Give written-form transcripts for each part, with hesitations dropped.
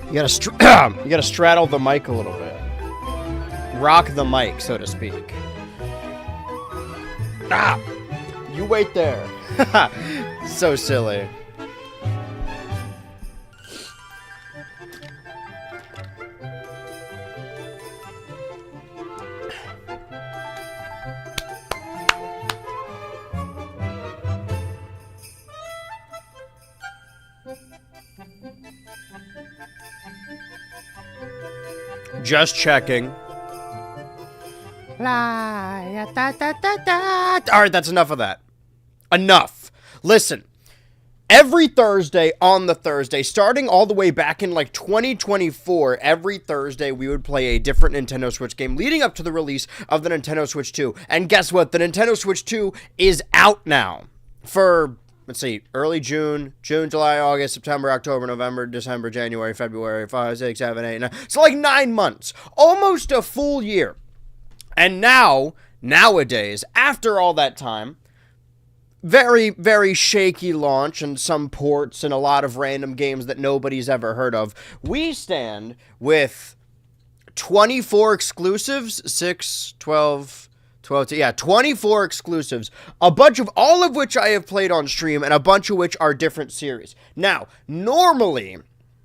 You gotta straddle the mic a little bit. Rock the mic, so to speak. Ah! You wait there. So silly. Just checking. Alright, that's enough of that. Enough. Listen. Every Thursday on the Thursday, starting all the way back in like 2024, every Thursday we would play a different Nintendo Switch game leading up to the release of the Nintendo Switch 2. And guess what? The Nintendo Switch 2 is out now for, let's see, early June, July, August, September, October, November, December, January, February, 5, 6, 7, 8, 9. So like 9 months. Almost a full year. And now, nowadays, after all that time, very, very shaky launch and some ports and a lot of random games that nobody's ever heard of, we stand with 24 exclusives, 6, 12, 24 exclusives, a bunch of, all of which I have played on stream, and a bunch of which are different series. Now, normally,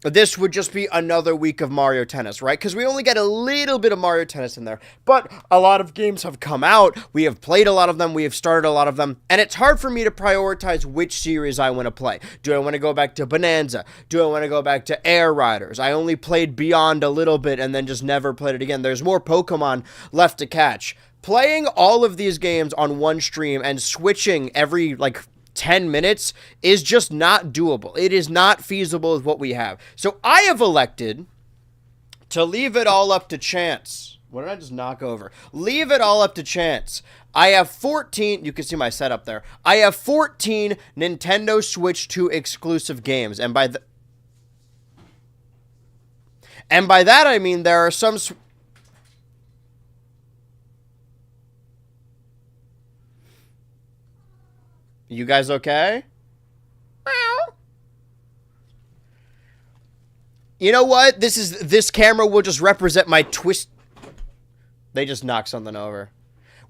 this would just be another week of Mario Tennis, right? Because we only get a little bit of Mario Tennis in there. But a lot of games have come out. We have played a lot of them. We have started a lot of them. And it's hard for me to prioritize which series I want to play. Do I want to go back to Bonanza? Do I want to go back to Air Riders? I only played Beyond a little bit and then just never played it again. There's more Pokemon left to catch. Playing all of these games on one stream and switching every, like, 10 minutes is just not doable. It is not feasible with what we have. So I have elected to leave it all up to chance. What did I just knock over? Leave it all up to chance. I have 14, you can see my setup there. I have 14 Nintendo Switch 2 exclusive games. And by that I mean there are some... You guys okay? You know what? This camera will just represent my twist. They just knocked something over.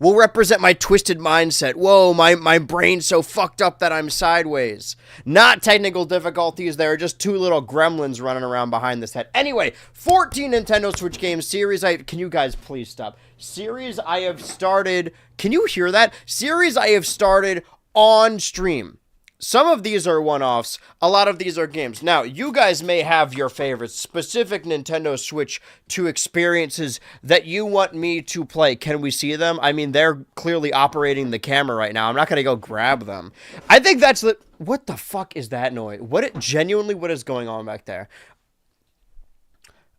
Will represent my twisted mindset. Whoa, my brain's so fucked up that I'm sideways. Not technical difficulties. There are just two little gremlins running around behind this head. Anyway, 14 Nintendo Switch games. Series can you guys please stop? Series I have started. Can you hear that? Series I have started on stream. Some of these are one-offs. A lot of these are games. Now, you guys may have your favorites, specific Nintendo Switch 2 experiences that you want me to play. Can we see them? I mean, they're clearly operating the camera right now. I'm not going to go grab them. I think that's the... What the fuck is that noise? What is going on back there?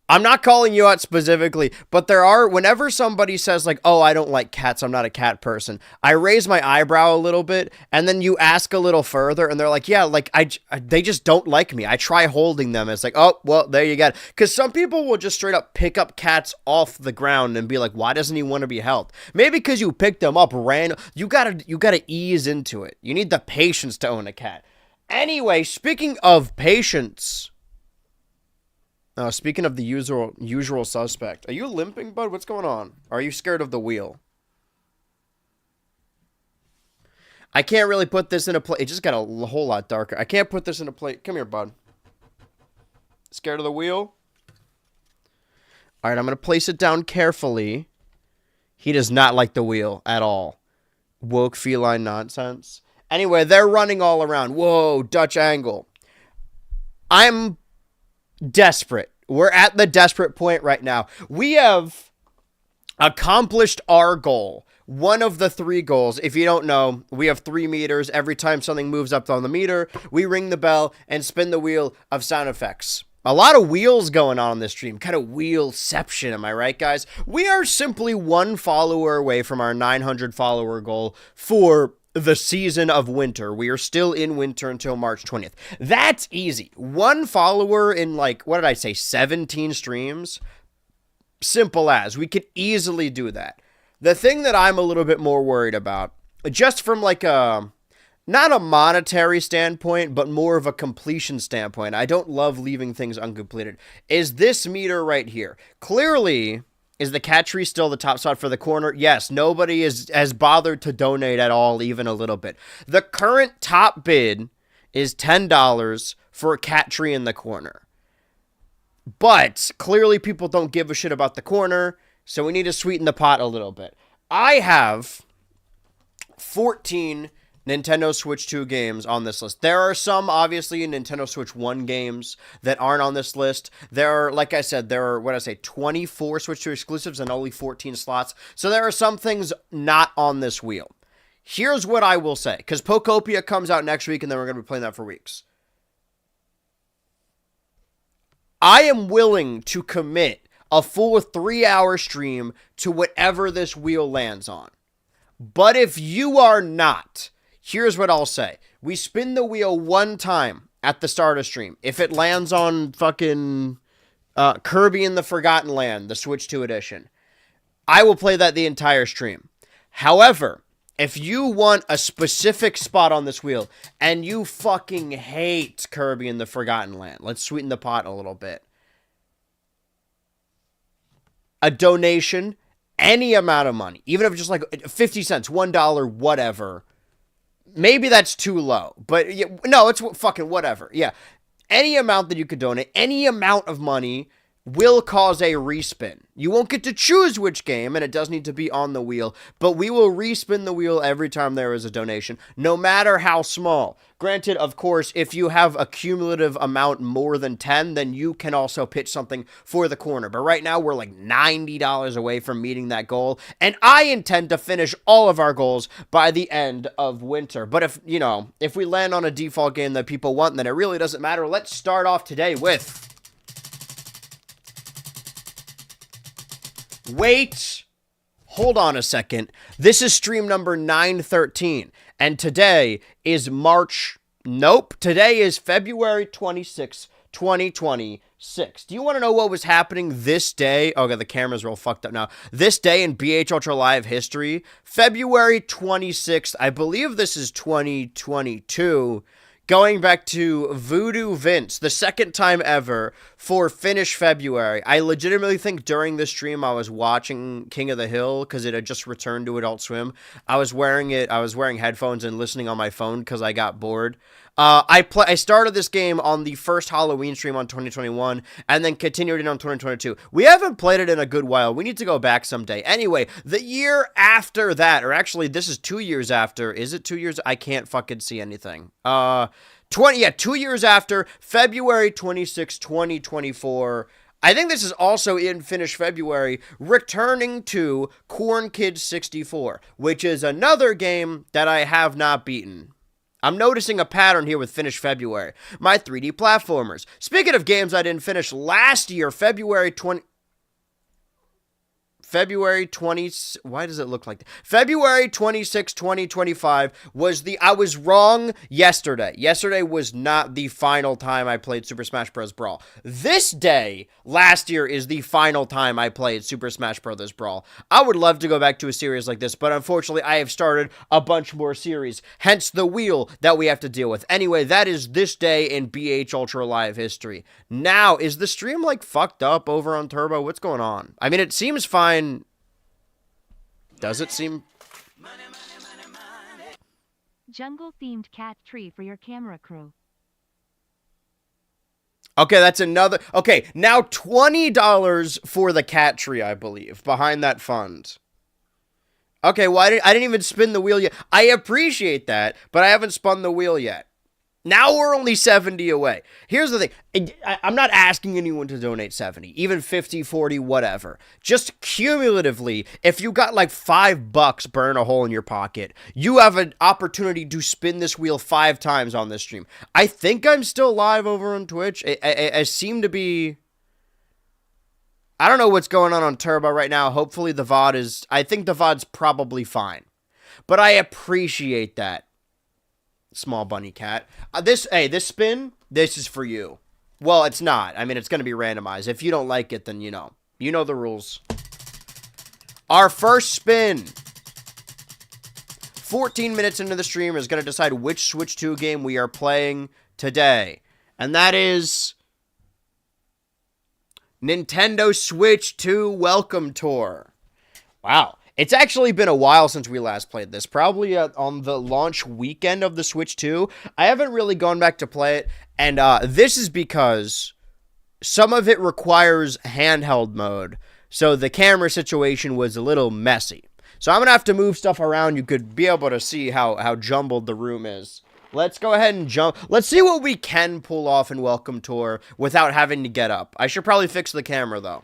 I'm not calling you out specifically, but there are, whenever somebody says like, oh, I don't like cats, I'm not a cat person, I raise my eyebrow a little bit, and then you ask a little further, and they're like, yeah, like, they just don't like me. I try holding them. It's like, oh, well, there you go. Because some people will just straight up pick up cats off the ground and be like, why doesn't he want to be held? Maybe because you picked them up, you gotta ease into it. You need the patience to own a cat. Anyway, speaking of patience... speaking of the usual suspect, are you limping, bud? What's going on? Are you scared of the wheel? I can't really put this in a plate. It just got a whole lot darker. I can't put this in a plate. Come here, bud. Scared of the wheel? All right, I'm going to place it down carefully. He does not like the wheel at all. Woke feline nonsense. Anyway, they're running all around. Whoa, Dutch angle. I'm... desperate. We're at the desperate point right now. We have accomplished our goal. One of the 3 goals. If you don't know, we have 3 meters. Every time something moves up on the meter, we ring the bell and spin the wheel of sound effects. A lot of wheels going on this stream. Kind of wheelception, am I right, guys? We are simply 1 follower away from our 900 follower goal for the season of winter. We are still in winter until March 20th. That's easy. 1 follower in, like, what did I say, 17 streams? Simple as. We could easily do that. The thing that I'm a little bit more worried about, just from like a, not a monetary standpoint, but more of a completion standpoint, I don't love leaving things uncompleted, is this meter right here. Clearly... Is the cat tree still the top spot for the corner? Yes, nobody has bothered to donate at all, even a little bit. The current top bid is $10 for a cat tree in the corner. But clearly people don't give a shit about the corner, so we need to sweeten the pot a little bit. I have 14 Nintendo Switch 2 games on this list. There are some, obviously, Nintendo Switch 1 games that aren't on this list. There are, like I said, 24 Switch 2 exclusives and only 14 slots. So there are some things not on this wheel. Here's what I will say, because Pokopia comes out next week, and then we're going to be playing that for weeks. I am willing to commit a full 3-hour stream to whatever this wheel lands on. But if you are not... Here's what I'll say. We spin the wheel 1 time at the start of stream. If it lands on fucking Kirby in the Forgotten Land, the Switch 2 edition, I will play that the entire stream. However, if you want a specific spot on this wheel and you fucking hate Kirby in the Forgotten Land, let's sweeten the pot a little bit. A donation, any amount of money, even if it's just like 50 cents, $1, whatever. Maybe that's too low, but no, it's fucking whatever. Yeah. Any amount that you could donate, any amount of money, will cause a respin. You won't get to choose which game, and it does need to be on the wheel, but we will respin the wheel every time there is a donation, no matter how small. Granted, of course, if you have a cumulative amount more than 10, then you can also pitch something for the corner. But right now, we're like $90 away from meeting that goal, and I intend to finish all of our goals by the end of winter. But if we land on a default game that people want, then it really doesn't matter. Let's start off today with... Wait, hold on a second. This is stream number 913, and today is today is February 26, 2026. Do you want to know what was happening this day? Okay, the cameras are all fucked up now. This day in BH Ultra Live history, February 26th, I believe this is 2022, going back to Voodoo Vince, the second time ever for Finish February. I legitimately think during this stream I was watching King of the Hill because it had just returned to Adult Swim. I was wearing headphones and listening on my phone because I got bored. I started this game on the first Halloween stream on 2021 and then continued it on 2022. We haven't played it in a good while. We need to go back someday. Anyway, the year after that, or actually this is 2 years after. Is it 2 years? I can't fucking see anything. 2 years after, February 26, 2024. I think this is also in Finish February, returning to Corn Kids 64, which is another game that I have not beaten. I'm noticing a pattern here with Finish February. My 3D platformers. Speaking of games I didn't finish last year, February 20... why does it look like that? February 26, 2025 I was wrong yesterday. Yesterday was not the final time I played Super Smash Bros. Brawl. This day, last year, is the final time I played Super Smash Bros. Brawl. I would love to go back to a series like this, but unfortunately, I have started a bunch more series, hence the wheel that we have to deal with. Anyway, that is this day in BH Ultra Live history. Now, is the stream, like, fucked up over on Turbo? What's going on? I mean, it seems fine. Does it seem... Jungle-themed cat tree for your camera crew. Okay, that's another... Okay, now $20 for the cat tree, I believe, behind that fund. Okay, well, I didn't even spin the wheel yet. I appreciate that, but I haven't spun the wheel yet. Now we're only 70 away. Here's the thing. I'm not asking anyone to donate 70, even 50, 40, whatever. Just cumulatively, if you got like $5 burn a hole in your pocket, you have an opportunity to spin this wheel 5 times on this stream. I think I'm still live over on Twitch. I seem to be... I don't know what's going on Turbo right now. Hopefully the VOD is... I think the VOD's probably fine. But I appreciate that. Small bunny cat. This spin, this is for you. Well, it's not. I mean, it's going to be randomized. If you don't like it, then you know. You know the rules. Our first spin. 14 minutes into the stream is going to decide which Switch 2 game we are playing today. And that is... Nintendo Switch 2 Welcome Tour. Wow. It's actually been a while since we last played this, probably on the launch weekend of the Switch 2. I haven't really gone back to play it, and this is because some of it requires handheld mode, so the camera situation was a little messy. So I'm going to have to move stuff around. You could be able to see how jumbled the room is. Let's go ahead and jump. Let's see what we can pull off in Welcome Tour without having to get up. I should probably fix the camera, though.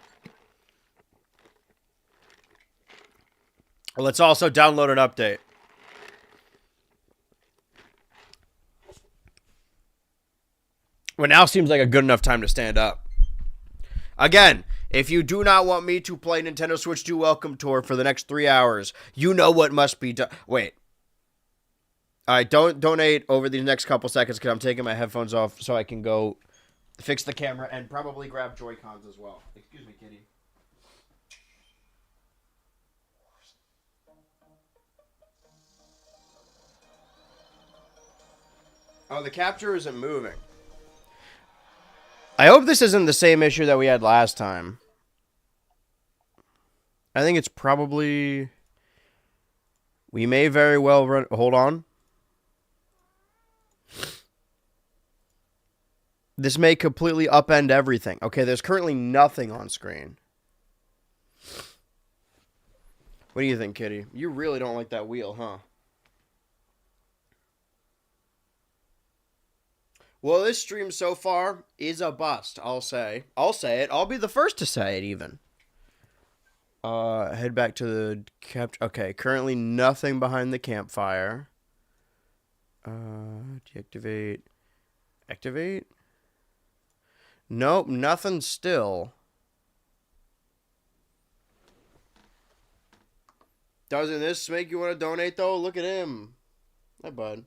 Let's also download an update. Well, now seems like a good enough time to stand up. Again, if you do not want me to play Nintendo Switch 2 Welcome Tour for the next 3 hours, you know what must be done. Wait. Alright, don't donate over these next couple seconds because I'm taking my headphones off so I can go fix the camera and probably grab Joy-Cons as well. Excuse me, kitty. Oh, the capture isn't moving. I hope this isn't the same issue that we had last time. I think it's probably... We may very well run... Hold on. This may completely upend everything. Okay, there's currently nothing on screen. What do you think, Kitty? You really don't like that wheel, huh? Well, this stream so far is a bust, I'll say. I'll say it. I'll be the first to say it, even. Head back to the capture. Okay, currently nothing behind the campfire. Deactivate. Activate? Nope, nothing still. Doesn't this make you want to donate, though? Look at him. Hi, bud.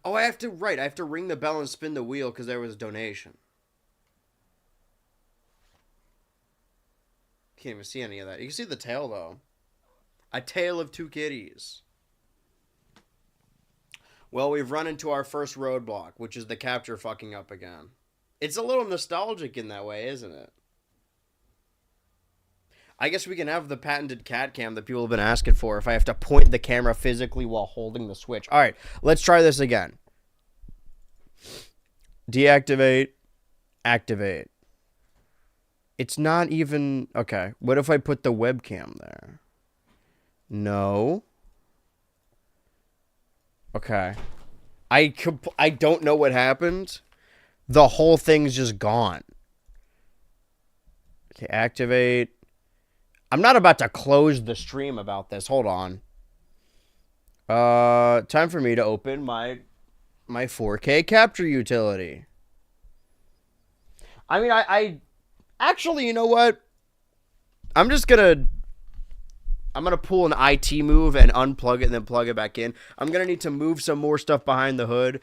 Oh, I have to ring the bell and spin the wheel because there was a donation. Can't even see any of that. You can see the tail, though. A tale of two kitties. Well, we've run into our first roadblock, which is the capture fucking up again. It's a little nostalgic in that way, isn't it? I guess we can have the patented cat cam that people have been asking for if I have to point the camera physically while holding the switch. All right, let's try this again. Deactivate. Activate. It's not even... Okay, what if I put the webcam there? No. Okay. I don't know what happened. The whole thing's just gone. Okay, activate. I'm not about to close the stream about this. Hold on. Time for me to open my 4K capture utility. I mean, I actually, you know what? I'm gonna pull an IT move and unplug it and then plug it back in. I'm gonna need to move some more stuff behind the hood.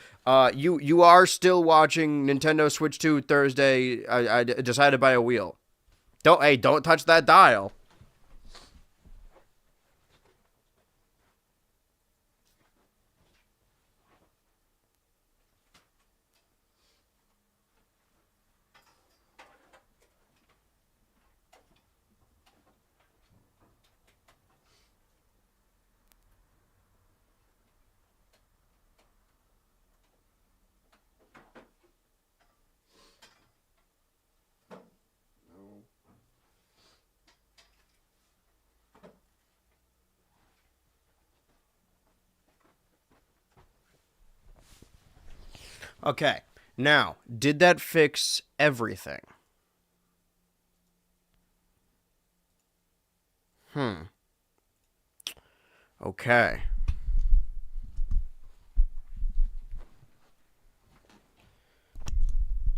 You are still watching Nintendo Switch 2 Thursday. I decided to buy a wheel. Don't touch that dial. Okay, now, did that fix everything? Okay.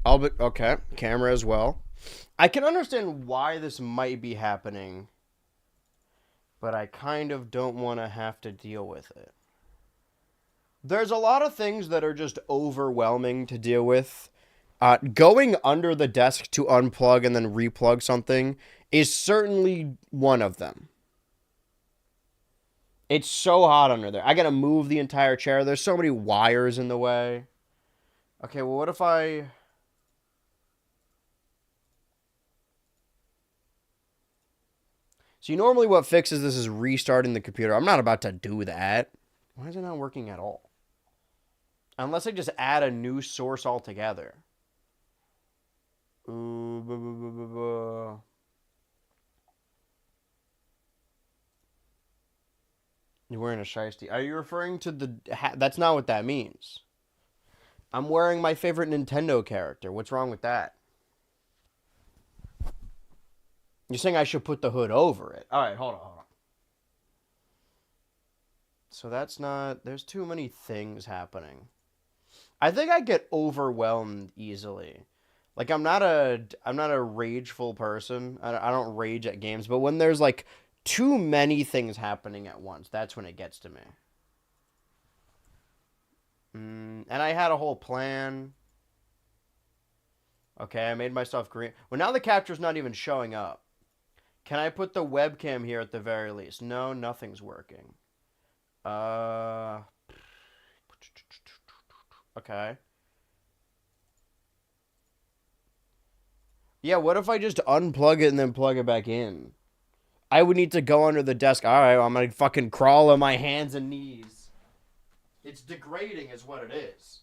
Okay, camera as well. I can understand why this might be happening, but I kind of don't want to have to deal with it. There's a lot of things that are just overwhelming to deal with. Going under the desk to unplug and then replug something is certainly one of them. It's so hot under there. I gotta move the entire chair. There's so many wires in the way. Okay, well, what if I... See, normally what fixes this is restarting the computer. I'm not about to do that. Why is it not working at all? Unless I just add a new source altogether. You're wearing a shiesty. Are you referring to the... That's not what that means. I'm wearing my favorite Nintendo character. What's wrong with that? You're saying I should put the hood over it. All right, hold on. So that's not... There's too many things happening. I think I get overwhelmed easily. Like, I'm not a rageful person. I don't rage at games. But when there's, like, too many things happening at once, that's when it gets to me. And I had a whole plan. Okay, I made myself green. Well, now the capture's not even showing up. Can I put the webcam here at the very least? No, nothing's working. Okay. Yeah, what if I just unplug it and then plug it back in? I would need to go under the desk. All right, I'm gonna fucking crawl on my hands and knees. It's degrading is what it is.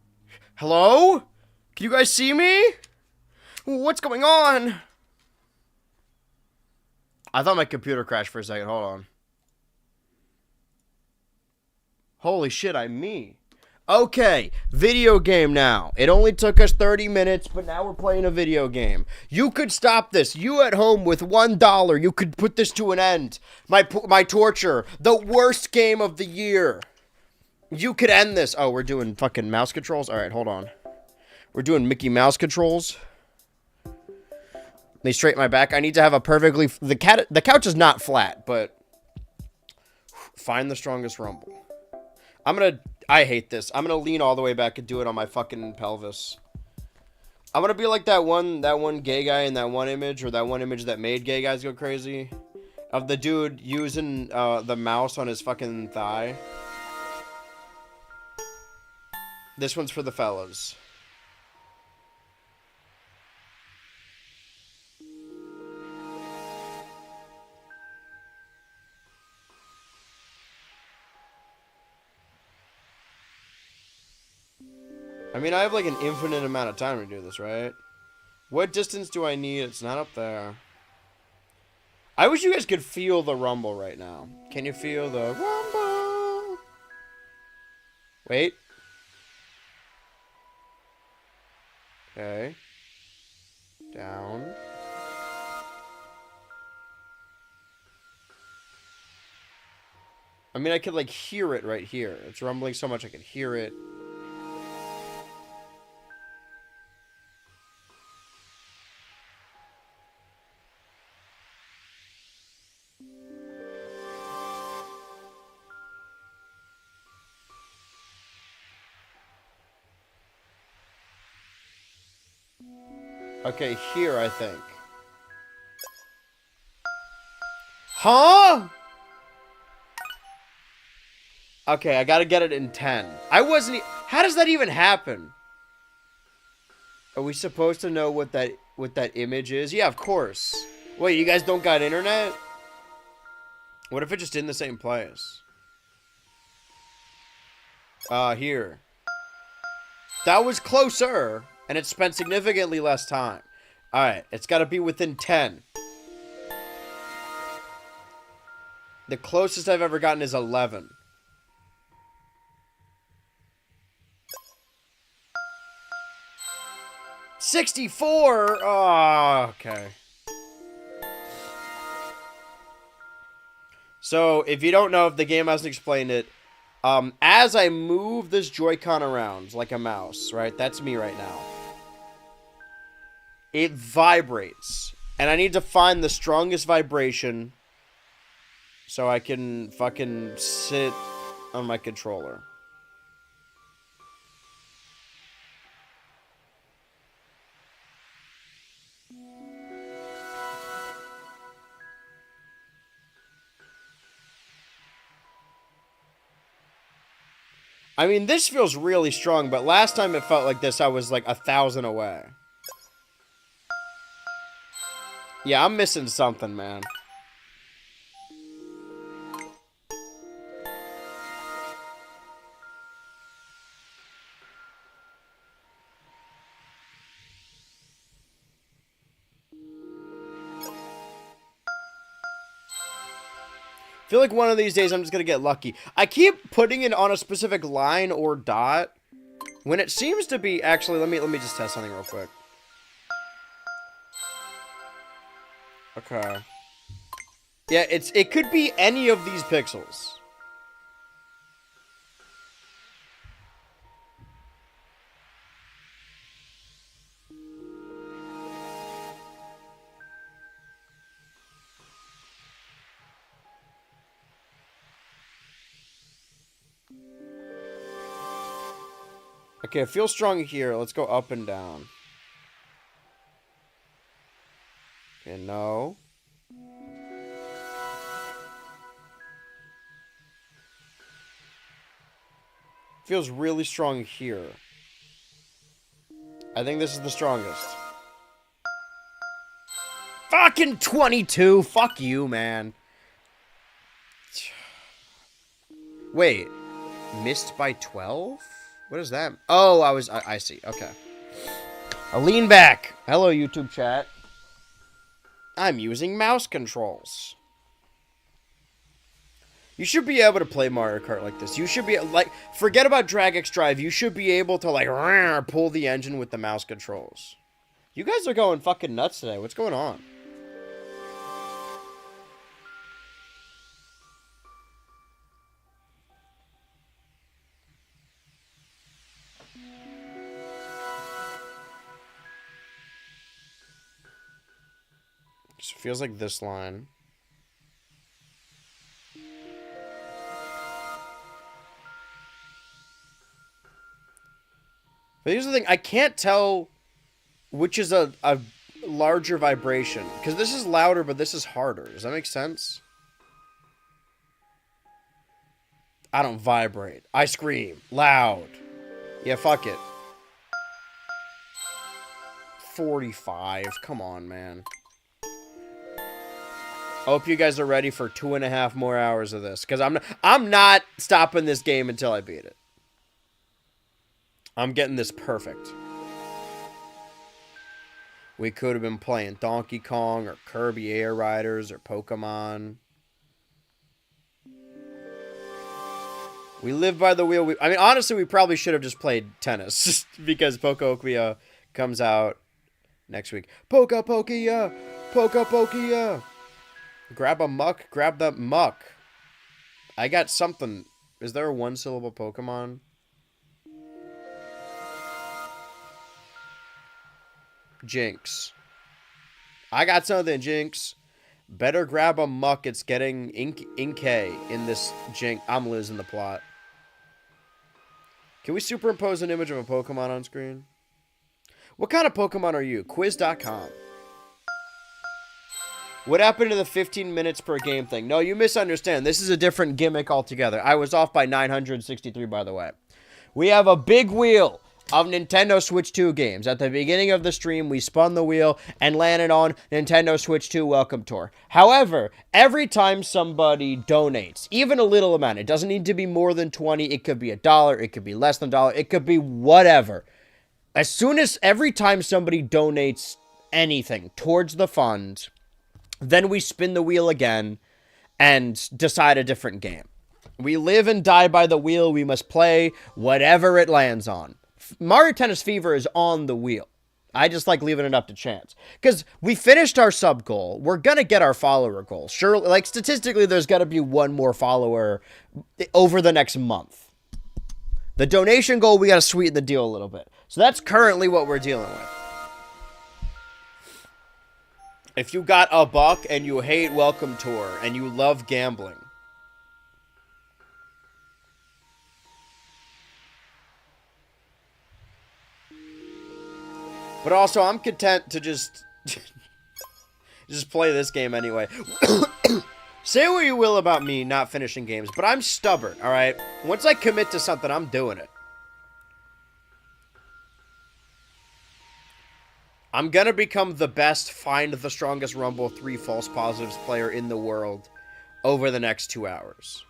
Hello? Can you guys see me? What's going on? I thought my computer crashed for a second. Hold on. Holy shit, I'm me. Okay, video game now. It only took us 30 minutes, but now we're playing a video game. You could stop this. You at home with $1, you could put this to an end. My torture. The worst game of the year. You could end this. Oh, we're doing fucking mouse controls? Alright, hold on. We're doing Mickey Mouse controls. Let me straighten my back. I need to have a perfectly... The couch is not flat, but... Find the strongest rumble. I hate this. I'm gonna lean all the way back and do it on my fucking pelvis. I'm gonna be like that one gay guy in that one image, or that one image that made gay guys go crazy. Of the dude using the mouse on his fucking thigh. This one's for the fellas. I mean, I have like an infinite amount of time to do this, right? What distance do I need? It's not up there. I wish you guys could feel the rumble right now. Can you feel the rumble? Wait. Okay. Down. I mean, I could like hear it right here. It's rumbling so much I could hear it. Okay, here, I think. Huh? Okay, I gotta get it in 10. I wasn't... How does that even happen? Are we supposed to know what that image is? Yeah, of course. Wait, you guys don't got internet? What if it's just in the same place? Here. That was closer. And it spent significantly less time. Alright, it's got to be within 10. The closest I've ever gotten is 11. $64! Oh, okay. So, if you don't know, if the game hasn't explained it, as I move this Joy-Con around like a mouse, right? That's me right now. It vibrates. And I need to find the strongest vibration so I can fucking sit on my controller. I mean, this feels really strong, but last time it felt like this, I was like 1,000 away. Yeah, I'm missing something, man. I feel like one of these days I'm just gonna get lucky. I keep putting it on a specific line or dot when it seems to be actually. Let me just test something real quick. Okay. Yeah, it could be any of these pixels. Okay, it feels strong here. Let's go up and down. Okay, no. Feels really strong here. I think this is the strongest. Fucking 22! Fuck you, man. Wait. Missed by 12? What is that? Oh, I see. Okay. A lean back. Hello, YouTube chat. I'm using mouse controls. You should be able to play Mario Kart like this. You should be, like, forget about Drag X Drive. You should be able to, like, pull the engine with the mouse controls. You guys are going fucking nuts today. What's going on? Just feels like this line. But here's the thing, I can't tell which is a larger vibration. Because this is louder, but this is harder. Does that make sense? I don't vibrate. I scream. Loud. Yeah, fuck it. 45. Come on, man. I hope you guys are ready for 2.5 more hours of this. Because I'm not stopping this game until I beat it. I'm getting this perfect. We could have been playing Donkey Kong or Kirby Air Riders or Pokemon. We live by the wheel. I mean, honestly, we probably should have just played tennis. Because Pokokia comes out next week. Pokokia! Pokokia! Grab a muck. Grab that muck. I got something. Is there a one-syllable Pokemon? Jinx. I got something, Jinx. Better grab a muck. It's getting Inkay in this Jinx. I'm losing the plot. Can we superimpose an image of a Pokemon on screen? What kind of Pokemon are you? Quiz.com. What happened to the 15 minutes per game thing? No, you misunderstand. This is a different gimmick altogether. I was off by 963, by the way. We have a big wheel of Nintendo Switch 2 games. At the beginning of the stream, we spun the wheel and landed on Nintendo Switch 2 Welcome Tour. However, every time somebody donates, even a little amount, it doesn't need to be more than 20, it could be $1, it could be less than $1, it could be whatever. Every time somebody donates anything towards the fund, then we spin the wheel again and decide a different game. We live and die by the wheel. We must play whatever it lands on. Mario Tennis Fever is on the wheel. I just like leaving it up to chance. Because we finished our sub goal. We're going to get our follower goal. Sure, like statistically, there's got to be one more follower over the next month. The donation goal, we got to sweeten the deal a little bit. So that's currently what we're dealing with. If you got $1 and you hate Welcome Tour and you love gambling, but also I'm content to just play this game anyway. Say what you will about me not finishing games, but I'm stubborn, all right? Once I commit to something, I'm doing it. I'm going to become the best Find the Strongest Rumble 3 False Positives player in the world over the next 2 hours.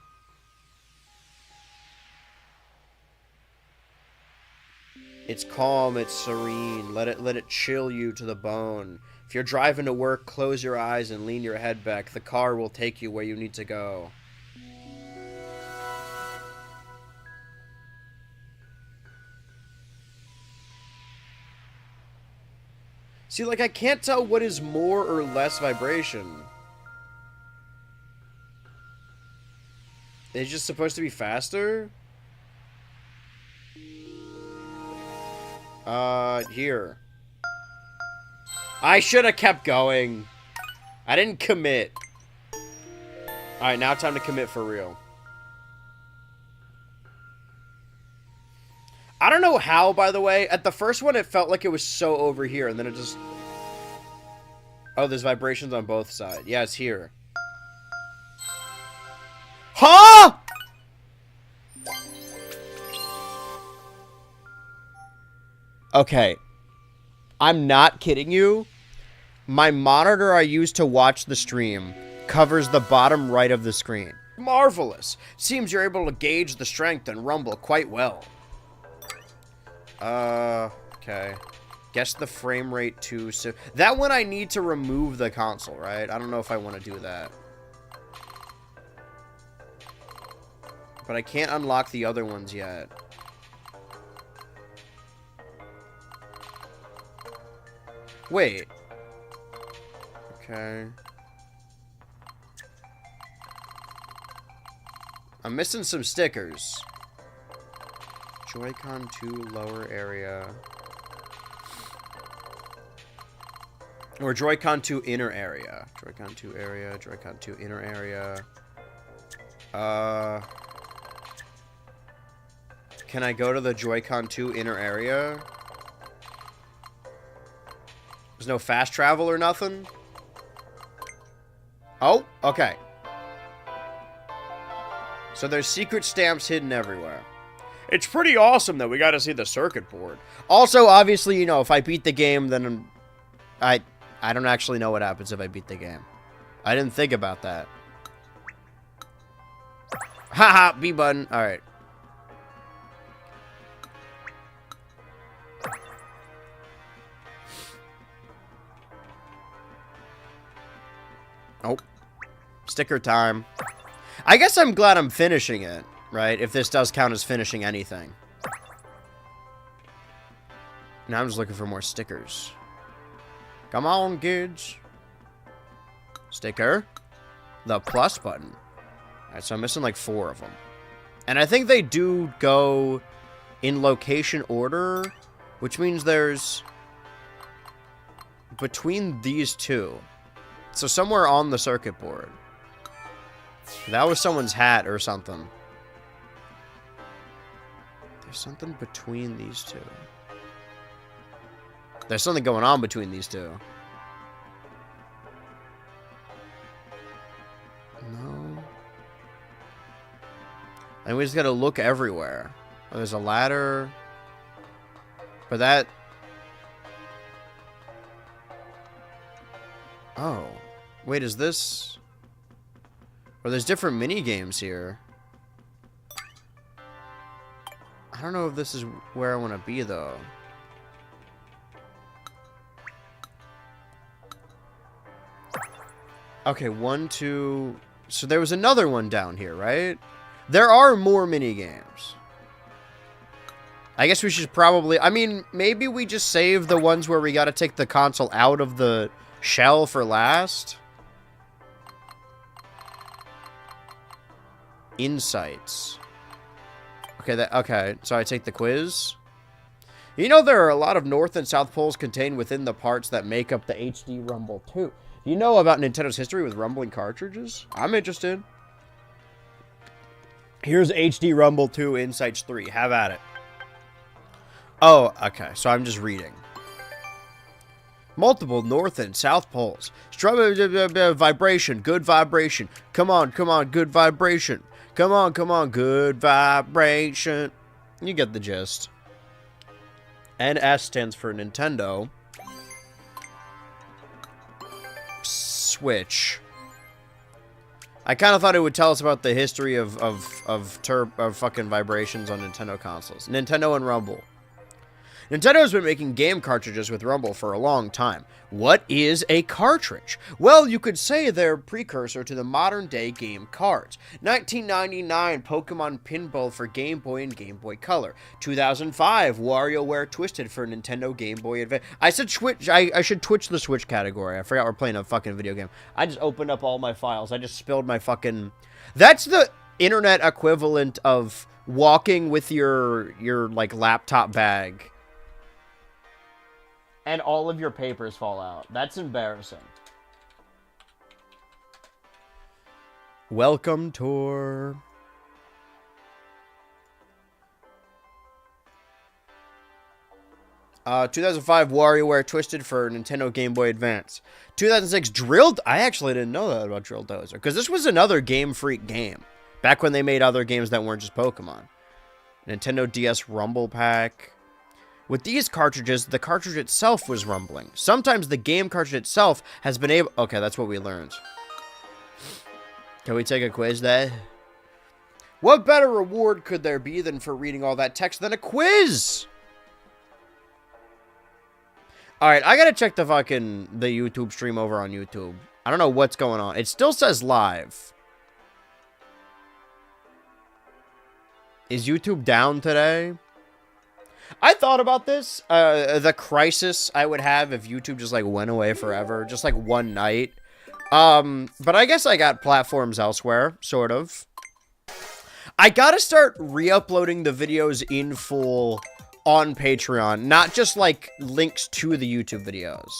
It's calm, it's serene. Let it chill you to the bone. If you're driving to work, close your eyes and lean your head back. The car will take you where you need to go. See, like, I can't tell what is more or less vibration. It's just supposed to be faster? Here. I should have kept going. I didn't commit. Alright, now time to commit for real. I don't know how, by the way. At the first one, it felt like it was so over here, and then it just... Oh, there's vibrations on both sides. Yeah, it's here. Huh?! Okay. I'm not kidding you. My monitor I use to watch the stream covers the bottom right of the screen. Marvelous. Seems you're able to gauge the strength and rumble quite well. Okay. Guess the frame rate to... So that one I need to remove the console, right? I don't know if I want to do that. But I can't unlock the other ones yet. Wait. Okay. I'm missing some stickers. Joy-Con 2 lower area. Or Joy-Con 2 inner area. Joy-Con 2 area, Joy-Con 2 inner area. Can I go to the Joy-Con 2 inner area? There's no fast travel or nothing? Oh, okay. So there's secret stamps hidden everywhere. It's pretty awesome that we got to see the circuit board. Also, obviously, you know, if I beat the game, then I don't actually know what happens if I beat the game. I didn't think about that. Haha, B button. All right. Oh. Sticker time. I guess I'm glad I'm finishing it, right? If this does count as finishing anything. Now I'm just looking for more stickers. Come on, kids. Sticker. The plus button. Alright, so I'm missing like 4 of them. And I think they do go in location order, which means there's between these two. So somewhere on the circuit board. That was someone's hat or something. There's something between these two. There's something going on between these two. No. And we just gotta look everywhere. Oh, there's a ladder. But that... Oh. Wait, is this... Or there's different mini games here. I don't know if this is where I want to be, though. Okay, 1, 2... So there was another one down here, right? There are more mini games. I guess we should probably... I mean, maybe we just save the ones where we gotta take the console out of the shell for last. Insights. Okay, so I take the quiz. You know there are a lot of North and South poles contained within the parts that make up the HD Rumble 2. Do you know about Nintendo's history with rumbling cartridges? I'm interested. Here's HD Rumble 2 Insights 3. Have at it. Oh, okay, so I'm just reading. Multiple North and South poles. Vibration, good vibration. Come on, good vibration. Come on, good vibration. You get the gist. NS stands for Nintendo. Switch. I kind of thought it would tell us about the history of fucking vibrations on Nintendo consoles. Nintendo and Rumble. Nintendo has been making game cartridges with Rumble for a long time. What is a cartridge? Well, you could say they're a precursor to the modern-day game cards. 1999, Pokemon Pinball for Game Boy and Game Boy Color. 2005, WarioWare Twisted for Nintendo Game Boy Advance. I said Switch. I should Twitch the Switch category. I forgot we're playing a fucking video game. I just opened up all my files. I just spilled my fucking... That's the internet equivalent of walking with your like, laptop bag. And all of your papers fall out. That's embarrassing. Welcome tour. Uh, 2005 WarioWare Twisted for Nintendo Game Boy Advance. 2006 Drilled. I actually didn't know that about Drill Dozer, because this was another Game Freak game back when they made other games that weren't just Pokemon. Nintendo DS Rumble Pack. With these cartridges, the cartridge itself was rumbling. Sometimes the game cartridge itself has been able... Okay, that's what we learned. Can we take a quiz there? What better reward could there be than for reading all that text than a quiz? Alright, I gotta check the YouTube stream over on YouTube. I don't know what's going on. It still says live. Is YouTube down today? I thought about this. The crisis I would have if YouTube just, like, went away forever. Just, like, one night. But I guess I got platforms elsewhere, sort of. I gotta start re-uploading the videos in full on Patreon. Not just, like, links to the YouTube videos.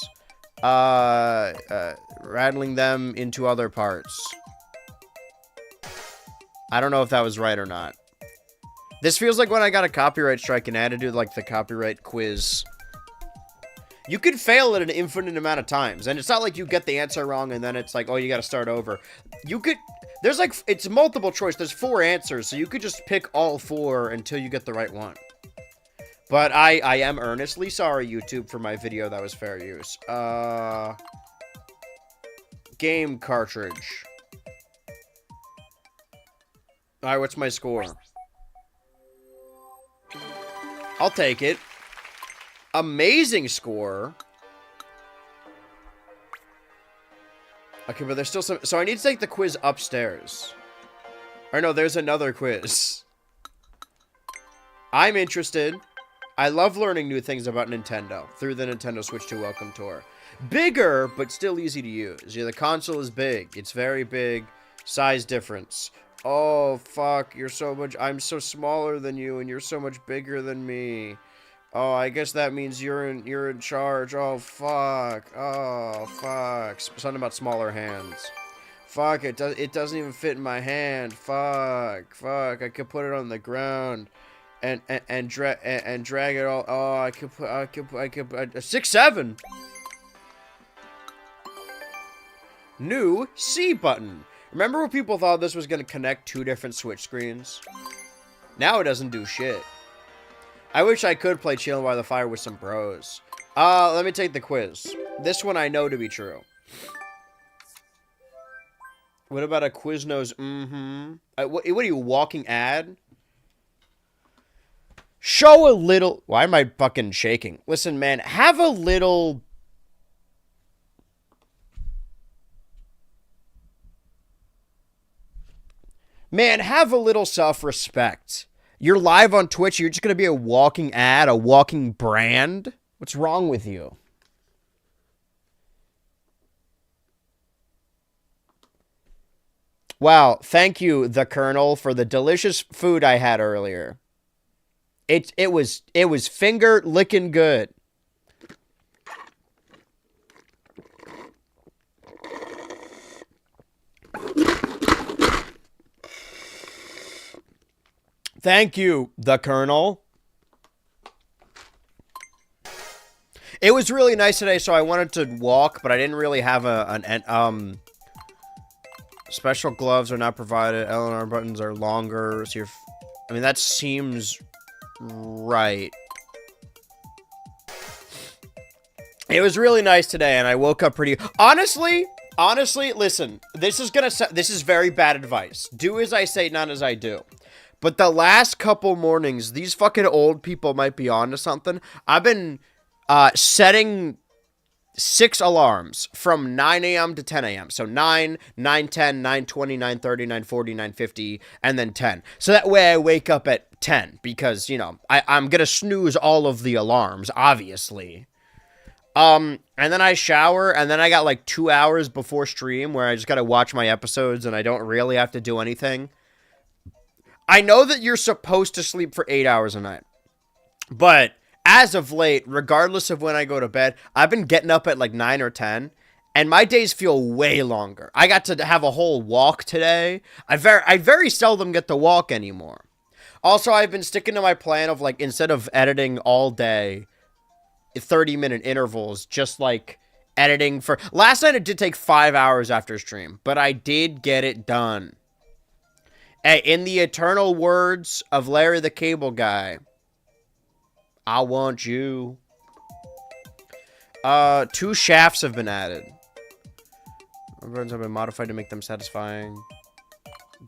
Rattling them into other parts. I don't know if that was right or not. This feels like when I got a copyright strike and I had to do, like, the copyright quiz. You could fail it an infinite amount of times, and it's not like you get the answer wrong and then it's like, oh, you gotta start over. You could... There's, like... It's multiple choice. There's 4 answers, so you could just pick all 4 until you get the right one. But I am earnestly sorry, YouTube, for my video that was fair use. Game cartridge. Alright, what's my score? I'll take it. Amazing score. Okay, but there's still some... So I need to take the quiz upstairs. Or no, there's another quiz. I'm interested. I love learning new things about Nintendo through the Nintendo Switch 2 Welcome Tour. Bigger, but still easy to use. Yeah, the console is big. It's very big. Size difference. Oh, fuck, you're so much... I'm so smaller than you, and you're so much bigger than me. Oh, I guess that means you're in charge. Oh, fuck. Oh, fuck. Something about smaller hands. Fuck, it doesn't even fit in my hand. Fuck. Fuck, I could put it on the ground and drag it all. Oh, I could 6, 7. New C button. Remember when people thought this was going to connect 2 different Switch screens? Now it doesn't do shit. I wish I could play Chillin' by the Fire with some bros. Let me take the quiz. This one I know to be true. What about a Quiznos? What are you, walking ad? Show a little... Why am I fucking shaking? Listen, man, have a little... Man, have a little self-respect. You're live on Twitch. You're just going to be a walking ad, a walking brand. What's wrong with you? Wow. Thank you, the Colonel, for the delicious food I had earlier. It was finger licking good. Thank you, the Colonel. It was really nice today, so I wanted to walk, but I didn't really have special gloves are not provided. L and R buttons are longer, so I mean, that seems right. It was really nice today, and I woke up pretty... Honestly, listen, this is very bad advice. Do as I say, not as I do. But the last couple mornings, these fucking old people might be onto something. I've been setting 6 alarms from 9 a.m. to 10 a.m. So 9, 9:10, 9:20, 9:30, 9:40, 9:50, and then 10. So that way I wake up at 10 because, you know, I'm going to snooze all of the alarms, obviously. And then I shower, and then I got like 2 hours before stream where I just got to watch my episodes and I don't really have to do anything. I know that you're supposed to sleep for 8 hours a night, but as of late, regardless of when I go to bed, I've been getting up at like 9 or 10, and my days feel way longer. I got to have a whole walk today. I very seldom get to walk anymore. Also, I've been sticking to my plan of, like, instead of editing all day, 30-minute intervals, just like editing for... Last night it did take 5 hours after stream, but I did get it done. Hey, in the eternal words of Larry the Cable Guy, I want you. 2 shafts have been added. Buttons have been modified to make them satisfying.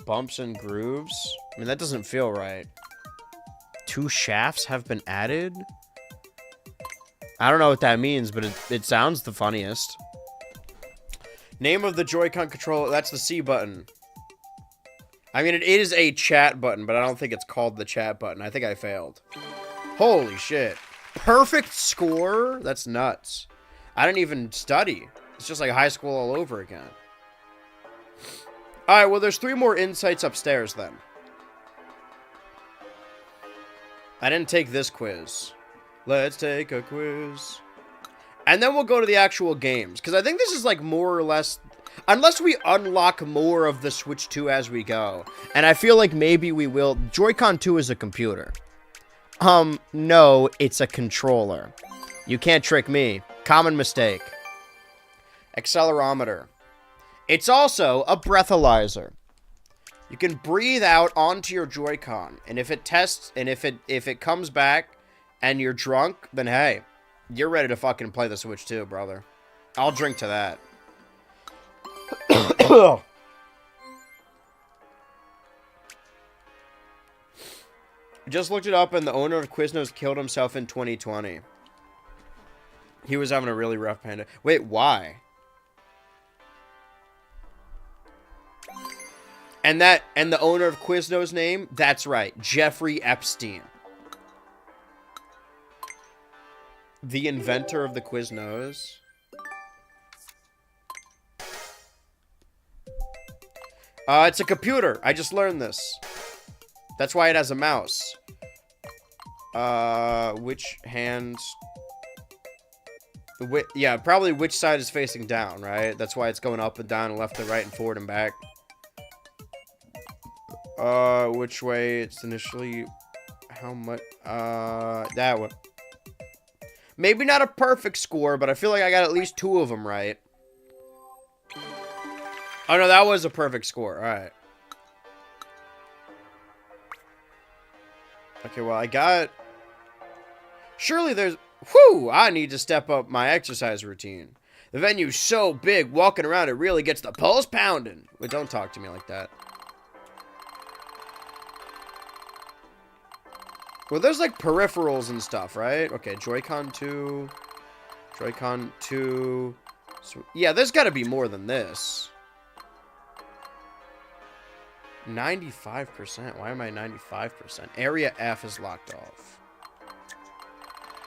Bumps and grooves? I mean, that doesn't feel right. 2 shafts have been added? I don't know what that means, but it sounds the funniest. Name of the Joy-Con controller. That's the C button. I mean, it is a chat button, but I don't think it's called the chat button. I think I failed. Holy shit. Perfect score? That's nuts. I didn't even study. It's just like high school all over again. Alright, well, there's 3 more insights upstairs, then. I didn't take this quiz. Let's take a quiz. And then we'll go to the actual games. Because I think this is like more or less... Unless we unlock more of the Switch 2 as we go. And I feel like maybe we will. Joy-Con 2 is a computer. No, it's a controller. You can't trick me. Common mistake. Accelerometer. It's also a breathalyzer. You can breathe out onto your Joy-Con. And if it tests, and if it comes back and you're drunk, then hey, you're ready to fucking play the Switch 2, brother. I'll drink to that. Just looked it up, and the owner of Quiznos killed himself in 2020. He was having a really rough pandemic. Wait, why? And the owner of Quiznos name? That's right, Jeffrey Epstein. The inventor of the Quiznos. It's a computer. I just learned this. That's why it has a mouse. Which hand... Yeah, probably which side is facing down, right? That's why it's going up and down and left and right and forward and back. Which way it's initially... How much... That one. Maybe not a perfect score, but I feel like I got at least 2 of them right. Oh, no, that was a perfect score. All right. Okay, well, I got... Surely there's... Whew! I need to step up my exercise routine. The venue's so big, walking around, it really gets the pulse pounding. Wait, don't talk to me like that. Well, there's, like, peripherals and stuff, right? Okay, Joy-Con 2. Joy-Con 2. So, yeah, there's got to be more than this. 95%. Why am I 95%? Area F is locked off.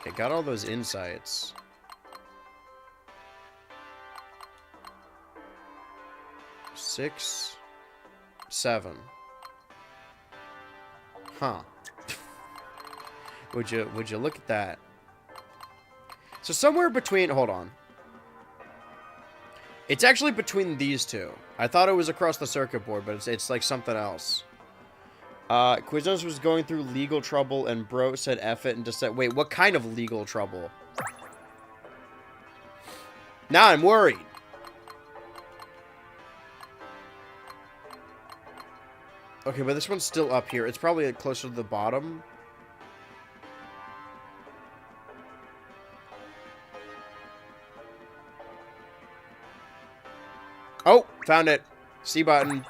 Okay, got all those insights. Six, 7. Huh. Would you look at that? So somewhere between, hold on. It's actually between these two. I thought it was across the circuit board, but it's like something else. Quiznos was going through legal trouble, and bro said F it and just said, wait, what kind of legal trouble? Now I'm worried. Okay, but this one's still up here. It's probably like closer to the bottom. Oh, found it. C button.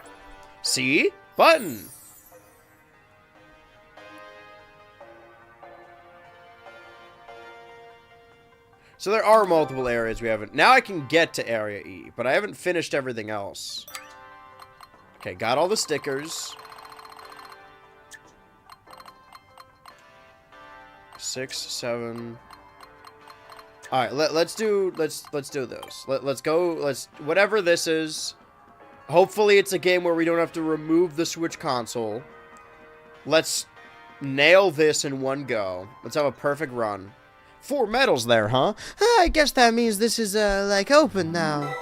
C button. So there are multiple areas we haven't. Now I can get to Area E, but I haven't finished everything else. Okay, got all the stickers. 6, 7. All right, let's do those. Let's go. Whatever this is. Hopefully it's a game where we don't have to remove the Switch console. Let's nail this in one go. Let's have a perfect run. 4 medals there, huh? I guess that means this is like open now.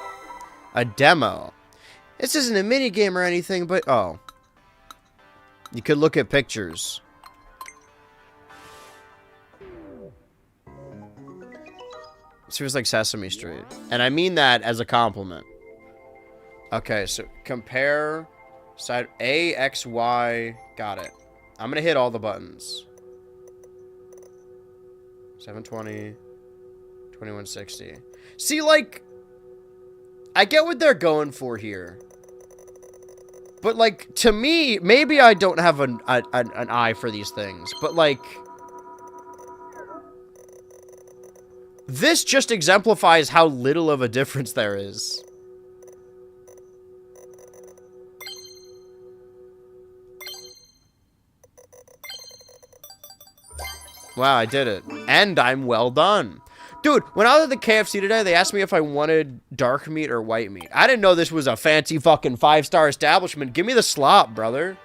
A demo. This isn't a mini game or anything, but oh. You could look at pictures. It feels like Sesame Street. And I mean that as a compliment. Okay, so compare side A, X, Y. Got it. I'm going to hit all the buttons. 720, 2160. See, like, I get what they're going for here. But, like, to me, maybe I don't have an eye for these things. But, like... This just exemplifies how little of a difference there is. Wow, I did it. And I'm well done. Dude, when I was at the KFC today, they asked me if I wanted dark meat or white meat. I didn't know this was a fancy fucking 5-star establishment. Give me the slop, brother.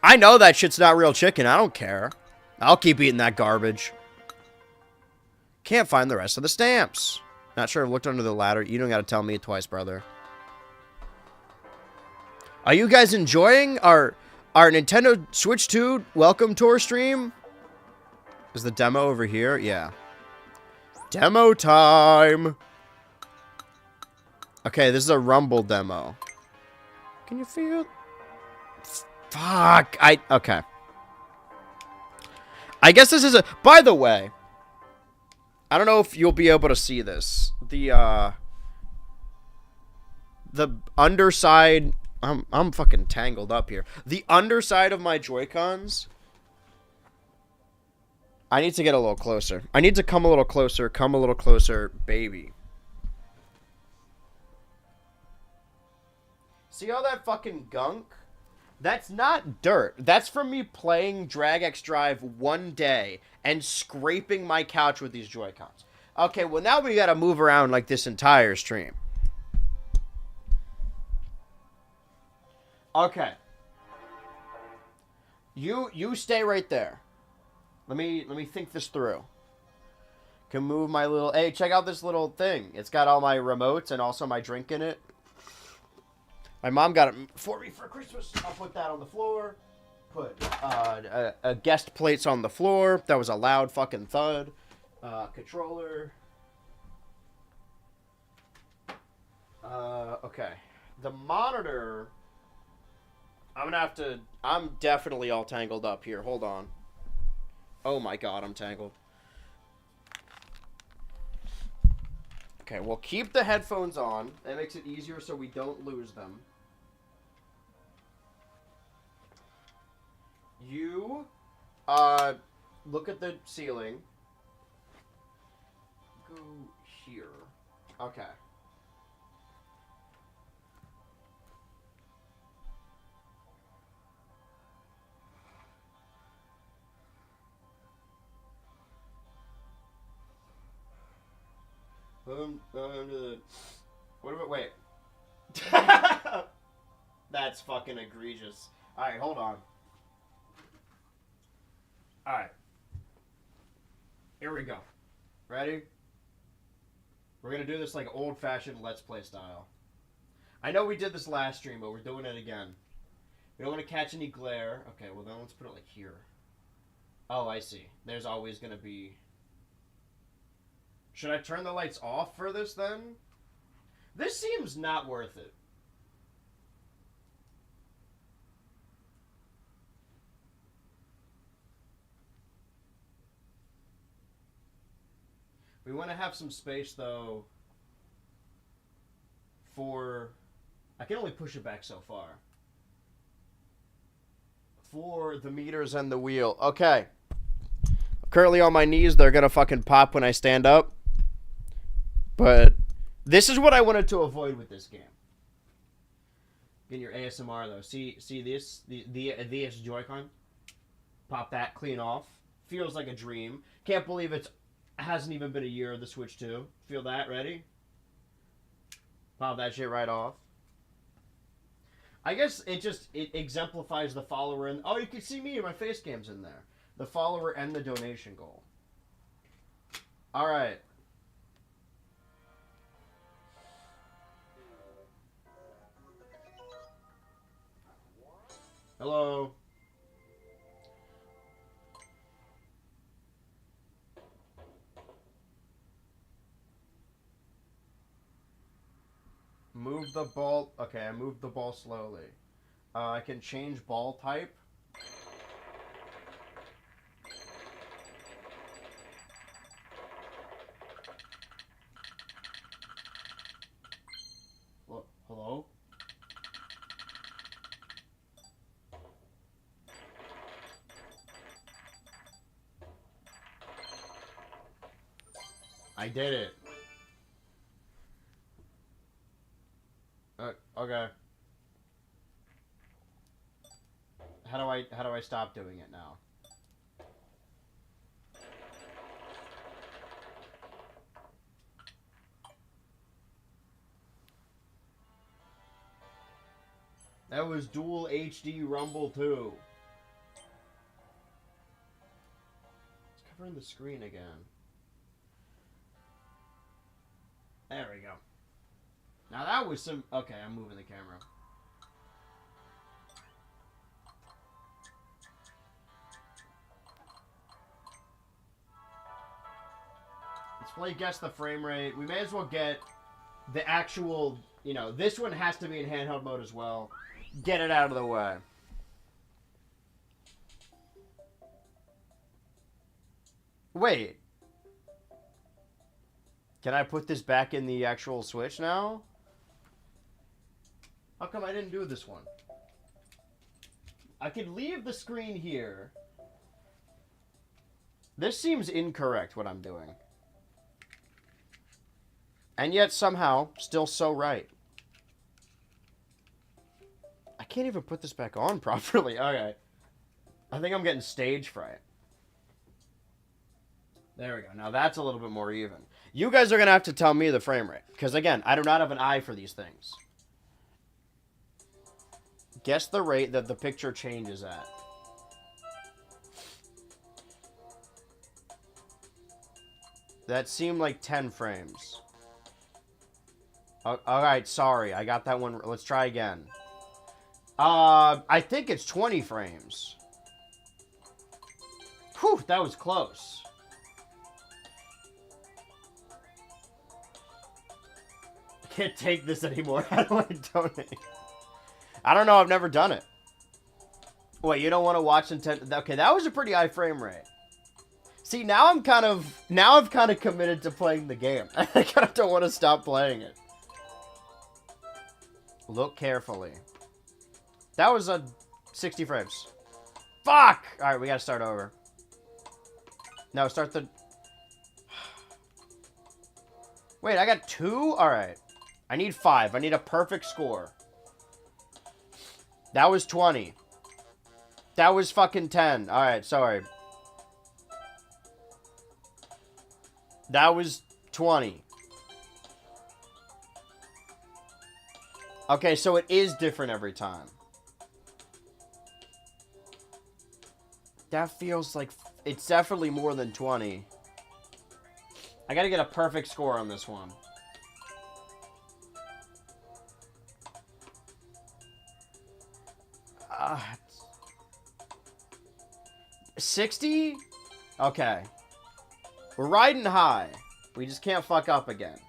I know that shit's not real chicken. I don't care. I'll keep eating that garbage. Can't find the rest of the stamps. Not sure I've looked under the ladder. You don't gotta tell me twice, brother. Are you guys enjoying our Nintendo Switch 2 welcome tour stream? Is the demo over here? Yeah. Demo time. Okay, this is a Rumble demo. Can you feel it? Fuck. Okay. I guess this is a... By the way, I don't know if you'll be able to see this. The underside... I'm fucking tangled up here. The underside of my Joy-Cons... I need to get a little closer. I need to come a little closer, baby. See all that fucking gunk? That's not dirt. That's from me playing Drag X Drive one day and scraping my couch with these Joy-Cons. Okay, well now we gotta move around like this entire stream. Okay. You stay right there. Let me think this through. Can move my little... Hey, check out this little thing. It's got all my remotes and also my drink in it. My mom got it for me for Christmas. I'll put that on the floor. Put guest plates on the floor. That was a loud fucking thud. Controller. Okay. The monitor... I'm definitely all tangled up here. Hold on. Oh my god, I'm tangled. Okay, we'll keep the headphones on. That makes it easier so we don't lose them. You, look at the ceiling. Go here. Okay. What about, wait. That's fucking egregious. Alright, hold on. Alright. Here we go. Ready? We're gonna do this like old-fashioned Let's Play style. I know we did this last stream, but we're doing it again. We don't want to catch any glare. Okay, well then let's put it like here. Oh, I see. There's always gonna be... Should I turn the lights off for this, then? This seems not worth it. We want to have some space, though, for... I can only push it back so far. For the meters and the wheel. Okay. Currently on my knees. They're going to fucking pop when I stand up. But this is what I wanted to avoid with this game. Get your ASMR though. See this the Joy-Con. Pop that clean off. Feels like a dream. Can't believe it hasn't even been a year of the Switch 2. Feel that? Ready? Pop that shit right off. I guess it exemplifies the follower and oh, you can see me and my face cam's in there. The follower and the donation goal. All right. Hello. Move the ball. Okay, I moved the ball slowly. I can change ball type. Hello? I did it. Okay. How do I stop doing it now? That was dual HD Rumble 2. It's covering the screen again. There we go. Now that was some... Okay, I'm moving the camera. Let's play Guess the Frame Rate. We may as well get the actual... You know, this one has to be in handheld mode as well. Get it out of the way. Wait. Can I put this back in the actual Switch now? How come I didn't do this one? I could leave the screen here. This seems incorrect, what I'm doing. And yet, somehow, still so right. I can't even put this back on properly. Okay. I think I'm getting stage fright. There we go. Now that's a little bit more even. You guys are going to have to tell me the frame rate. Because, again, I do not have an eye for these things. Guess the rate that the picture changes at. That seemed like 10 frames. Alright, sorry. I got that one. Let's try again. I think it's 20 frames. Whew, that was close. I can't take this anymore. How do I donate? I don't know. I've never done it. Wait, you don't want to watch Nintendo? Okay, that was a pretty high frame rate. See, now I've kind of committed to playing the game. I kind of don't want to stop playing it. Look carefully. That was a 60 frames. Fuck! Alright, we gotta start over. No, start the... Wait, I got 2? Alright. I need 5. I need a perfect score. That was 20. That was fucking 10. Alright, sorry. That was 20. Okay, so it is different every time. That feels like... It's definitely more than 20. I gotta get a perfect score on this one. Uh, 60? Okay. We're riding high. We just can't fuck up again.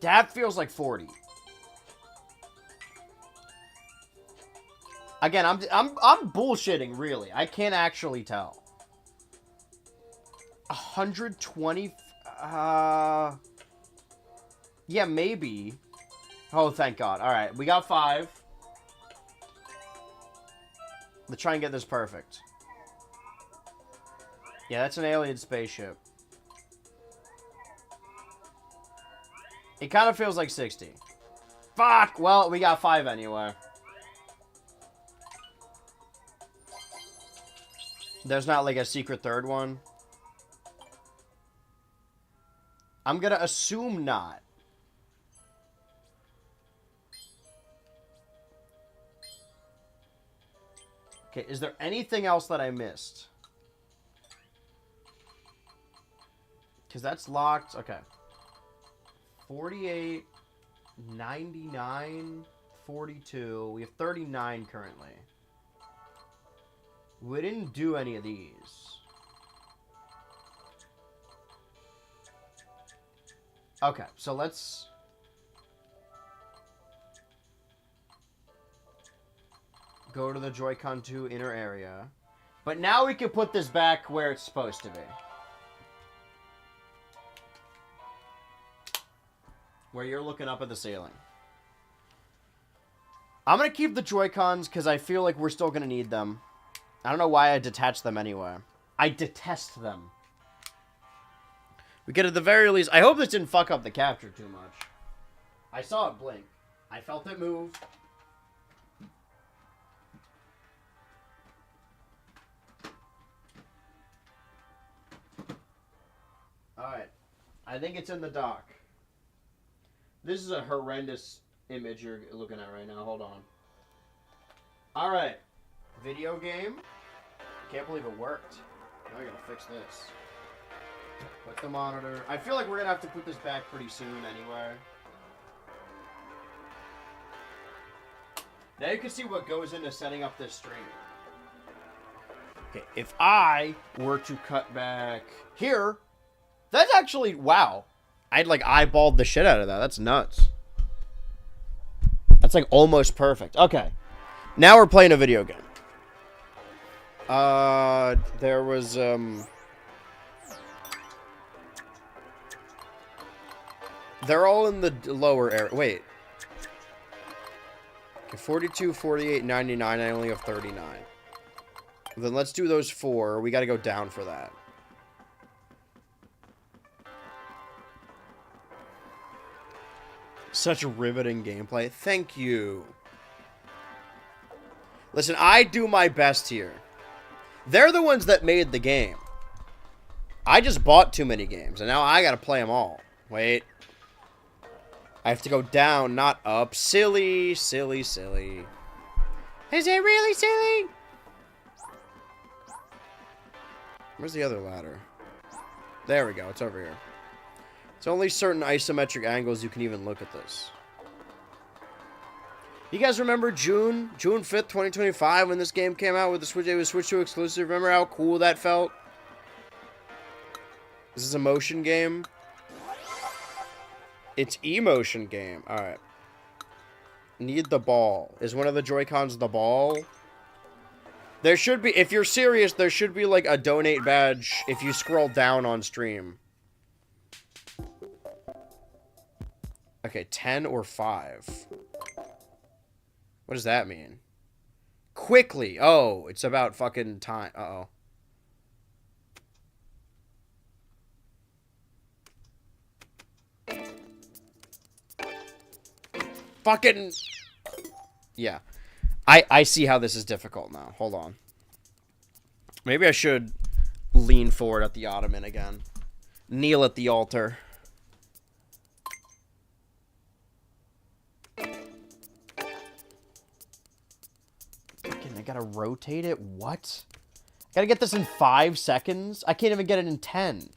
That feels like 40. Again, I'm bullshitting, really. I can't actually tell. 120? Yeah, maybe. Oh, thank God. Alright, we got 5. Let's try and get this perfect. Yeah, that's an alien spaceship. It kind of feels like 60. Fuck! Well, we got 5 anyway. There's not like a secret third one. I'm gonna assume not. Okay, is there anything else that I missed? Because that's locked. Okay. 48, 99, 42. We have 39 currently. We didn't do any of these. Okay, so let's... go to the Joy-Con 2 inner area. But now we can put this back where it's supposed to be. Where you're looking up at the ceiling. I'm going to keep the Joy-Cons because I feel like we're still going to need them. I don't know why I detach them anyway. I detest them. We could at the very least... I hope this didn't fuck up the capture too much. I saw it blink. I felt it move. Alright. I think it's in the dock. This is a horrendous image you're looking at right now. Hold on. Alright. Video game. Can't believe it worked. Now I gotta fix this. Put the monitor. I feel like we're gonna have to put this back pretty soon anyway. Now you can see what goes into setting up this stream. Okay, if I were to cut back here, that's actually, wow. I'd like eyeballed the shit out of that. That's nuts. That's like almost perfect. Okay. Now we're playing a video game. There was, they're all in the lower area. Wait. Okay, 42, 48, 99. I only have 39. Then let's do those 4. We gotta go down for that. Such riveting gameplay. Thank you. Listen, I do my best here. They're the ones that made the game. I just bought too many games, and now I gotta play them all. Wait. I have to go down, not up. Silly, silly, silly. Is it really silly? Where's the other ladder? There we go. It's over here. It's only certain isometric angles you can even look at this. You guys remember June 5th, 2025 when this game came out with the Switch? It was Switch 2 exclusive. Remember how cool that felt? This is a motion game. It's emotion game. Alright. Need the ball. Is one of the Joy-Cons the ball? There should be, if you're serious, there should be like a donate badge if you scroll down on stream. Okay, 10 or 5. What does that mean? Quickly. Oh, it's about fucking time. Uh-oh. Fucking... Yeah. I see how this is difficult now. Hold on. Maybe I should lean forward at the ottoman again. Kneel at the altar. Fucking, I gotta rotate it? What? Gotta get this in 5 seconds? I can't even get it in 10.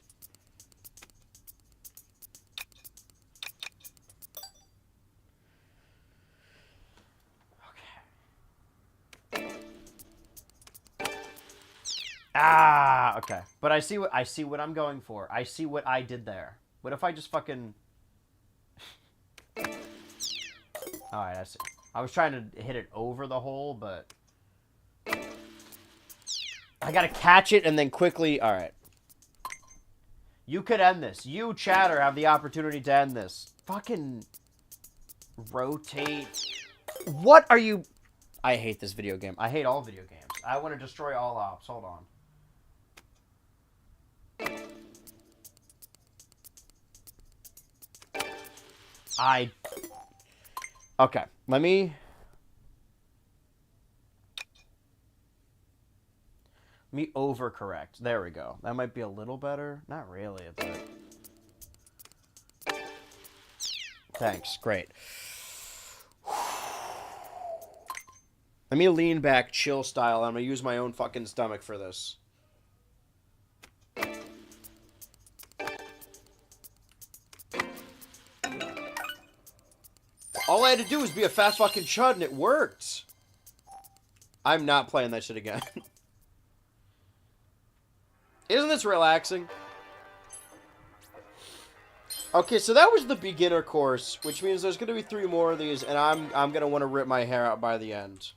Ah, okay. But I see what I'm going for. I see what I did there. What if I just fucking... Alright, I see. I was trying to hit it over the hole, but... I gotta catch it and then quickly... Alright. You could end this. You, chatter, have the opportunity to end this. Fucking... Rotate... What are you... I hate this video game. I hate all video games. I want to destroy all ops. Hold on. Okay, let me overcorrect. There we go. That might be a little better. Not really, but... Thanks, great. Let me lean back, chill style. I'm gonna use my own fucking stomach for this. All I had to do was be a fast fucking chud, and it worked. I'm not playing that shit again. Isn't this relaxing? Okay, so that was the beginner course, which means there's gonna be 3 more of these, and I'm gonna want to rip my hair out by the end.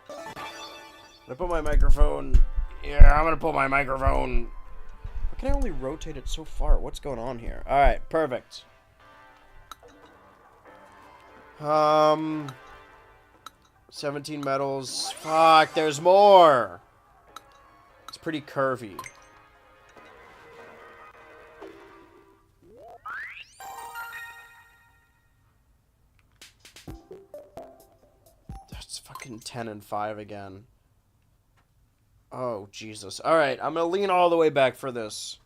I put my microphone. Yeah, I'm gonna put my microphone. Why can I only rotate it so far? What's going on here? All right, perfect. 17 medals. Fuck, there's more. It's pretty curvy. That's fucking 10 and 5 again. Oh, Jesus. Alright, I'm gonna lean all the way back for this.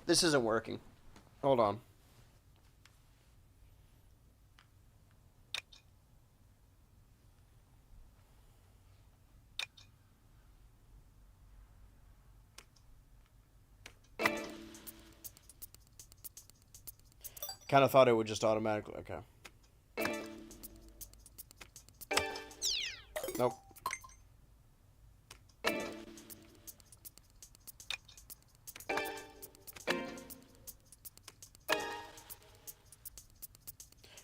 This isn't working. Hold on. Kind of thought it would just automatically. Okay. Nope.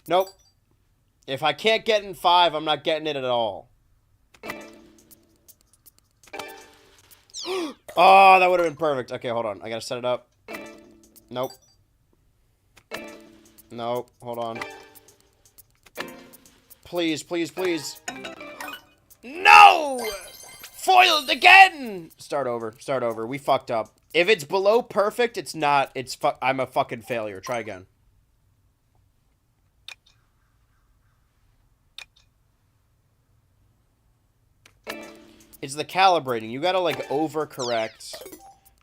Nope. If I can't get in 5, I'm not getting it at all. Oh, that would have been perfect. Okay, hold on. I gotta set it up. Nope. Nope. Hold on. Please, please, please. No! Foiled again! Start over. Start over. We fucked up. If it's below perfect, it's not. I'm a fucking failure. Try again. It's the calibrating. You gotta, like, overcorrect.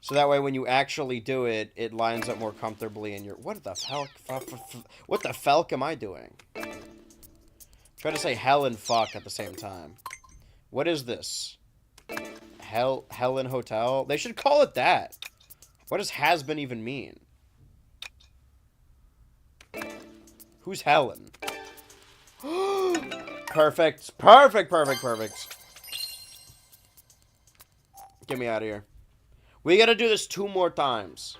So that way when you actually do it, it lines up more comfortably in your... What the fuck? What the felk am I doing? Try to say hell and fuck at the same time. What is this? Helen Hotel? They should call it that. What does has-been even mean? Who's Helen? Perfect. Perfect, perfect, perfect. Get me out of here. We gotta do this 2 more times.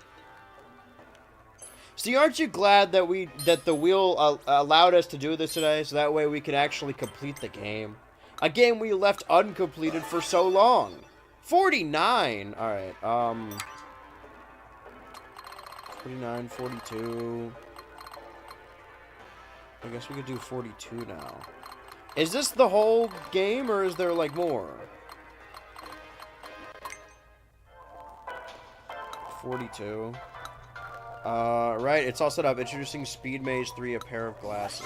See, aren't you glad that the wheel allowed us to do this today, so that way we can actually complete the game? A game we left uncompleted for so long. 49! Alright, 49, 42... I guess we could do 42 now. Is this the whole game, or is there, like, more? 42. Right, it's all set up. Introducing Speed Maze 3, a pair of glasses.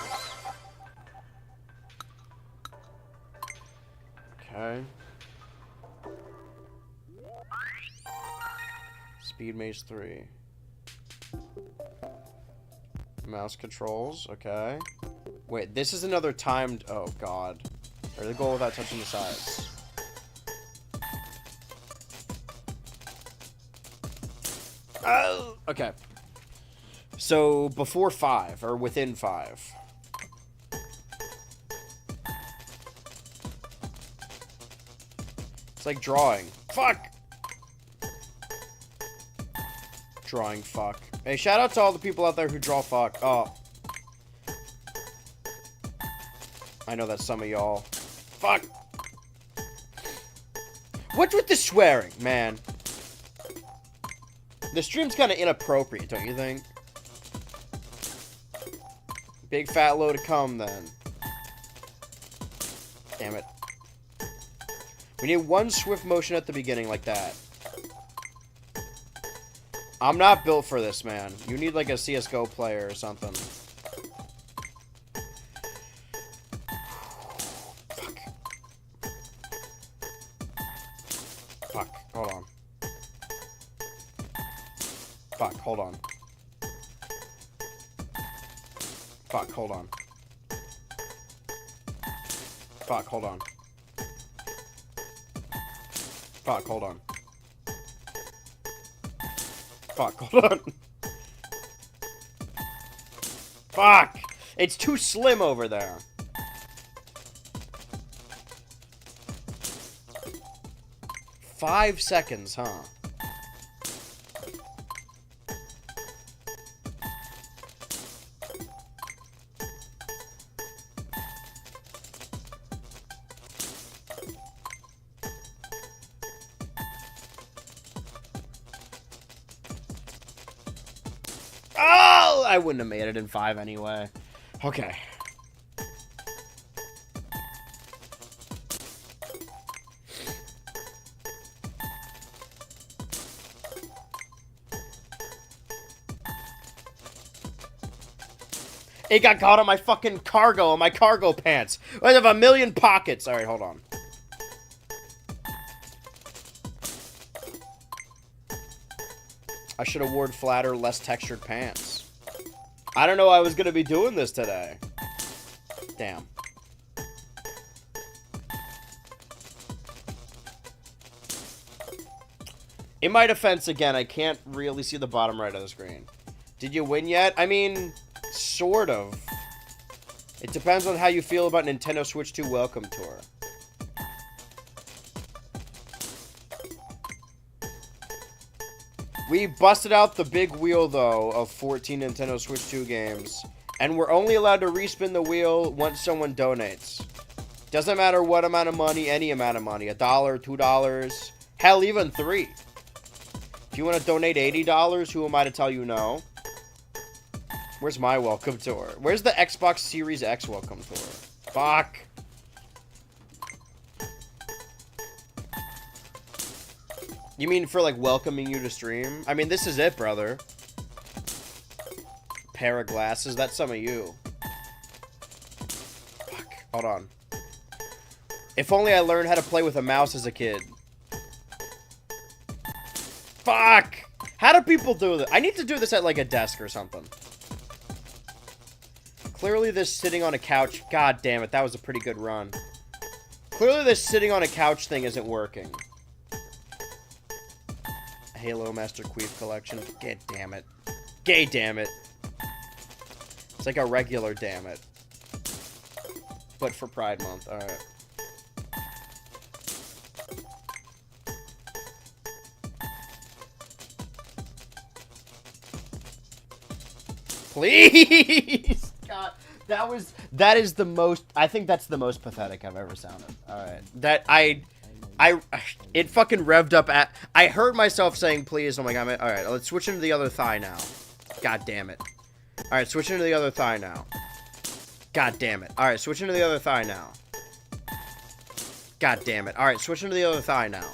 Okay. Speed Maze 3. Mouse controls, okay. Wait, this is another timed... Oh, God. Or the goal without touching the sides. Oh! Okay. So, before 5, or within 5. It's like drawing. Fuck! Drawing fuck. Hey, shout out to all the people out there who draw fuck. Oh. I know that's some of y'all. Fuck! What's with the swearing, man? The stream's kind of inappropriate, don't you think? Big fat load of cum, then. Damn it. We need 1 swift motion at the beginning, like that. I'm not built for this, man. You need, like, a CSGO player or something. Fuck. Fuck. Hold on. Fuck. Hold on. Fuck. Hold on. Fuck. Hold on. Fuck. Hold on. Fuck, hold on. Fuck! It's too slim over there. Five seconds, huh? I wouldn't have made it in 5 anyway. Okay. It got caught on my fucking cargo, on my cargo pants. I have a million pockets. Alright, hold on. I should have worn flatter, less textured pants. I don't know I was going to be doing this today. Damn. In my defense, again, I can't really see the bottom right of the screen. Did you win yet? I mean, sort of. It depends on how you feel about Nintendo Switch 2 Welcome Tour. We busted out the big wheel, though, of 14 Nintendo Switch 2 games. And we're only allowed to respin the wheel once someone donates. Doesn't matter what amount of money, any amount of money. $1, $2, hell, even $3. If you want to donate $80, who am I to tell you no? Where's my welcome tour? Where's the Xbox Series X welcome tour? Fuck. You mean for, like, welcoming you to stream? I mean, this is it, brother. Pair of glasses. That's some of you. Fuck. Hold on. If only I learned how to play with a mouse as a kid. Fuck! How do people do this? I need to do this at, like, a desk or something. Clearly this sitting on a couch... God damn it, that was a pretty good run. Clearly this sitting on a couch thing isn't working. Halo Master Queef Collection. God damn it. Gay damn it. It's like a regular damn it. But for Pride Month. Alright. Please! God, that is the most, I think that's the most pathetic I've ever sounded. Alright. It fucking revved up at, I heard myself saying please, oh my god, alright, let's switch into the other thigh now. God damn it. Alright, switch into the other thigh now. God damn it. Alright, switch into the other thigh now. God damn it. Alright, switch into the other thigh now.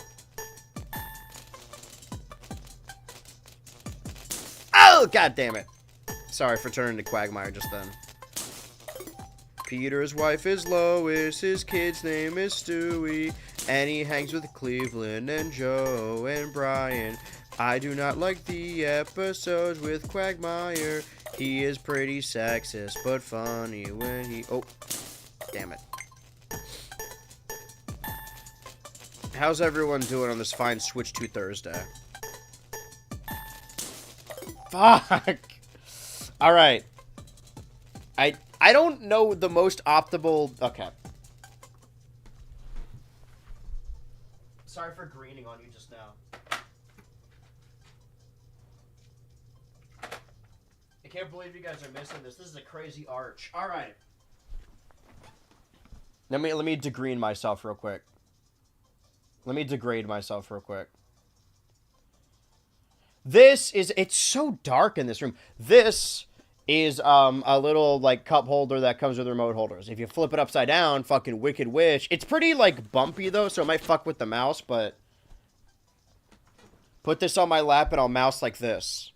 Oh, god damn it. Sorry for turning to Quagmire just then. Peter's wife is Lois, his kid's name is Stewie, and he hangs with Cleveland and Joe and Brian. I do not like the episodes with Quagmire. He is pretty sexist, but funny when he... Oh, damn it. How's everyone doing on this fine Switch 2 Thursday? Fuck! Alright. I don't know the most optimal... Okay. Sorry for greening on you just now. I can't believe you guys are missing this. This is a crazy arch. Alright. Let me degreen myself real quick. Let me degrade myself real quick. This is... It's so dark in this room. This is a little, like, cup holder that comes with remote holders. If you flip it upside down, fucking Wicked Witch. It's pretty, like, bumpy, though, so it might fuck with the mouse, but... Put this on my lap and I'll mouse like this.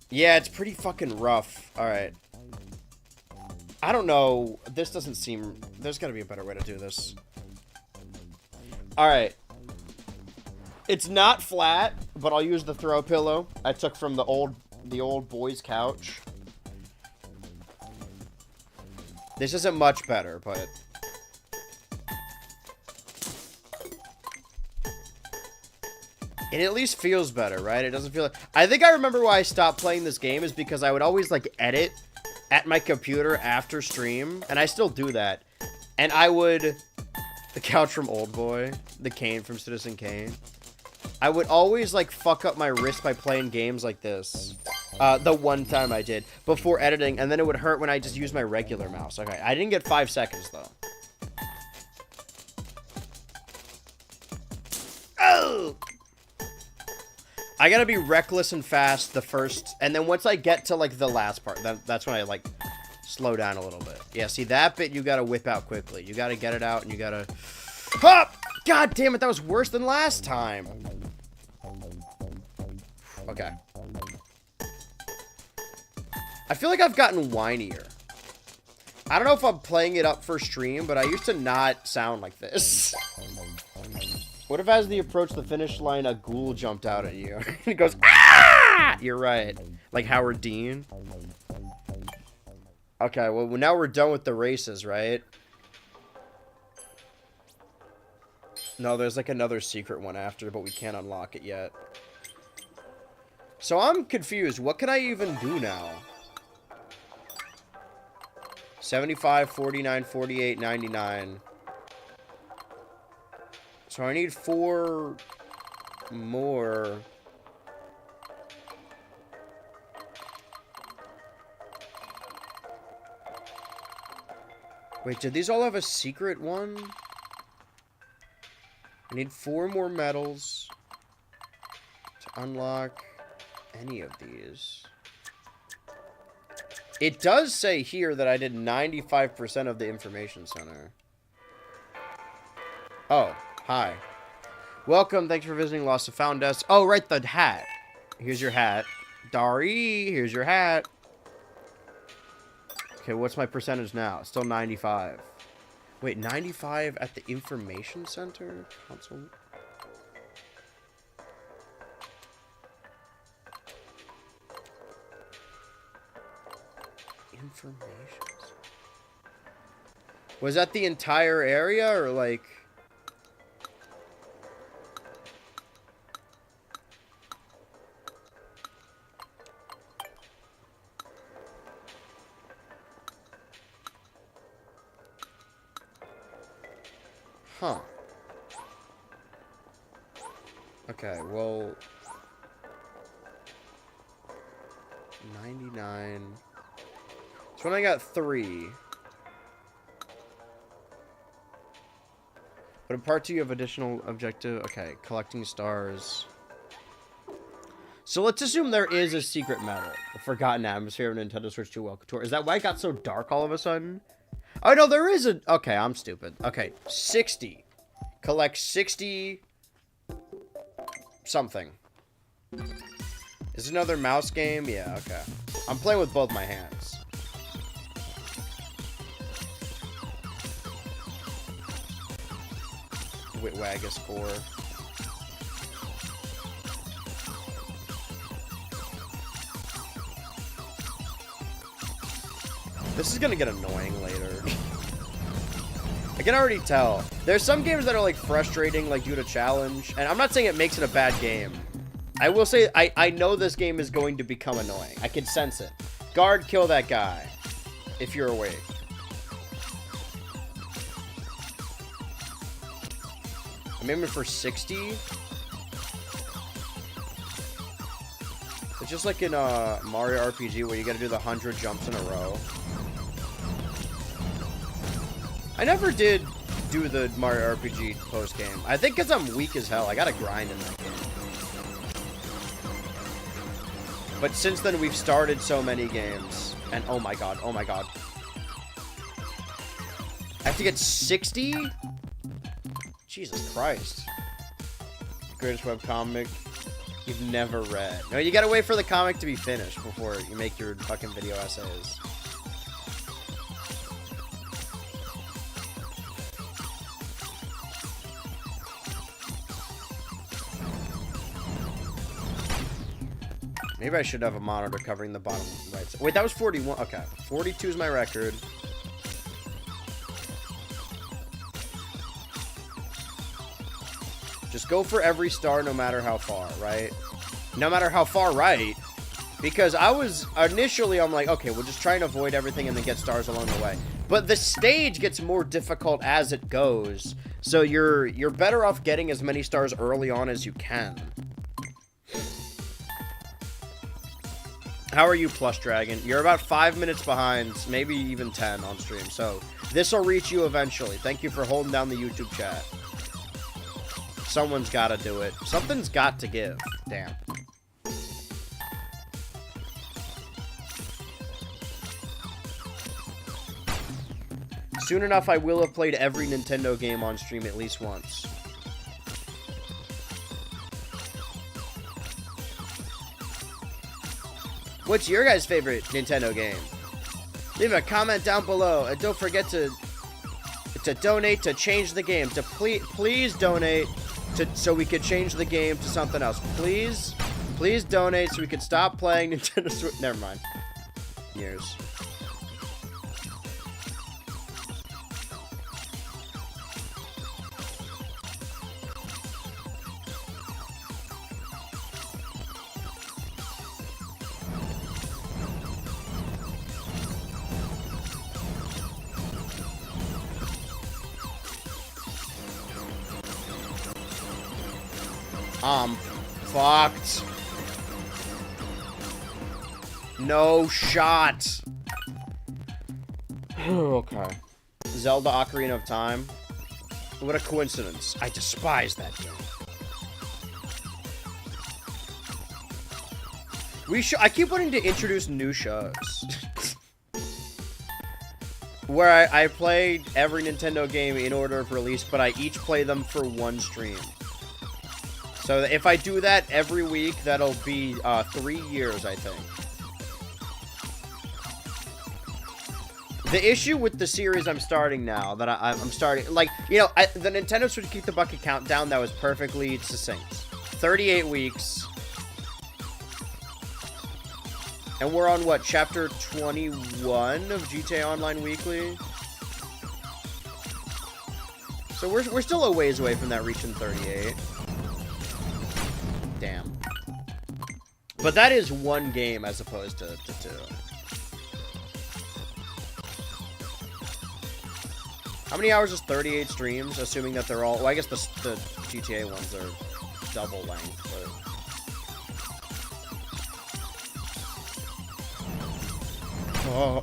Yeah, it's pretty fucking rough. Alright. I don't know. This doesn't seem... There's gotta be a better way to do this. Alright. It's not flat, but I'll use the throw pillow I took from the old boy's couch. This isn't much better, but... It at least feels better, right? It doesn't feel like... I think I remember why I stopped playing this game is because I would always, like, edit at my computer after stream, and I still do that. And I would... The couch from Old Boy, the cane from Citizen Kane. I would always, like, fuck up my wrist by playing games like this. The one time I did. Before editing, and then it would hurt when I just used my regular mouse. Okay, I didn't get 5 seconds, though. Oh! I gotta be reckless and fast the first, and then once I get to, like, the last part, that's when I, like, slow down a little bit. Yeah, see, that bit you gotta whip out quickly. You gotta get it out, and you gotta... Hop! God damn it, that was worse than last time. Okay. I feel like I've gotten whinier. I don't know if I'm playing it up for stream, but I used to not sound like this. What if as they approach the finish line, a ghoul jumped out at you? It goes, ah! You're right. Like Howard Dean. Okay, well, now we're done with the races, right? No, there's like another secret one after, but we can't unlock it yet. So I'm confused. What can I even do now? 75, 49, 48, 99. So I need 4 more. Wait, did these all have a secret one? I need 4 more medals to unlock any of these. It does say here that I did 95% of the information center. Oh, hi. Welcome, thanks for visiting Lost and Found Us. Oh, right, the hat. Here's your hat. Dari, here's your hat. Okay, what's my percentage now? Still 95. Wait, 95 at the information center? Console? Informations. Was that the entire area or like... Huh. Okay, well... 99... So when I got 3. But in part 2 you have additional objective. Okay, collecting stars. So let's assume there is a secret medal. The Forgotten Atmosphere of Nintendo Switch 2 Welcome Tour. Is that why it got so dark all of a sudden? Oh no, there is a... Okay, I'm stupid. Okay, 60. Collect 60... something. Is it another mouse game? Yeah, okay. I'm playing with both my hands. Witwagus 4. This is gonna get annoying later. I can already tell. There's some games that are like frustrating, like due to challenge, and I'm not saying it makes it a bad game. I will say I know this game is going to become annoying. I can sense it. Guard, kill that guy if you're awake. I'm aiming for 60. It's just like in Mario RPG where you gotta do the 100 jumps in a row. I never did do the Mario RPG post game. I think because I'm weak as hell. I gotta grind in that game. But since then we've started so many games. And oh my god, oh my god. I have to get 60? Jesus Christ. Greatest webcomic you've never read. No, you gotta wait for the comic to be finished before you make your fucking video essays. Maybe I should have a monitor covering the bottom right side. Wait, that was 41. Okay. 42 is my record. Just go for every star no matter how far, right? No matter how far right. Because I was, initially I'm like, okay, we'll just try and avoid everything and then get stars along the way. But the stage gets more difficult as it goes. So you're better off getting as many stars early on as you can. How are you, Plush Dragon? You're about 5 minutes behind, maybe even 10 on stream. So this will reach you eventually. Thank you for holding down the YouTube chat. Someone's got to do it. Something's got to give. Damn. Soon enough, I will have played every Nintendo game on stream at least once. What's your guys' favorite Nintendo game? Leave a comment down below, and don't forget to donate to change the game. To please donate so we could change the game to something else. Please donate so we can stop playing Nintendo Switch. Never mind. Years. Fucked. No shot. Okay. Zelda Ocarina of Time. What a coincidence. I despise that game. I keep wanting to introduce new shows. Where I played every Nintendo game in order of release, but I each play them for one stream. So if I do that every week, that'll be 3 years, I think. The issue with the series I'm starting now, that I'm starting, like, you know, the Nintendo Switch Keep the Bucket countdown, that was perfectly succinct. 38 weeks. And we're on, what, chapter 21 of GTA Online Weekly? So we're still a ways away from that reaching 38. Damn. But that is one game as opposed to two. How many hours is 38 streams? Assuming that they're all... Well, I guess the GTA ones are double length, but... Oh.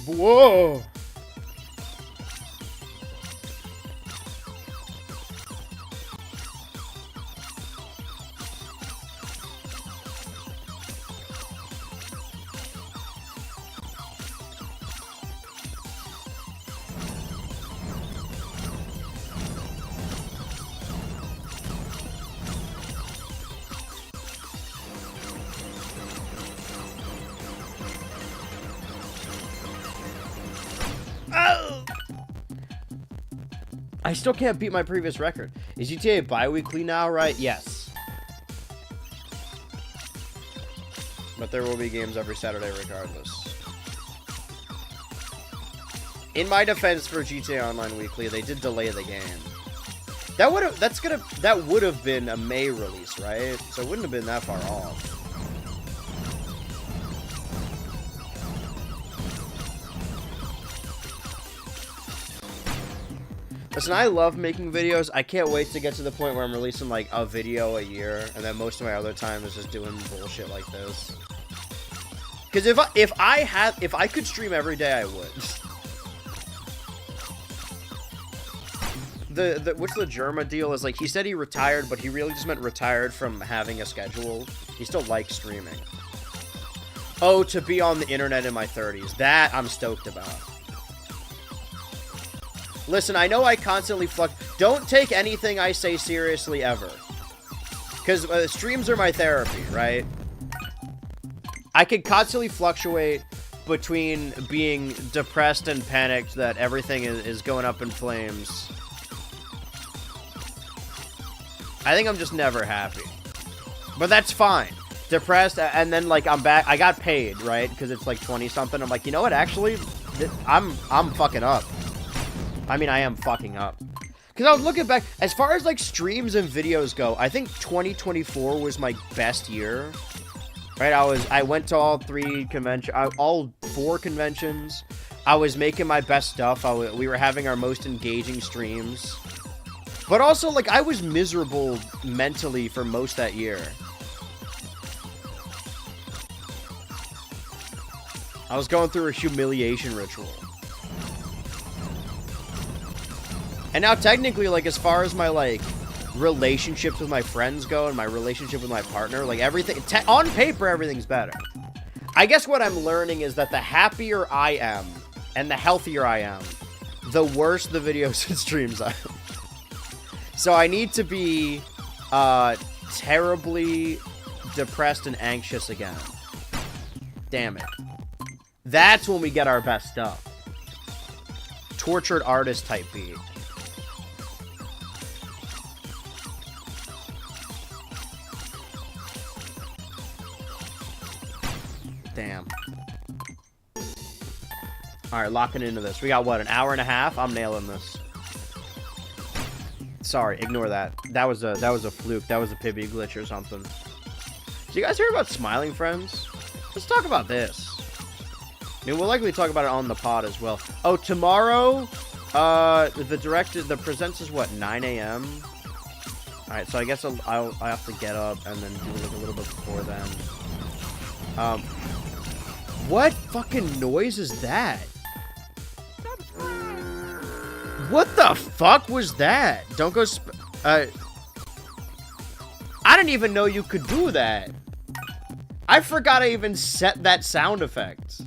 Whoa! I still can't beat my previous record. Is GTA bi-weekly now, right? Yes. But there will be games every Saturday regardless. In my defense for GTA Online Weekly, they did delay the game. That would have been a May release, right? So it wouldn't have been that far off. Listen, I love making videos. I can't wait to get to the point where I'm releasing like a video a year, and then most of my other time is just doing bullshit like this. Because if I could stream every day, I would. What's the Germa deal is like, he said he retired, but he really just meant retired from having a schedule. He still likes streaming. Oh, to be on the internet in my 30s. That I'm stoked about. Listen, I know I constantly don't take anything I say seriously ever. Because streams are my therapy, right? I could constantly fluctuate between being depressed and panicked that everything is going up in flames. I think I'm just never happy. But that's fine. Depressed, and then, like, I'm back. I got paid, right? Because it's, like, 20-something. I'm like, you know what? Actually, I'm fucking up. I mean, I am fucking up. Because I was looking back, as far as, like, streams and videos go, I think 2024 was my best year. Right? I went to all 4 conventions. I was making my best stuff. We were having our most engaging streams. But also, like, I was miserable mentally for most that year. I was going through a humiliation ritual. And now, technically, like, as far as my, like, relationships with my friends go and my relationship with my partner, like, everything... on paper, everything's better. I guess what I'm learning is that the happier I am, And the healthier I am, the worse the videos and streams I am. So I need to be terribly depressed and anxious again. Damn it. That's when we get our best stuff. Tortured artist type beat. Damn. Alright, locking into this. We got, what, an hour and a half? I'm nailing this. Sorry, ignore that. That was a fluke. That was a Pibby glitch or something. Did you guys hear about Smiling Friends? Let's talk about this. I mean, we'll likely talk about it on the pod as well. Oh, tomorrow, the presents is what, 9 a.m.? Alright, so I guess I'll have to get up and then do like a little bit before then. What fucking noise is that? What the fuck was that? Don't go I didn't even know you could do that. I forgot I even set that sound effect.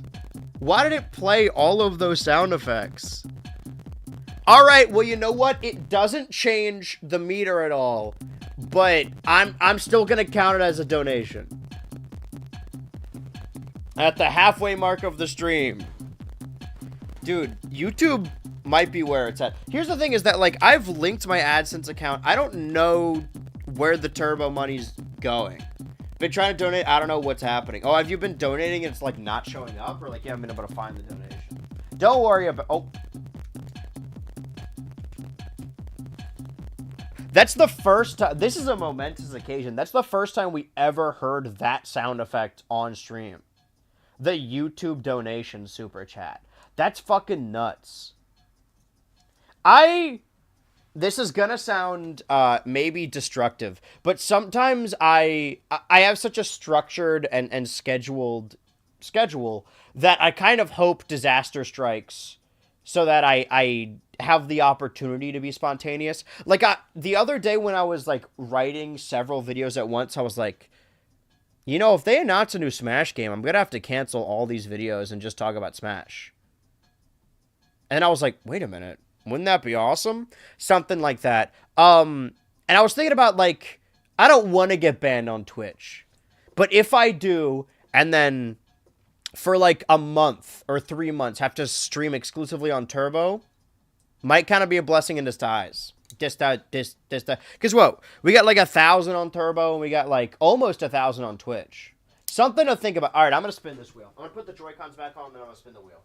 Why did it play all of those sound effects? Alright, well, you know what? It doesn't change the meter at all. But I'm still gonna count it as a donation. At the halfway mark of the stream. Dude, YouTube might be where it's at. Here's the thing is that, like, I've linked my AdSense account. I don't know where the turbo money's going. Been trying to donate. I don't know what's happening. Oh, have you been donating and it's, like, not showing up? Or, like, you haven't been able to find the donation? Don't worry about... Oh. That's the first time... This is a momentous occasion. That's the first time we ever heard that sound effect on stream. The YouTube donation super chat. That's fucking nuts. This is gonna sound maybe destructive, but sometimes I have such a structured and scheduled schedule that I kind of hope disaster strikes so that I have the opportunity to be spontaneous. Like the other day when I was like writing several videos at once, I was like, you know, if they announce a new Smash game, I'm gonna have to cancel all these videos and just talk about Smash. And I was like, wait a minute. Wouldn't that be awesome? Something like that. And I was thinking about, like, I don't want to get banned on Twitch. But if I do, and then for, like, a month or 3 months have to stream exclusively on Turbo, might kind of be a blessing in disguise. Because, whoa, we got, like, 1,000 on Turbo, and we got, like, almost 1,000 on Twitch. Something to think about. All right, I'm going to spin this wheel. I'm going to put the Joy-Cons back on, and then I'm going to spin the wheel.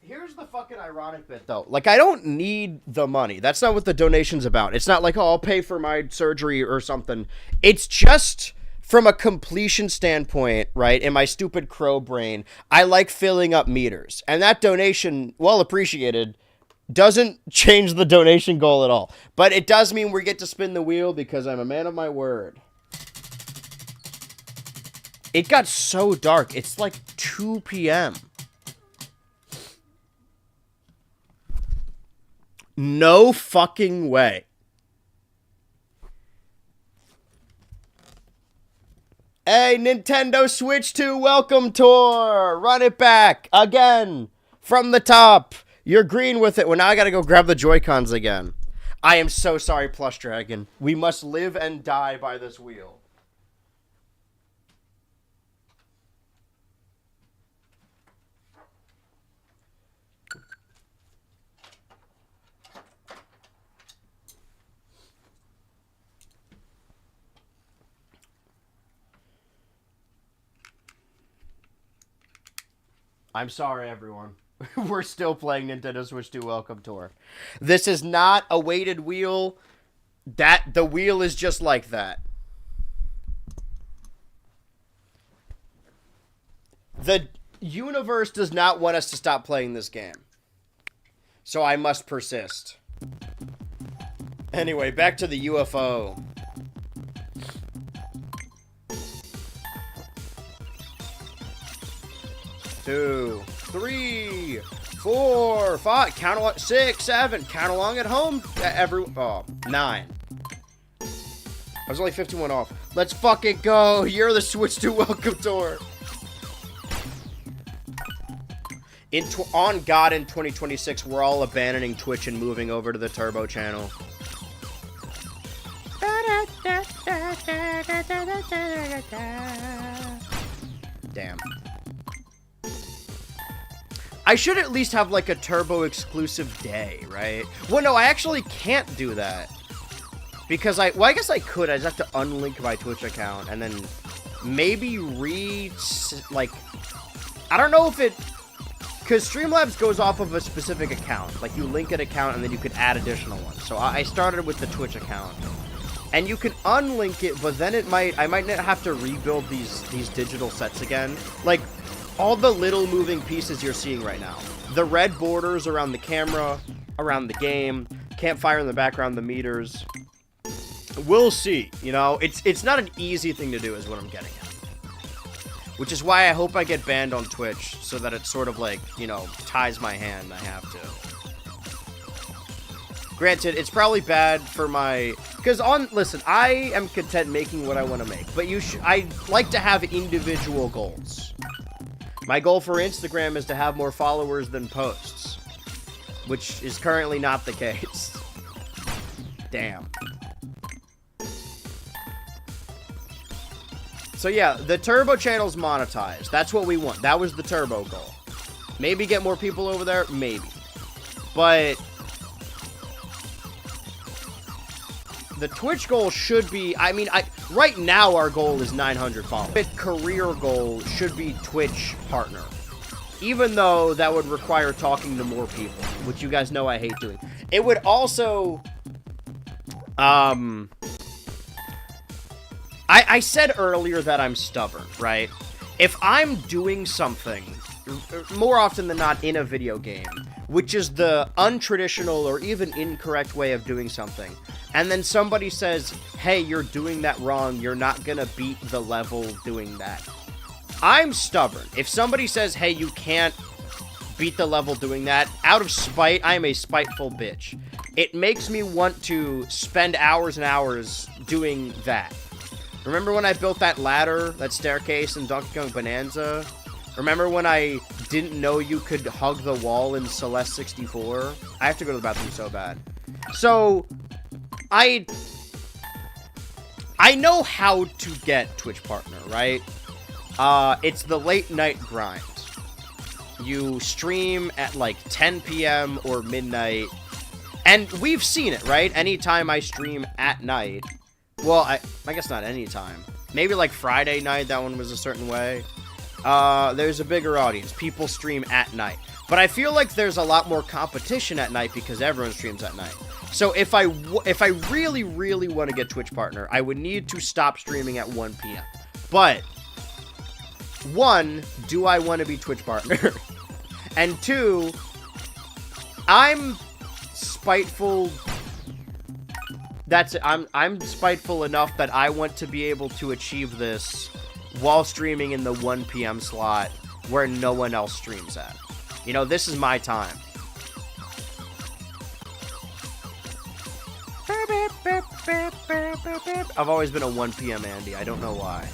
Here's the fucking ironic bit, though. Like, I don't need the money. That's not what the donation's about. It's not like, oh, I'll pay for my surgery or something. It's just from a completion standpoint, right, in my stupid crow brain, I like filling up meters. And that donation, well appreciated, doesn't change the donation goal at all. But it does mean we get to spin the wheel because I'm a man of my word. It got so dark. It's like 2 p.m. No fucking way. Hey, Nintendo Switch 2 welcome tour. Run it back again from the top. You're green with it. Well, now I gotta go grab the Joy-Cons again. I am so sorry, Plush Dragon. We must live and die by this wheel. I'm sorry, everyone. We're still playing Nintendo Switch 2 Welcome Tour. This is not a weighted wheel. The wheel is just like that. The universe does not want us to stop playing this game. So I must persist. Anyway, back to the UFO. Two. 3, 4, 5, count along, 6, 7, count along at home, 9. I was only 51 off. Let's fucking go. You're the Switch to welcome tour. On God, in 2026, we're all abandoning Twitch and moving over to the Turbo channel. Damn. I should at least have like a Turbo exclusive day, right? Well, no, I actually can't do that. Because I guess I could. I just have to unlink my Twitch account and then maybe like, I don't know if it, because Streamlabs goes off of a specific account. Like, you link an account and then you could add additional ones. So I started with the Twitch account. And you can unlink it, but then I might not have to rebuild these digital sets again. Like, all the little moving pieces you're seeing right now. The red borders around the camera, around the game, campfire in the background, the meters. We'll see, you know? It's not an easy thing to do is what I'm getting at. Which is why I hope I get banned on Twitch, so that it sort of like, you know, ties my hand. I have to. Granted, it's probably bad for my... Because listen, I am content making what I want to make. But I like to have individual goals. My goal for Instagram is to have more followers than posts. Which is currently not the case. Damn. So yeah, the Turbo channel's monetized. That's what we want. That was the Turbo goal. Maybe get more people over there? Maybe. But the Twitch goal should be, I mean, right now our goal is 900 followers. The career goal should be Twitch partner. Even though that would require talking to more people, which you guys know I hate doing. It would also, I said earlier that I'm stubborn, right? If I'm doing something, more often than not in a video game, which is the untraditional or even incorrect way of doing something, and then somebody says, hey, you're doing that wrong, you're not gonna beat the level doing that. I'm stubborn. If somebody says, hey, you can't beat the level doing that, out of spite, I am a spiteful bitch. It makes me want to spend hours and hours doing that. Remember when I built that ladder, that staircase in Donkey Kong Bonanza? Remember when I didn't know you could hug the wall in Celeste 64? I have to go to the bathroom so bad. So, I know how to get Twitch partner, right? It's the late night grind. You stream at like 10 p.m. or midnight. And we've seen it, right? Anytime I stream at night. Well, I guess not anytime. Maybe like Friday night, that one was a certain way. There's a bigger audience. People stream at night. But I feel like there's a lot more competition at night because everyone streams at night. So if I really, really want to get Twitch partner, I would need to stop streaming at 1 p.m. But, 1, do I want to be Twitch partner? And 2, I'm spiteful. That's it. I'm spiteful enough that I want to be able to achieve this while streaming in the 1 p.m. slot where no one else streams at. You know, this is my time. I've always been a 1 p.m. Andy. I don't know why.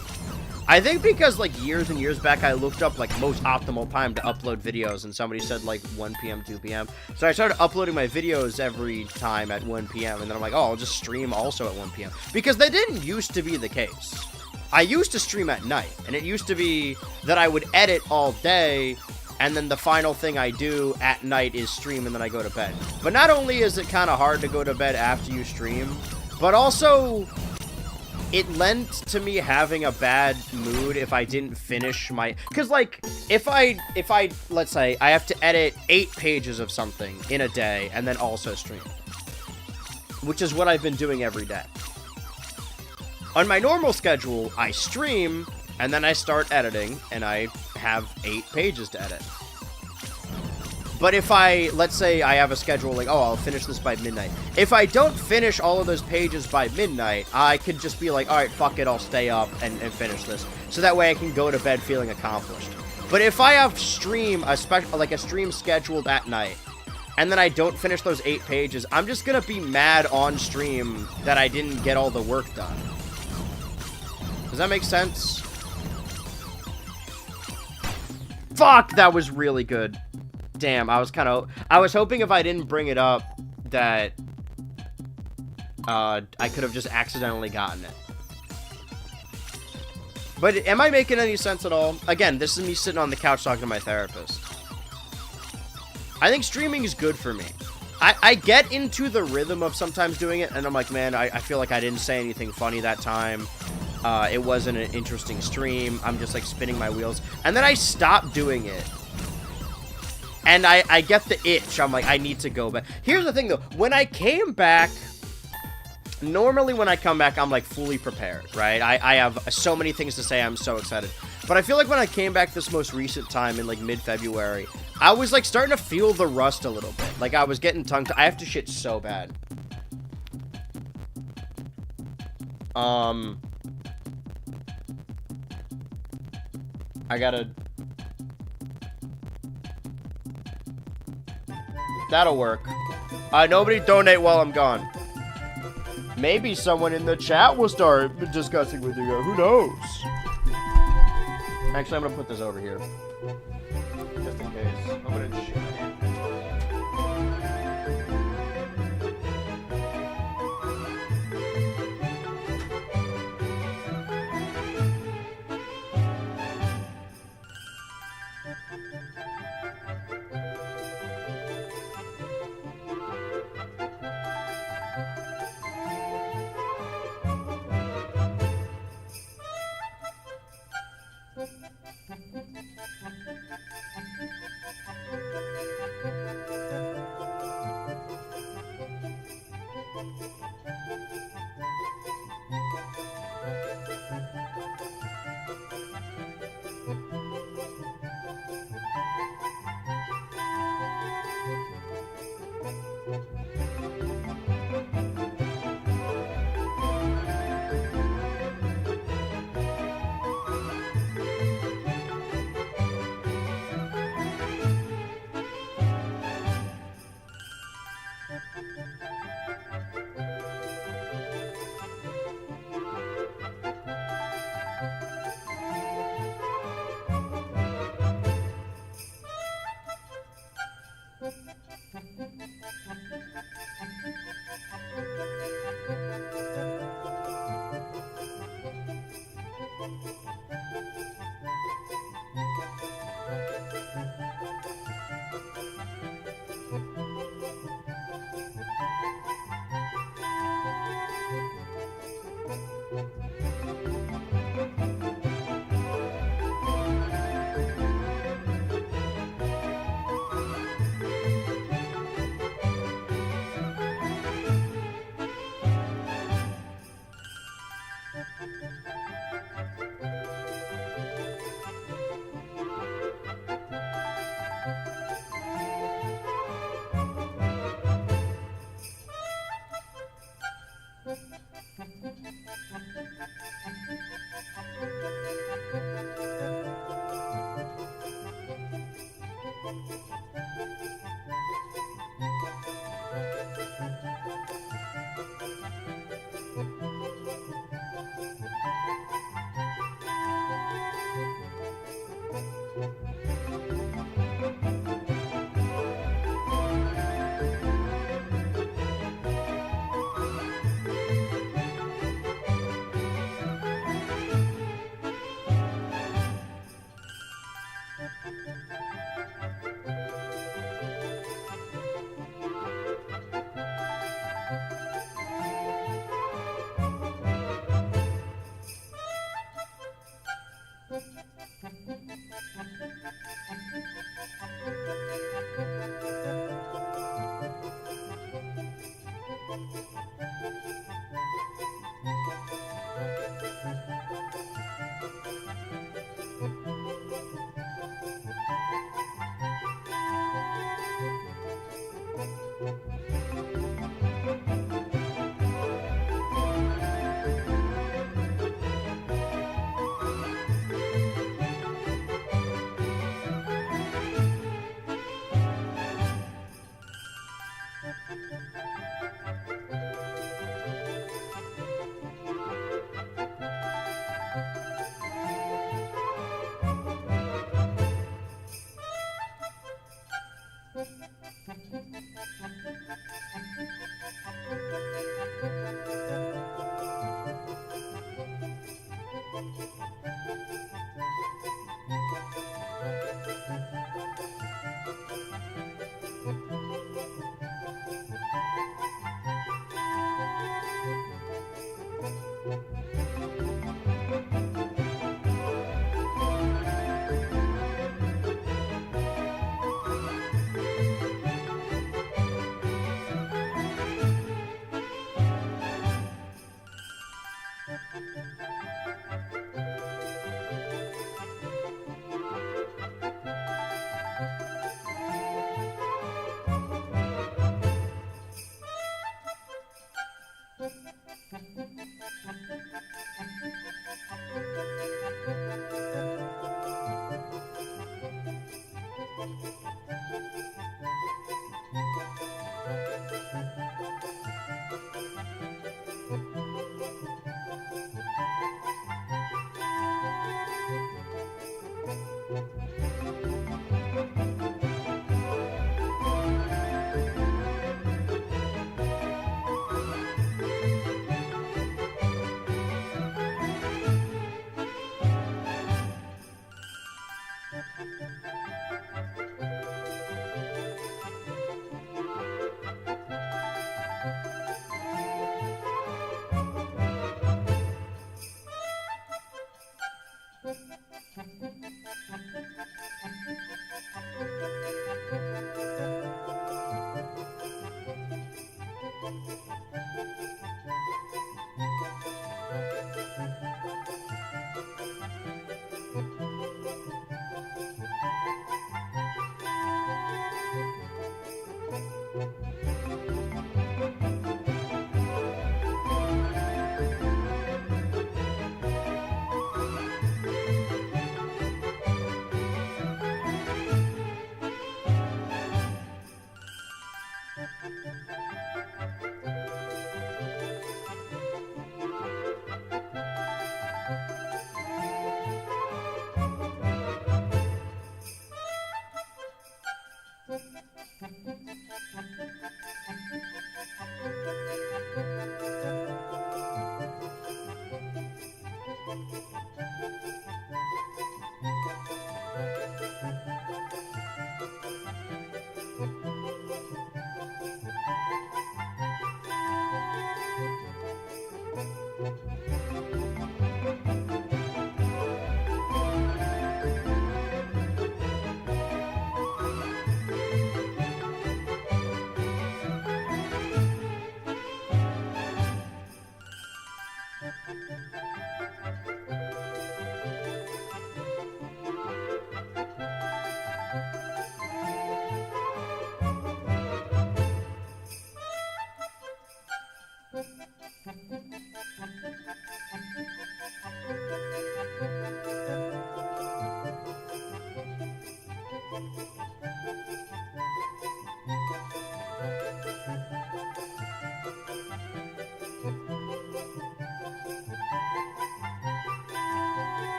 I think because, like, years and years back, I looked up, like, most optimal time to upload videos, and somebody said, like, 1 p.m., 2 p.m. So I started uploading my videos every time at 1 p.m., and then I'm like, oh, I'll just stream also at 1 p.m. Because that didn't used to be the case. I used to stream at night, and it used to be that I would edit all day, and then the final thing I do at night is stream, and then I go to bed. But not only is it kind of hard to go to bed after you stream, but also it lent to me having a bad mood if I didn't finish my... Because, like, if I, let's say, I have to edit 8 pages of something in a day and then also stream. Which is what I've been doing every day. On my normal schedule, I stream, and then I start editing, and I have 8 pages to edit. But if let's say I have a schedule like, oh, I'll finish this by midnight. If I don't finish all of those pages by midnight, I could just be like, all right, fuck it, I'll stay up and finish this. So that way I can go to bed feeling accomplished. But if I have like a stream scheduled at night, and then I don't finish those 8 pages, I'm just gonna be mad on stream that I didn't get all the work done. Does that make sense? Fuck, that was really good. Damn, I was hoping if I didn't bring it up that I could have just accidentally gotten it. But am I making any sense at all? Again, this is me sitting on the couch talking to my therapist. I think streaming is good for me. I get into the rhythm of sometimes doing it, and I'm like, man, I feel like I didn't say anything funny that time. It wasn't an interesting stream. I'm just, like, spinning my wheels. And then I stop doing it. And I get the itch. I'm like, I need to go back. Here's the thing, though. When I came back... Normally, when I come back, I'm, like, fully prepared, right? I have so many things to say. I'm so excited. But I feel like when I came back this most recent time in, like, mid-February, I was, like, starting to feel the rust a little bit. Like, I was getting tongue-tied. I have to shit so bad. I gotta... That'll work. Nobody donate while I'm gone. Maybe someone in the chat will start discussing with you. Who knows? Actually, I'm gonna put this over here. Just in case. I'm gonna shit.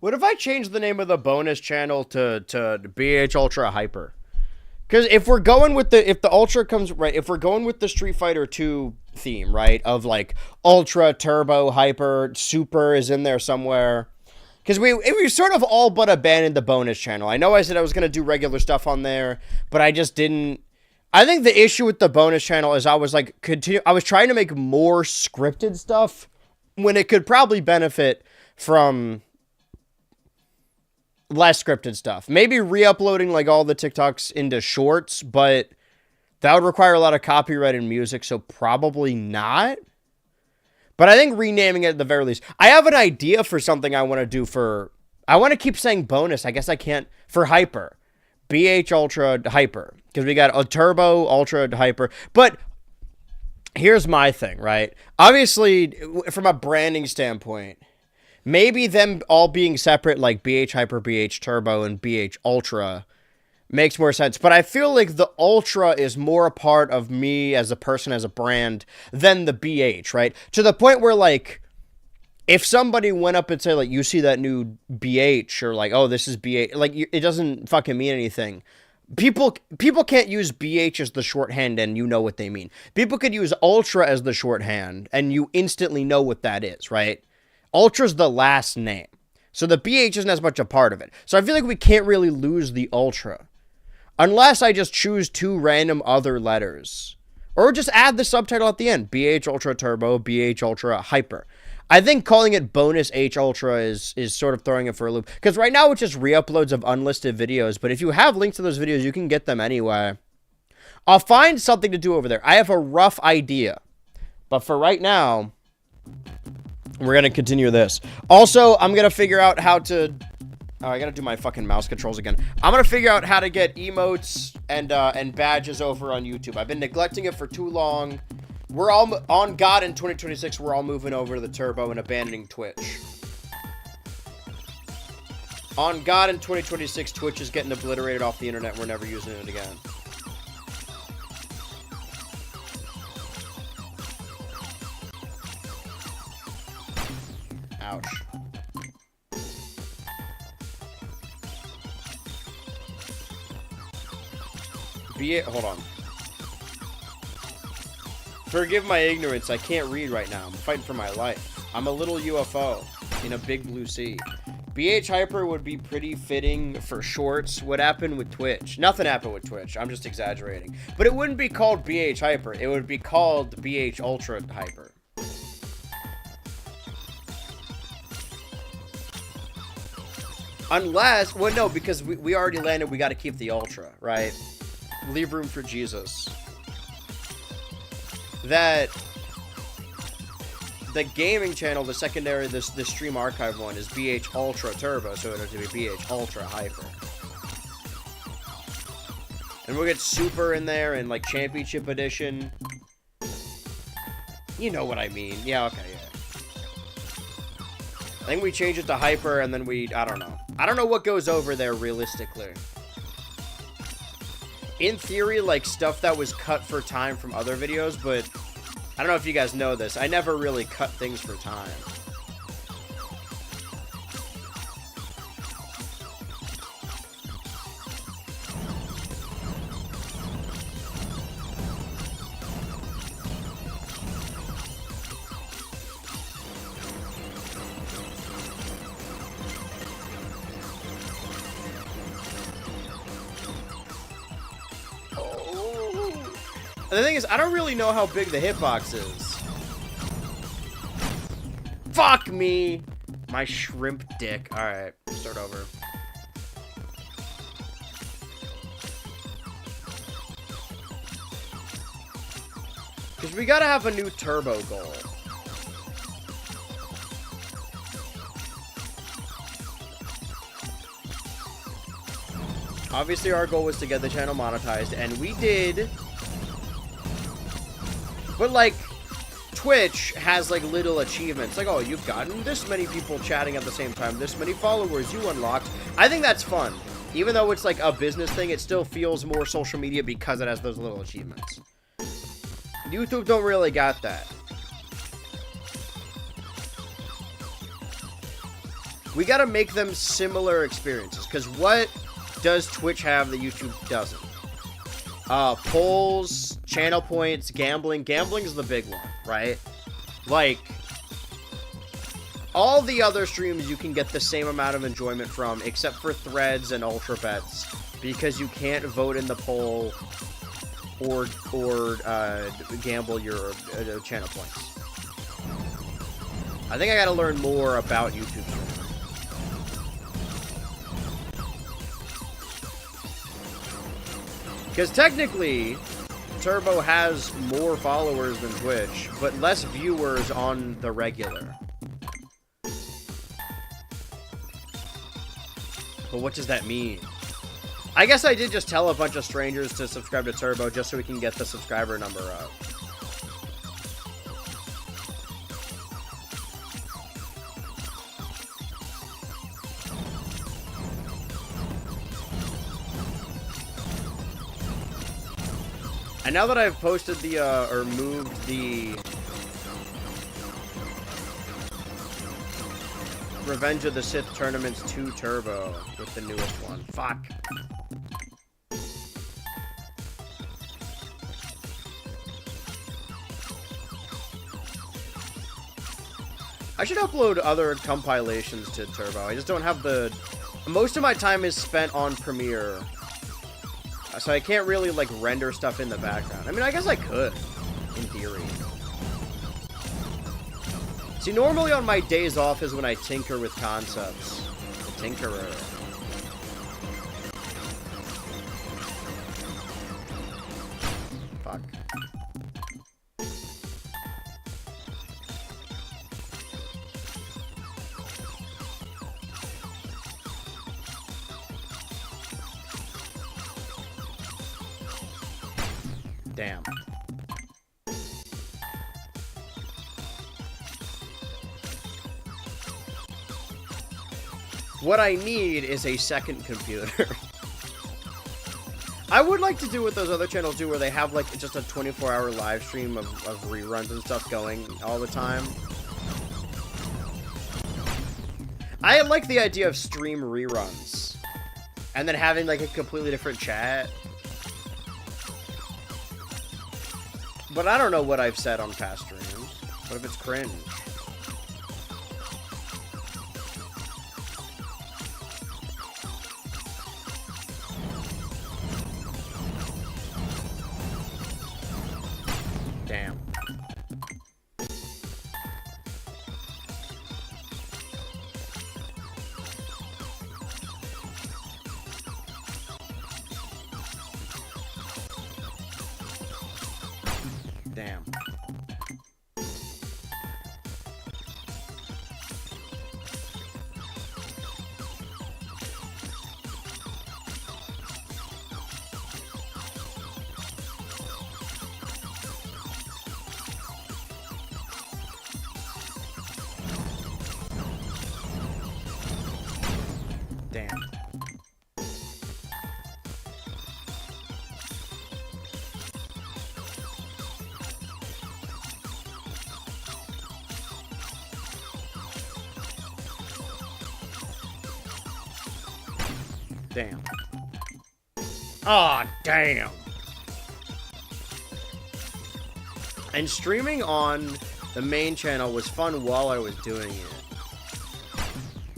What if I change the name of the bonus channel to BH Ultra Hyper? Because if we're going with if the Ultra comes, right, if we're going with the Street Fighter 2 theme, right, of like Ultra, Turbo, Hyper, Super is in there somewhere. Because we sort of all but abandoned the bonus channel. I know I said I was going to do regular stuff on there, but I just didn't. I think the issue with the bonus channel is I was like, I was trying to make more scripted stuff when it could probably benefit from less scripted stuff. Maybe re-uploading like all the TikToks into shorts, but that would require a lot of copyrighted music, so probably not. But I think renaming it at the very least. I have an idea for something I want to do for... I want to keep saying bonus. I guess I can't... For Hyper. BH Ultra Hyper. Because we got a Turbo, Ultra, Hyper. But here's my thing, right? Obviously, from a branding standpoint, maybe them all being separate, like BH Hyper, BH Turbo, and BH Ultra, makes more sense. But I feel like the Ultra is more a part of me as a person, as a brand, than the BH, right? To the point where, like, if somebody went up and said, like, you see that new BH, or like, oh, this is BH, like, it doesn't fucking mean anything. People can't use BH as the shorthand and you know what they mean. People could use Ultra as the shorthand and you instantly know what that is, right? Ultra's the last name. So the BH isn't as much a part of it. So I feel like we can't really lose the Ultra. Unless I just choose two random other letters. Or just add the subtitle at the end. BH Ultra Turbo, BH Ultra Hyper. I think calling it Bonus H Ultra is sort of throwing it for a loop. Because right now it's just re-uploads of unlisted videos. But if you have links to those videos, you can get them anyway. I'll find something to do over there. I have a rough idea. But for right now, we're going to continue this. Also, I'm going to figure out how to... Oh, I gotta do my fucking mouse controls again. I'm gonna figure out how to get emotes and badges over on YouTube. I've been neglecting it for too long. We're all on God in 2026. We're all moving over to the Turbo and abandoning Twitch. On God in 2026, Twitch is getting obliterated off the internet. We're never using it again. Ouch. Hold on. Forgive my ignorance. I can't read right now. I'm fighting for my life. I'm a little UFO in a big blue sea. BH Hyper would be pretty fitting for shorts. What happened with Twitch? Nothing happened with Twitch. I'm just exaggerating. But it wouldn't be called BH Hyper. It would be called BH Ultra Hyper. Unless... Well, no, because we already landed. We got to keep the Ultra, right? Leave room for Jesus. That the gaming channel, the secondary, the stream archive one is BH Ultra Turbo, so it'll be BH Ultra Hyper. And we'll get Super in there and like Championship Edition. You know what I mean. Yeah, okay, yeah. I think we change it to Hyper and then I don't know. I don't know what goes over there realistically. In theory, like, stuff that was cut for time from other videos, but I don't know if you guys know this. I never really cut things for time. The thing is, I don't really know how big the hitbox is. Fuck me! My shrimp dick. Alright, start over. Because we gotta have a new turbo goal. Obviously, our goal was to get the channel monetized, and we did. But, like, Twitch has, like, little achievements. Like, oh, you've gotten this many people chatting at the same time, this many followers you unlocked. I think that's fun. Even though it's, like, a business thing, it still feels more social media because it has those little achievements. YouTube don't really got that. We gotta make them similar experiences, because what does Twitch have that YouTube doesn't? Polls, channel points, gambling. Gambling's the big one, right? Like, all the other streams you can get the same amount of enjoyment from, except for threads and ultra bets, because you can't vote in the poll or gamble your channel points. I think I gotta learn more about YouTube streaming. Because technically, Turbo has more followers than Twitch, but less viewers on the regular. But what does that mean? I guess I did just tell a bunch of strangers to subscribe to Turbo just so we can get the subscriber number up. And now that I've posted the, or moved the Revenge of the Sith tournaments to Turbo with the newest one. Fuck. I should upload other compilations to Turbo. I just don't have the... Most of my time is spent on Premiere. So I can't really, like, render stuff in the background. I mean, I guess I could, in theory. See, normally on my days off is when I tinker with concepts. The tinkerer. Fuck. Damn. What I need is a second computer. I would like to do what those other channels do where they have like just a 24-hour live stream of reruns and stuff going all the time. I like the idea of stream reruns and then having like a completely different chat. But I don't know what I've said on past streams. What if it's cringe? Damn. Damn. Damn. Damn. Aw, damn. And streaming on the main channel was fun while I was doing it.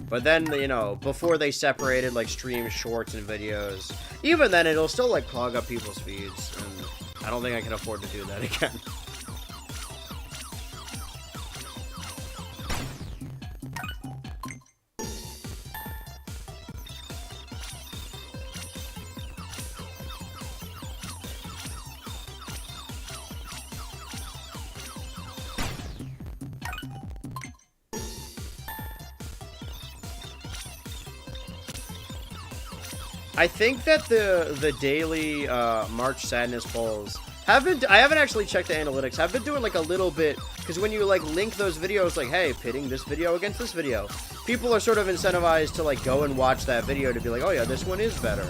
But then, you know, before they separated, like, stream shorts and videos, even then, it'll still, like, clog up people's feeds, and I don't think I can afford to do that again. I think that the daily March Sadness polls I haven't actually checked the analytics. I've been doing like a little bit, because when you like link those videos, like, hey, pitting this video against this video, people are sort of incentivized to like go and watch that video to be like, oh yeah, this one is better.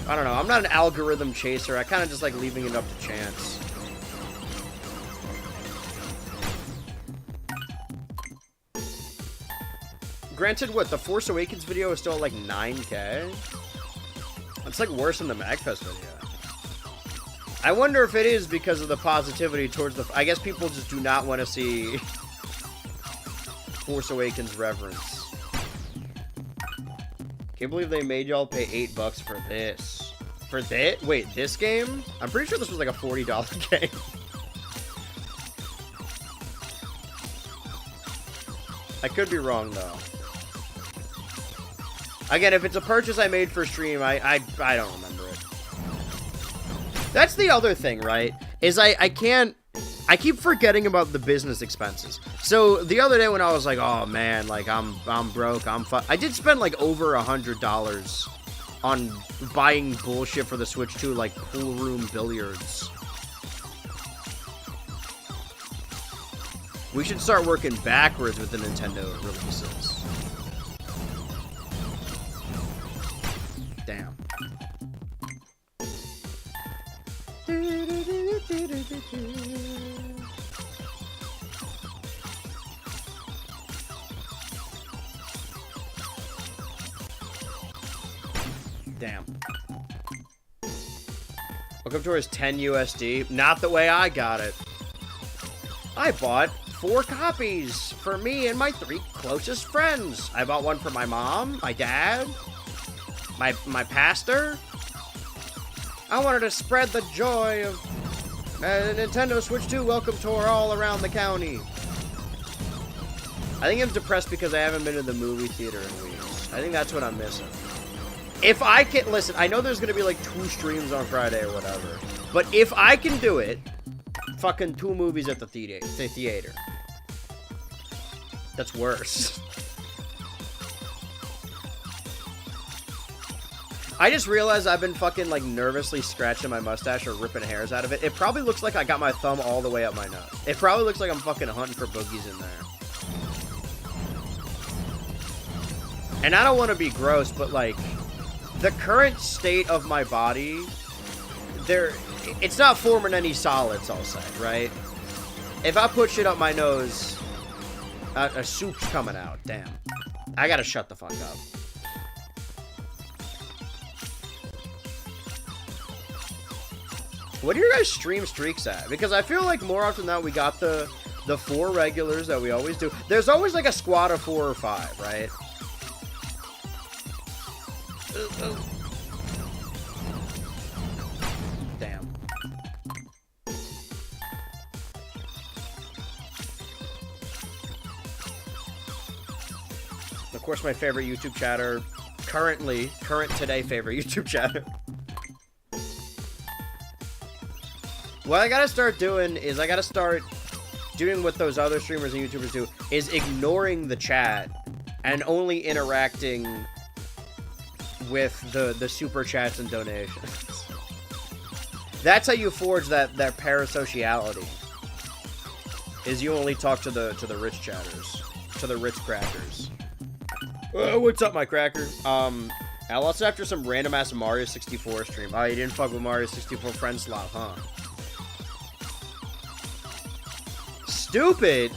I don't know. I'm not an algorithm chaser. I kind of just like leaving it up to chance. Granted, what, the Force Awakens video is still at like 9K? It's like worse than the MagFest video. I wonder if it is because of the positivity towards the... I guess people just do not want to see Force Awakens reverence. Can't believe they made y'all pay $8 for this. For this? Wait, this game? I'm pretty sure this was like a $40 game. I could be wrong, though. Again, if it's a purchase I made for stream, I don't remember it. That's the other thing, right? Is I keep forgetting about the business expenses. So the other day when I was like, oh man, like I'm broke, I did spend like over $100 on buying bullshit for the Switch 2, like pool room billiards. We should start working backwards with the Nintendo releases. Damn. Damn. Welcome towards 10 USD. Not the way I got it. I bought 4 copies for me and my 3 closest friends. I bought one for my mom, my dad, my pastor. I wanted to spread the joy of Nintendo Switch 2 Welcome Tour all around the county. I think I'm depressed because I haven't been to the movie theater in weeks. I think that's what I'm missing. If I can... Listen, I know there's going to be like 2 streams on Friday or whatever. But if I can do it, fucking 2 movies at the theater. That's worse. I just realized I've been fucking, like, nervously scratching my mustache or ripping hairs out of it. It probably looks like I got my thumb all the way up my nose. It probably looks like I'm fucking hunting for boogies in there. And I don't want to be gross, but, like, the current state of my body, it's not forming any solids, I'll say, right? If I put shit up my nose, a soup's coming out. Damn. I gotta shut the fuck up. What are your guys' stream streaks at? Because I feel like more often than not we got the 4 regulars that we always do. There's always like a squad of 4 or 5, right? Damn. Of course, my favorite YouTube chatter, current today favorite YouTube chatter. What I gotta start doing is I gotta start doing what those other streamers and YouTubers do, is ignoring the chat and only interacting with the super chats and donations. That's how you forge that parasociality. Is you only talk to the rich chatters, to the rich crackers. What's up, my cracker? I lost after some random ass Mario 64 stream. Oh, you didn't fuck with Mario 64 friend slot, huh? Stupid.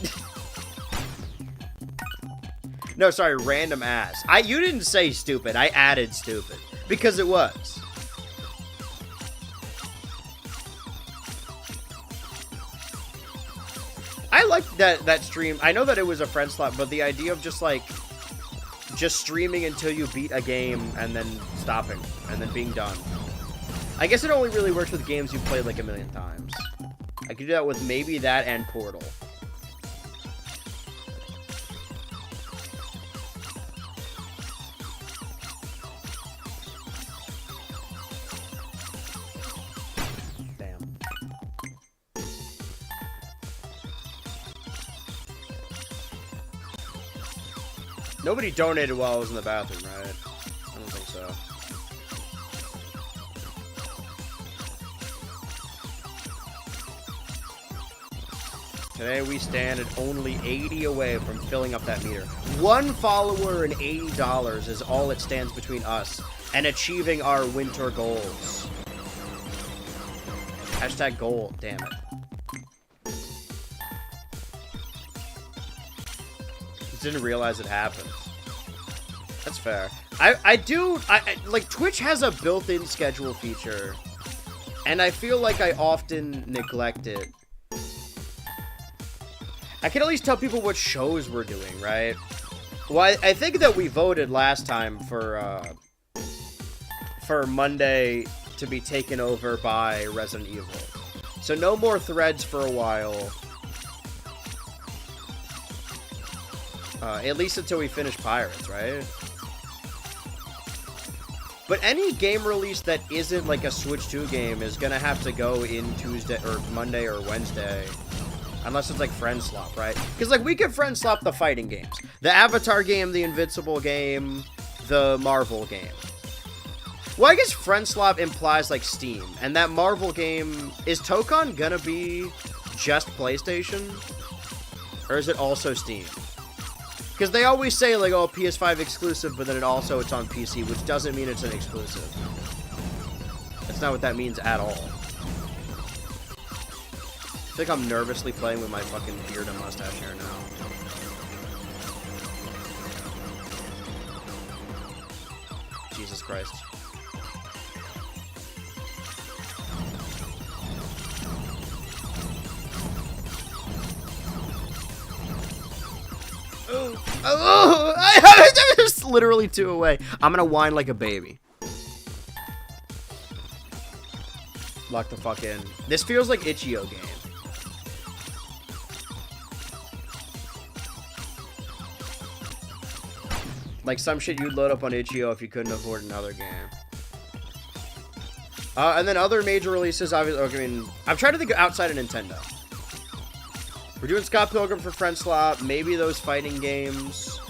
No, sorry, random ass. You didn't say stupid. I added stupid because it was. I liked that stream. I know that it was a friend slot, but the idea of just streaming until you beat a game and then stopping and then being done. I guess it only really works with games you've played like a million times. I could do that with maybe that and Portal. Damn. Nobody donated while I was in the bathroom, right? I don't think so. Today we stand at only 80 away from filling up that meter. 1 follower and $80 is all it stands between us and achieving our winter goals. Hashtag goal, damn it. Just didn't realize it happened. That's fair. Like, Twitch has a built-in schedule feature, and I feel like I often neglect it. I can at least tell people what shows we're doing, right? Well, I think that we voted last time for Monday to be taken over by Resident Evil. So no more threads for a while. At least until we finish Pirates, right? But any game release that isn't like a Switch 2 game is gonna have to go in Tuesday or Monday or Wednesday. Unless it's like friend swap, right? Because like we can friend swap the fighting games. The Avatar game, the Invincible game, the Marvel game. Well, I guess friend swap implies like Steam. And that Marvel game, is Tokon gonna be just PlayStation? Or is it also Steam? Because they always say, like, oh, PS5 exclusive, but then it's on PC, which doesn't mean it's an exclusive. That's not what that means at all. I think I'm nervously playing with my fucking beard and mustache hair now. Jesus Christ. Oh, I'm just literally 2 away. I'm gonna whine like a baby. Lock the fuck in. This feels like Itch.io game. Like some shit you'd load up on Itch.io if you couldn't afford another game. And then other major releases, obviously. I mean, I'm trying to think outside of Nintendo. We're doing Scott Pilgrim for Friend Swap, maybe those fighting games.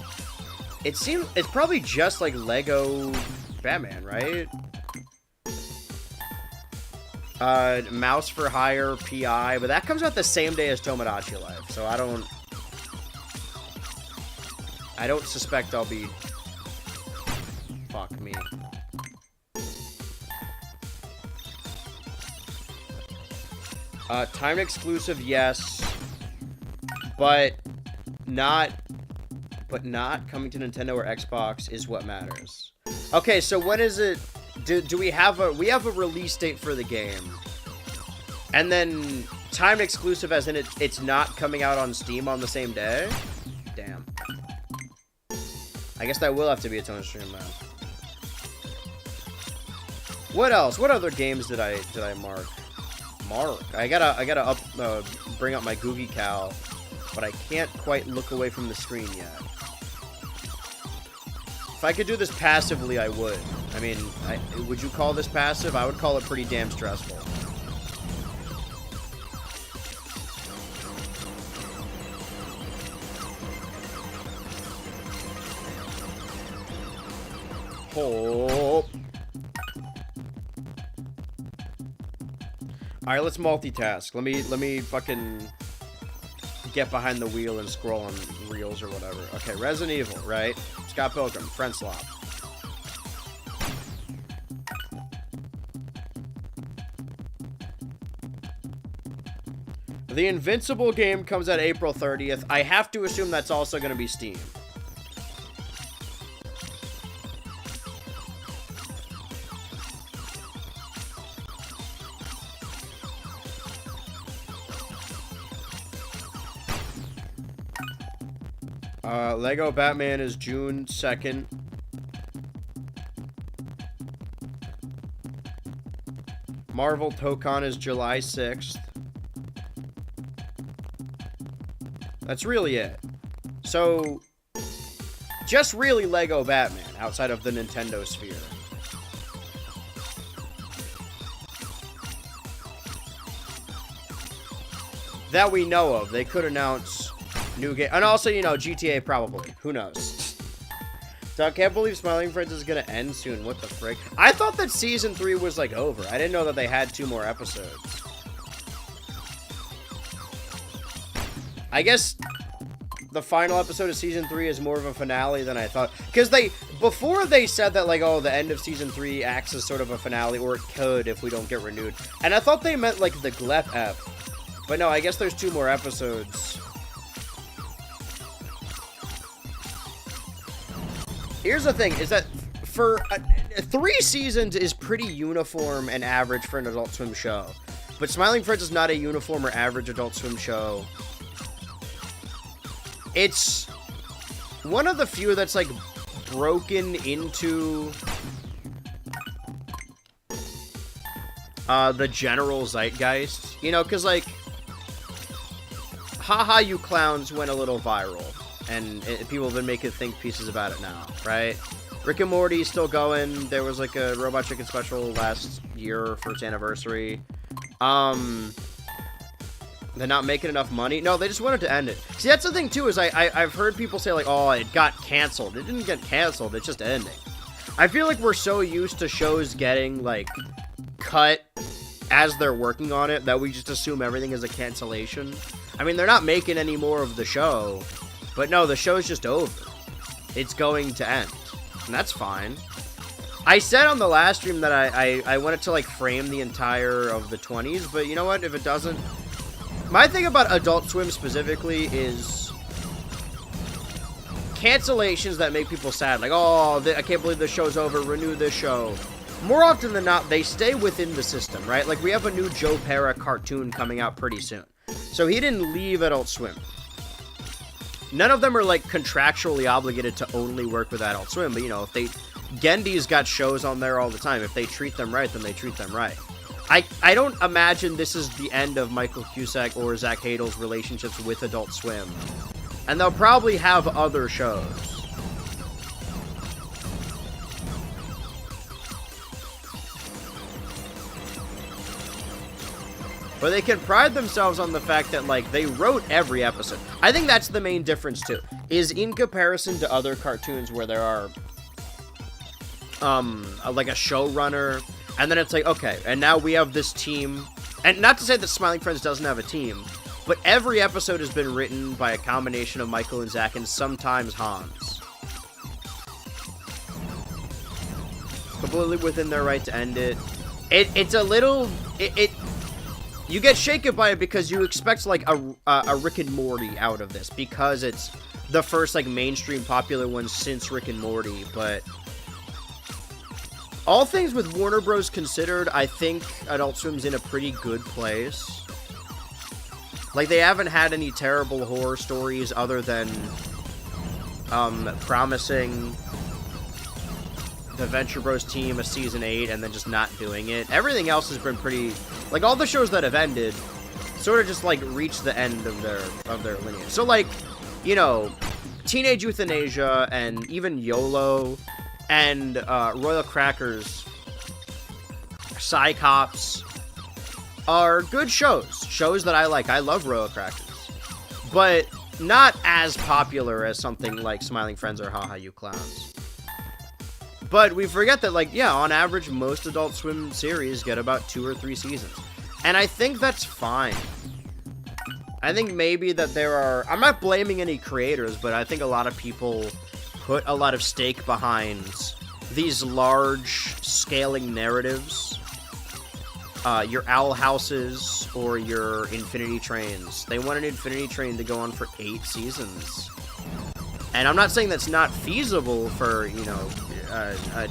It's probably just like Lego Batman, right? Mouse for Hire, PI, but that comes out the same day as Tomodachi Life, so I don't suspect I'll be... Fuck me. Timed exclusive, yes. But not coming to Nintendo or Xbox is what matters. Okay, so when is it? Do we have a release date for the game? And then timed exclusive as in it's not coming out on Steam on the same day? Damn. I guess that will have to be its own stream now. What else? What other games did I mark? I gotta bring up my Googie Cal. But I can't quite look away from the screen yet. If I could do this passively, I would. I mean, would you call this passive? I would call it pretty damn stressful. Oh. Alright, let's multitask. Let me fucking... get behind the wheel and scroll on reels or whatever. Okay, Resident Evil, right? Scott Pilgrim, Friend Swap. The Invincible game comes out April 30th. I have to assume that's also going to be Steam. Lego Batman is June 2nd. Marvel Tokon is July 6th. That's really it. So, just really Lego Batman outside of the Nintendo sphere. That we know of. They could announce new game. And also, you know, GTA probably. Who knows? So I can't believe Smiling Friends is going to end soon. What the frick? I thought that Season 3 was, like, over. I didn't know that they had 2 more episodes. I guess the final episode of Season 3 is more of a finale than I thought. Because before they said that, like, oh, the end of Season 3 acts as sort of a finale, or it could if we don't get renewed. And I thought they meant, like, the GLEP ep. But no, I guess there's 2 more episodes. Here's the thing, is that for 3 seasons is pretty uniform and average for an Adult Swim show. But Smiling Friends is not a uniform or average Adult Swim show. It's one of the few that's, like, broken into the general zeitgeist. You know, because, like, Haha You Clowns went a little viral. And people have been making think pieces about it now, right? Rick and Morty's still going. There was, like, a Robot Chicken special last year for its anniversary. They're not making enough money. No, they just wanted to end it. See, that's the thing, too, is I've heard people say, like, oh, it got canceled. It didn't get canceled. It's just ending. I feel like we're so used to shows getting, like, cut as they're working on it that we just assume everything is a cancellation. I mean, they're not making any more of the show. But no, the show's just over. It's going to end. And that's fine. I said on the last stream that I wanted to, like, frame the entire of the 20s. But you know what? If it doesn't... My thing about Adult Swim specifically is cancellations that make people sad. Like, oh, I can't believe the show's over. Renew this show. More often than not, they stay within the system, right? Like, we have a new Joe Pera cartoon coming out pretty soon. So he didn't leave Adult Swim. None of them are, like, contractually obligated to only work with Adult Swim. But, you know, if they... Gendy's got shows on there all the time. If they treat them right, then they treat them right. I don't imagine this is the end of Michael Cusack or Zach Hadel's relationships with Adult Swim. And they'll probably have other shows. But they can pride themselves on the fact that, like, they wrote every episode. I think that's the main difference, too. Is in comparison to other cartoons where there are, like a showrunner... And then it's like, okay, and now we have this team. And not to say that Smiling Friends doesn't have a team, but every episode has been written by a combination of Michael and Zach, and sometimes Hans. Completely within their right to end it. It's a little... You get shaken by it because you expect, like, a Rick and Morty out of this. Because it's the first, like, mainstream popular one since Rick and Morty, but... All things with Warner Bros. Considered, I think Adult Swim's in a pretty good place. Like, they haven't had any terrible horror stories other than promising the Venture Bros team a season 8 and then just not doing it. Everything else has been pretty... Like, all the shows that have ended sort of just, like, reached the end of their lineage. So, like, you know, Teenage Euthanasia and even YOLO... And Royal Crackers, Psychops are good shows. Shows that I like. I love Royal Crackers. But not as popular as something like Smiling Friends or Haha You Clowns. But we forget that, like, yeah, on average, most Adult Swim series get about 2 or 3 seasons. And I think that's fine. I think maybe that there are... I'm not blaming any creators, but I think a lot of people... put a lot of stake behind these large scaling narratives. Your Owl Houses or your Infinity Trains. They want an Infinity Train to go on for 8 seasons. And I'm not saying that's not feasible for, you know,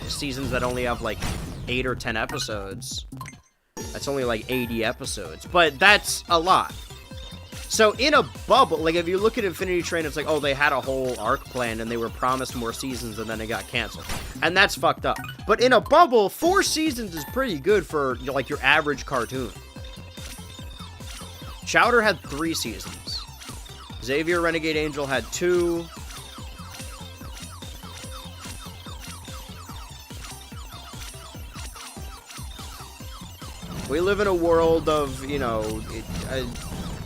seasons that only have like 8 or 10 episodes. That's only like 80 episodes. But that's a lot. So in a bubble, like if you look at Infinity Train, it's like, oh, they had a whole arc planned and they were promised more seasons and then it got canceled. And that's fucked up. But in a bubble, 4 seasons is pretty good for, you know, like your average cartoon. Chowder had 3 seasons. Xavier Renegade Angel had 2. We live in a world of, you know...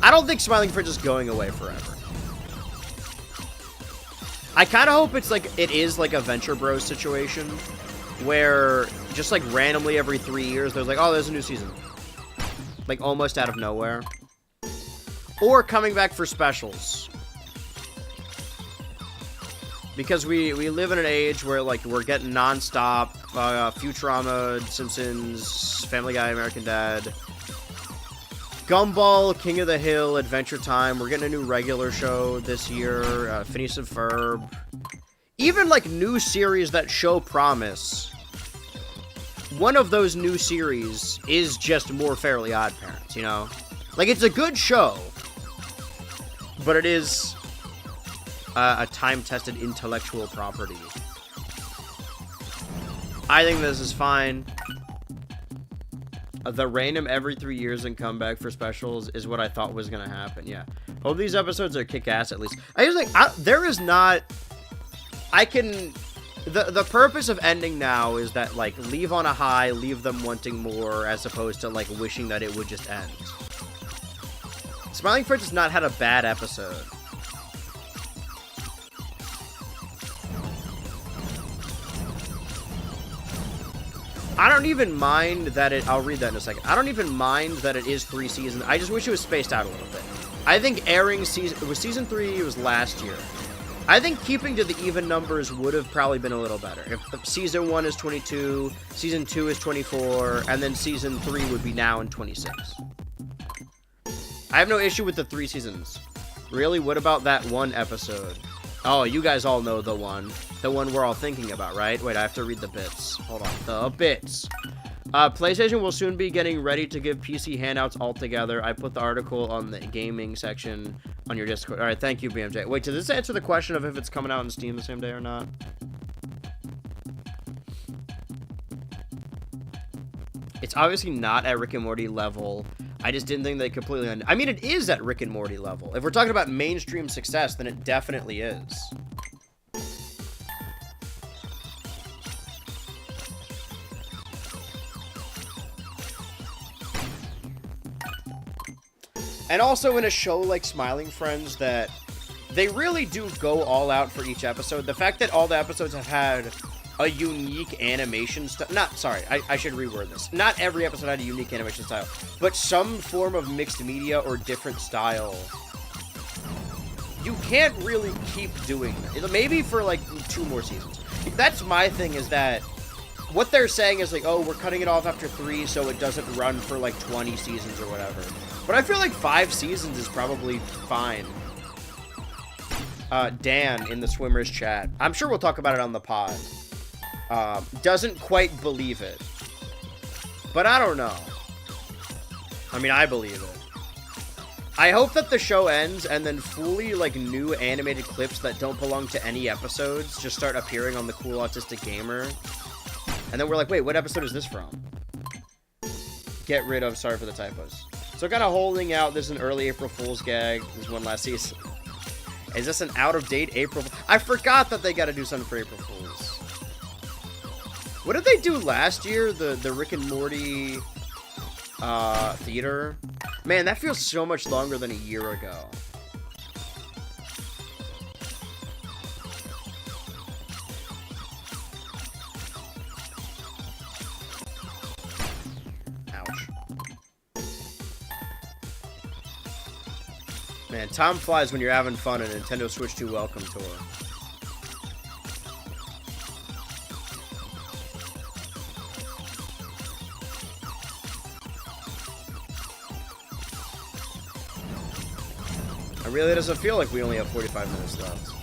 I don't think Smiling Friends is going away forever. I kind of hope it's like, it is like a Venture Bros situation, where just like randomly every 3 years, there's like, oh, there's a new season. Like almost out of nowhere. Or coming back for specials. Because we live in an age where like we're getting non-stop Futurama, Simpsons, Family Guy, American Dad... Gumball, King of the Hill, Adventure Time. We're getting a new regular show this year. Phineas and Ferb. even like new series that show promise, one of those new series is just more Fairly Odd Parents, you know? Like, it's a good show, but it is a time-tested intellectual property. I think this is fine. The random every 3 years and comeback for specials is what I thought was going to happen, yeah. Hope these episodes are kick-ass at least. I just like, there is not... I can... The purpose of ending now is that, like, leave on a high, leave them wanting more, as opposed to, like, wishing that it would just end. Smiling Friends has not had a bad episode. I don't even mind that it... I'll read that in a second. I don't even mind that it is 3 seasons. I just wish it was spaced out a little bit. I think airing season... It was season 3, it was last year. I think keeping to the even numbers would have probably been a little better. If season 1 is 22, season 2 is 24, and then season 3 would be now in 26. I have no issue with the 3 seasons. Really? What about that one episode? Oh, you guys all know the one. The one we're all thinking about, right? Wait, I have to read the bits. Hold on. The bits. PlayStation will soon be getting ready to give PC handouts altogether. I put the article on the gaming section on your Discord. All right, thank you, BMJ. Wait, does this answer the question of if it's coming out on Steam the same day or not? It's obviously not at Rick and Morty level. I just didn't think they completely... I mean, it is at Rick and Morty level. If we're talking about mainstream success, then it definitely is. And also in a show like Smiling Friends that they really do go all out for each episode. The fact that all the episodes have had a unique animation style. I should reword this. Not every episode had a unique animation style, but some form of mixed media or different style. You can't really keep doing that. Maybe for like 2 more seasons. That's my thing, is that what they're saying is like, oh, we're cutting it off after 3 so it doesn't run for like 20 seasons or whatever. But I feel like 5 seasons is probably fine. Dan in the Swimmers chat. I'm sure we'll talk about it on the pod. Doesn't quite believe it. But I don't know. I mean, I believe it. I hope that the show ends and then fully, like, new animated clips that don't belong to any episodes just start appearing on the Cool Autistic Gamer. And then we're like, wait, what episode is this from? Get rid of, sorry for the typos. So kind of holding out, this is an early April Fool's gag. There's one last season. Is this an out-of-date April... I forgot that they got to do something for April Fools. What did they do last year? The Rick and Morty theater? Man, that feels so much longer than a year ago. Ouch. Man, time flies when you're having fun at Nintendo Switch 2 Welcome Tour. It really doesn't feel like we only have 45 minutes left.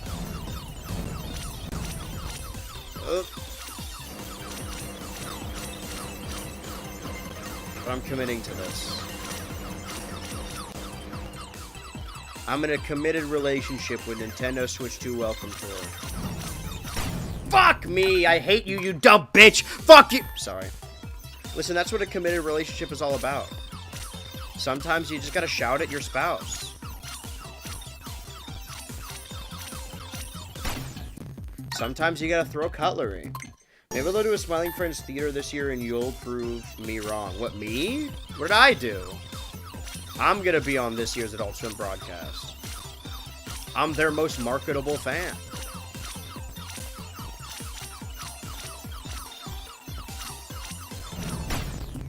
But I'm committing to this. I'm in a committed relationship with Nintendo Switch 2 Welcome Tour. Fuck me! I hate you, you dumb bitch! Fuck you! Sorry. Listen, that's what a committed relationship is all about. Sometimes you just gotta shout at your spouse. Sometimes you gotta throw cutlery. Maybe they'll do a Smiling Friends theater this year and you'll prove me wrong. What, me? What did I do? I'm gonna be on this year's Adult Swim broadcast. I'm their most marketable fan.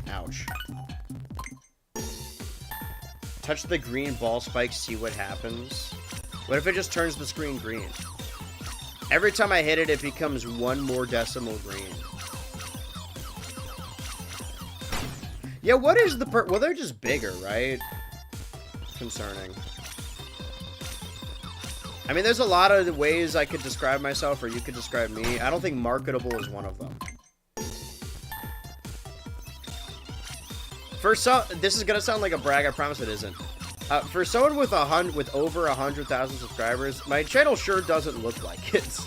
Ouch. Touch the green ball spike, see what happens. What if it just turns the screen green? Every time I hit it, it becomes 1 more decimal green. Yeah, what is the well, they're just bigger, right? Concerning. I mean, there's a lot of ways I could describe myself, or you could describe me. I don't think marketable is one of them. This is gonna sound like a brag. I promise it isn't. For someone with over 100,000 subscribers, my channel sure doesn't look like it.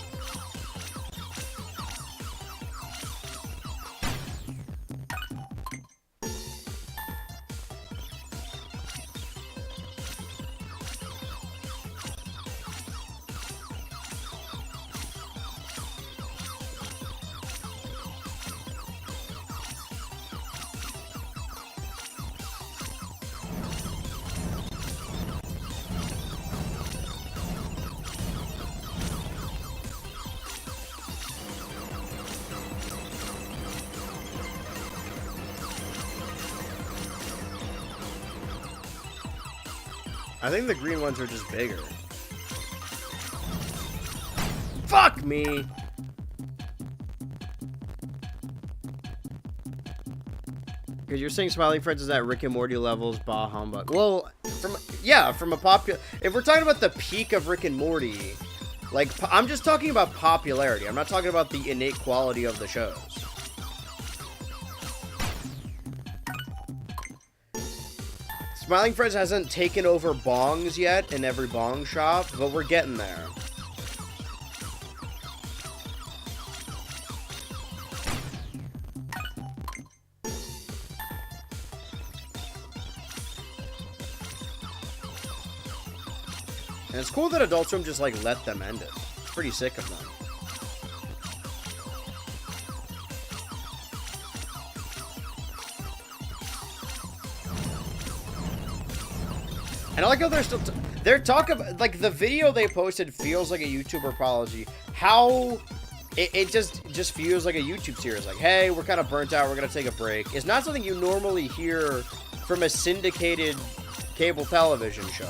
I think the green ones are just bigger. Fuck me! Because you're saying Smiling Friends is at Rick and Morty levels, bah humbug. Well, from a popular... If we're talking about the peak of Rick and Morty, like, I'm just talking about popularity. I'm not talking about the innate quality of the shows. Smiling Friends hasn't taken over bongs yet in every bong shop, but we're getting there. And it's cool that Adult Swim just, like, let them end it. It's pretty sick of them. And I like how they're still... they're talking about... Like, the video they posted feels like a YouTuber apology. How... It just feels like a YouTube series. Like, hey, we're kind of burnt out. We're going to take a break. It's not something you normally hear from a syndicated cable television show.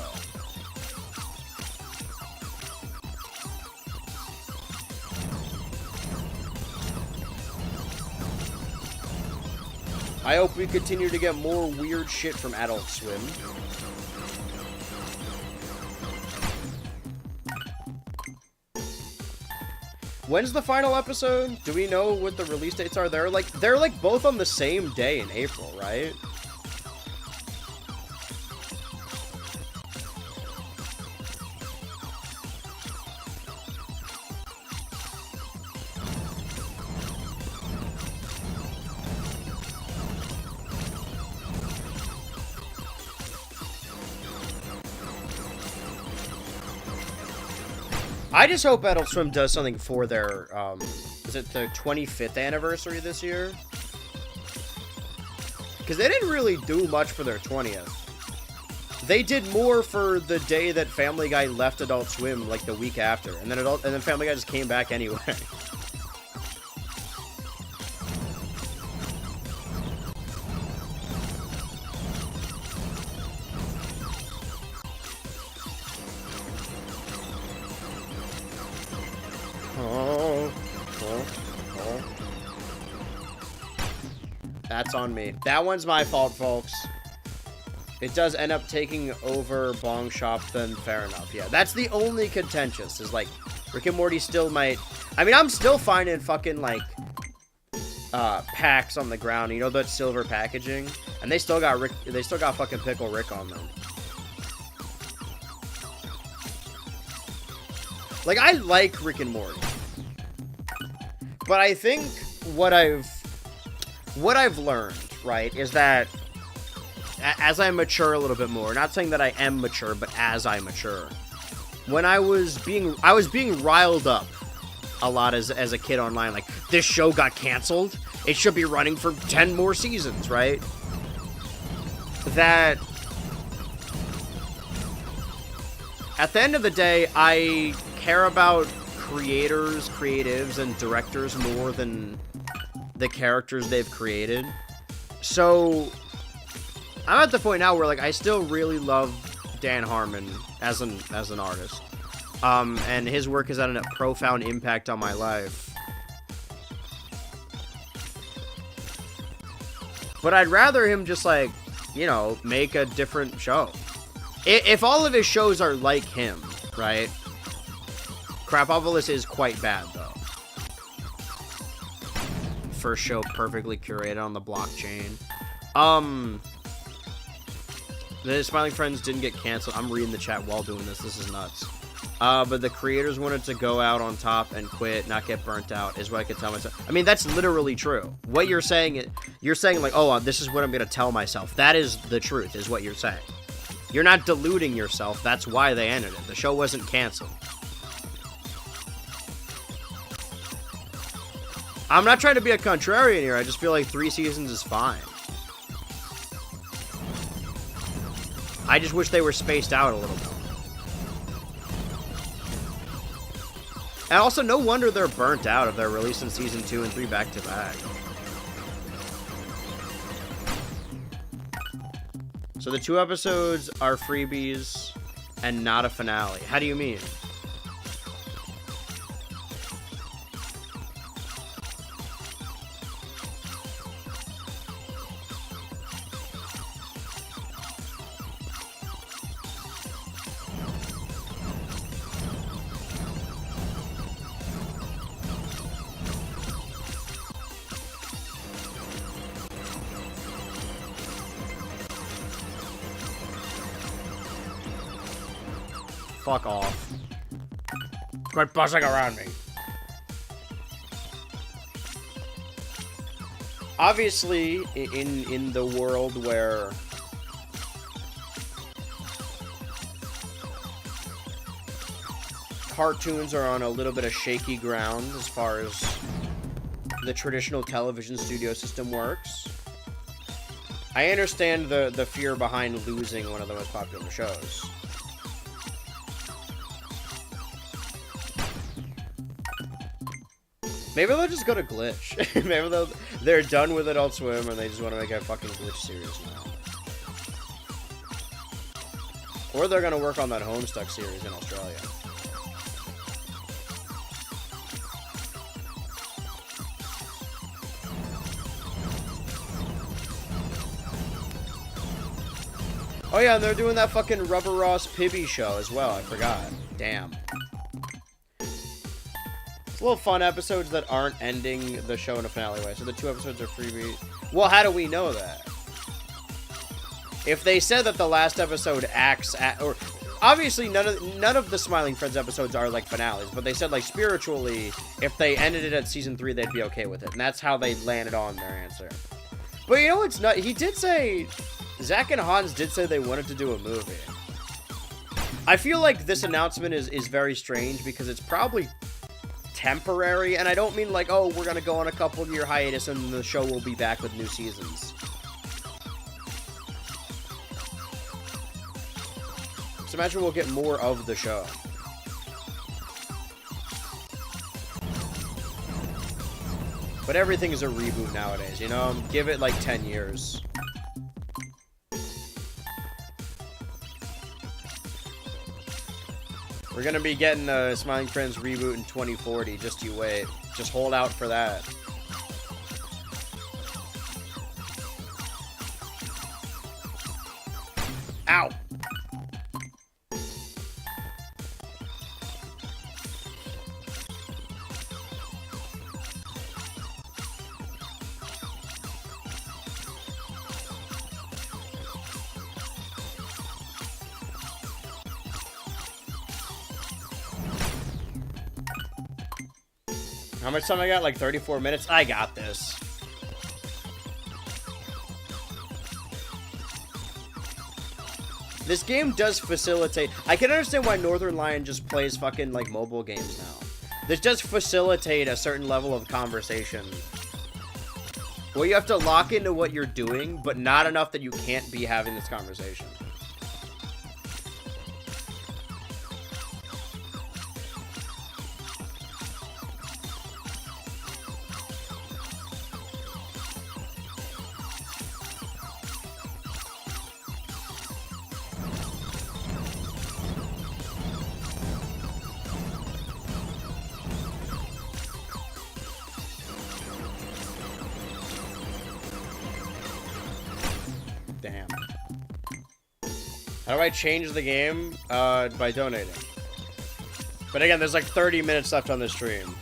I hope we continue to get more weird shit from Adult Swim. When's the final episode? Do we know what the release dates are? They're like both on the same day in April, right? I just hope Adult Swim does something for their, is it the 25th anniversary this year? Because they didn't really do much for their 20th. They did more for the day that Family Guy left Adult Swim, like the week after, and then Family Guy just came back anyway. That's on me. That one's my fault, folks. It does end up taking over Bong Shop, then fair enough. Yeah, that's the only contentious, is like, Rick and Morty still might... I mean, I'm still finding fucking, like, packs on the ground, you know, that silver packaging? And they still got fucking Pickle Rick on them. Like, I like Rick and Morty. But I think what I've learned, right, is that as I mature a little bit more, not saying that I am mature, but as I mature, when I was being riled up a lot as a kid online, like, this show got canceled, it should be running for 10 more seasons, right? That at the end of the day, I care about creators, creatives, and directors more than the characters they've created. So I'm at the point now where, like, I still really love Dan Harmon as an artist, and his work has had a profound impact on my life. But I'd rather him just, like, you know, make a different show. If all of his shows are like him, right? Crapopolis is quite bad, though. First show perfectly curated on the blockchain. The Smiling Friends didn't get canceled. I'm reading the chat while doing this. This is nuts. But the creators wanted to go out on top and quit, not get burnt out, is what I could tell myself. I mean, that's literally true. What you're saying, you're saying like, oh, this is what I'm going to tell myself. That is the truth, is what you're saying. You're not deluding yourself. That's why they ended it. The show wasn't canceled. I'm not trying to be a contrarian here. I just feel like 3 seasons is fine. I just wish they were spaced out a little bit. And also, no wonder they're burnt out if they're releasing season 2 and 3 back to back. So the 2 episodes are freebies and not a finale. How do you mean? Fuck off. Quit buzzing around me. Obviously, in the world where cartoons are on a little bit of shaky ground as far as the traditional television studio system works, I understand the fear behind losing one of the most popular shows. Maybe they'll just go to Glitch. Maybe they're done with Adult Swim and they just want to make a fucking Glitch series now. Or they're gonna work on that Homestuck series in Australia. Oh yeah, and they're doing that fucking Rubber Ross Pibby show as well. I forgot. Damn. Little fun episodes that aren't ending the show in a finale way. So the 2 episodes are freebie. Well, how do we know that? If they said that the last episode acts at, or obviously none of the Smiling Friends episodes are like finales, but they said like spiritually, if they ended it at season 3, they'd be okay with it, and that's how they landed on their answer. But you know what's not? He did say, Zach and Hans did say they wanted to do a movie. I feel like this announcement is very strange because it's probably temporary, and I don't mean like, oh, we're gonna go on a couple-year hiatus and the show will be back with new seasons. So imagine we'll get more of the show. But everything is a reboot nowadays, you know? Give it like 10 years. We're gonna be getting a Smiling Friends reboot in 2040. Just you wait. Just hold out for that. Ow! How much time I got? Like 34 minutes? I got this. This game does facilitate... I can understand why Northern Lion just plays fucking, like, mobile games now. This does facilitate a certain level of conversation. Well, you have to lock into what you're doing, but not enough that you can't be having this conversation. Damn. How do I change the game? By donating. But again, there's like 30 minutes left on the stream.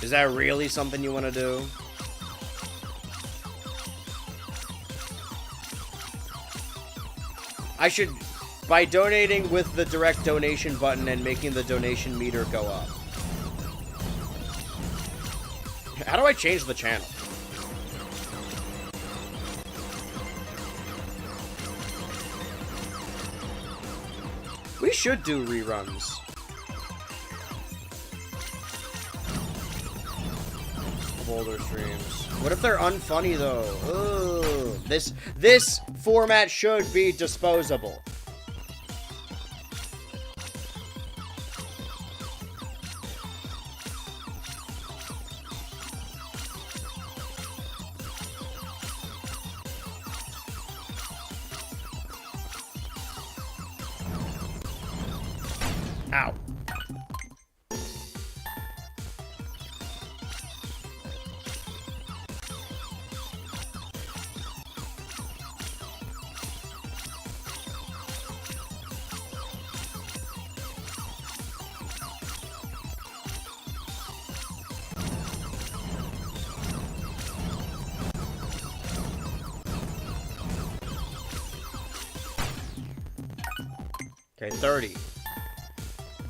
Is that really something you want to do? I should, by donating with the direct donation button and making the donation meter go up. How do I change the channel? We should do reruns. Of older streams. What if they're unfunny though? Ugh. This format should be disposable. Ow. Okay, 30.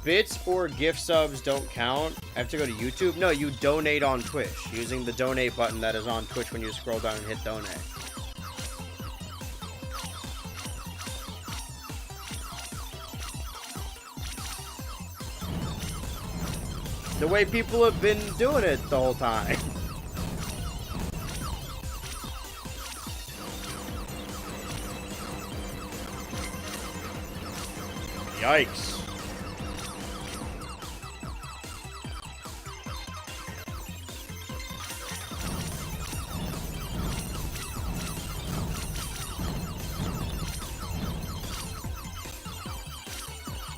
Bits or gift subs don't count. I have to go to YouTube? No, you donate on Twitch using the donate button that is on Twitch when you scroll down and hit donate. The way people have been doing it the whole time. Yikes.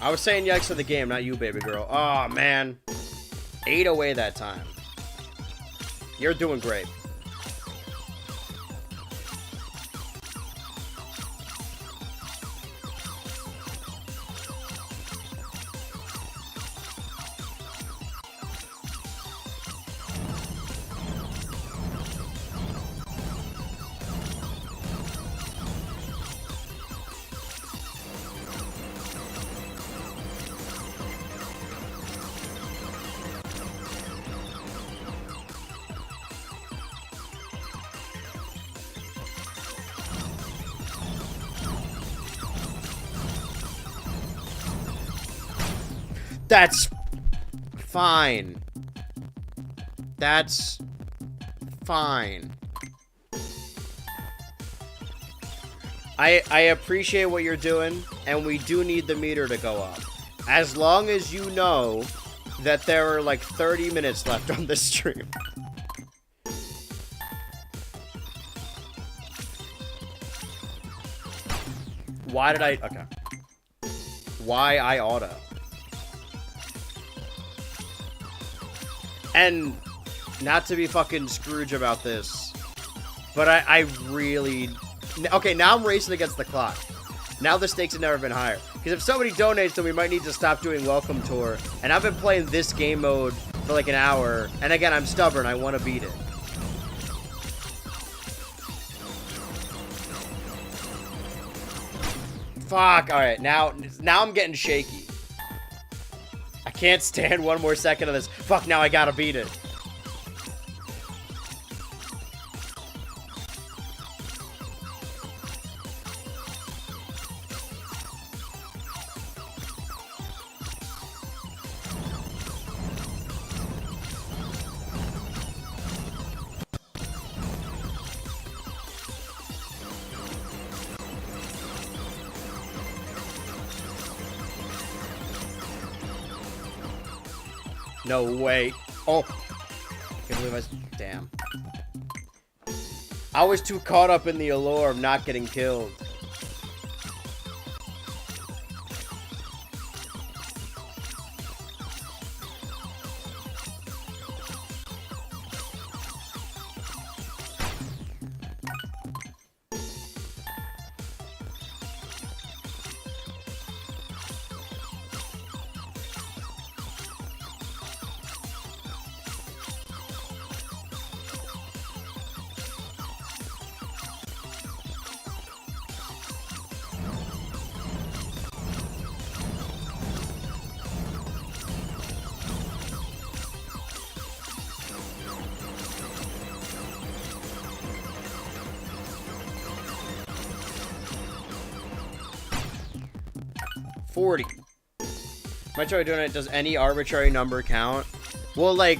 I was saying yikes to the game, not you, baby girl. Oh, man. 8 away that time. You're doing great. That's fine. That's fine. I appreciate what you're doing, and we do need the meter to go up. As long as you know that there are like 30 minutes left on this stream. Why did I... Okay. Why I auto? And not to be fucking Scrooge about this, but I really... Okay, now I'm racing against the clock. Now the stakes have never been higher. Because if somebody donates, then we might need to stop doing Welcome Tour. And I've been playing this game mode for like an hour. And again, I'm stubborn. I want to beat it. Fuck. Alright, now I'm getting shaky. I can't stand one more second of this. Fuck, now I gotta beat it. No way. Oh. I can't believe I... Damn. I was too caught up in the allure of not getting killed. 40. Might try to donate. Does any arbitrary number count? Well, like,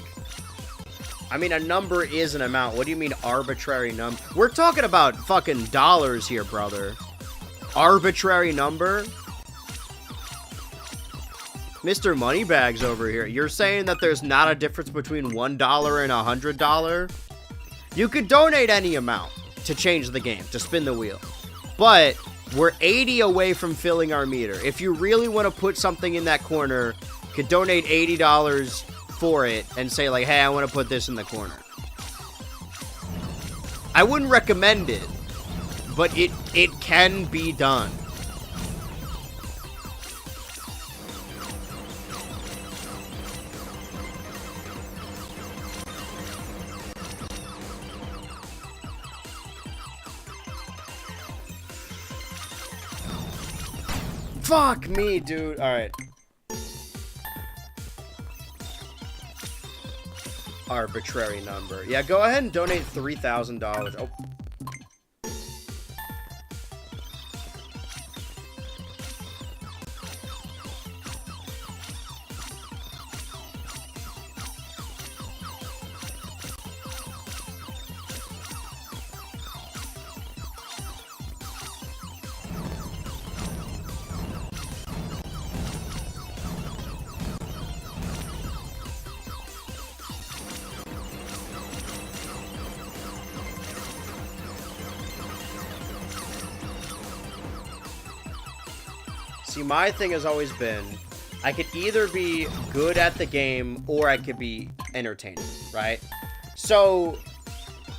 I mean, a number is an amount. What do you mean arbitrary number? We're talking about fucking dollars here, brother. Arbitrary number? Mr. Moneybags over here. You're saying that there's not a difference between $1 and $100? You could donate any amount to change the game, to spin the wheel. But we're 80 away from filling our meter. If you really want to put something in that corner, you could donate $80 for it and say, like, hey, I want to put this in the corner. I wouldn't recommend it, but it can be done. Fuck me, dude. Alright. Arbitrary number. Yeah, go ahead and donate $3,000. Oh. See, my thing has always been, I could either be good at the game or I could be entertaining, right? So,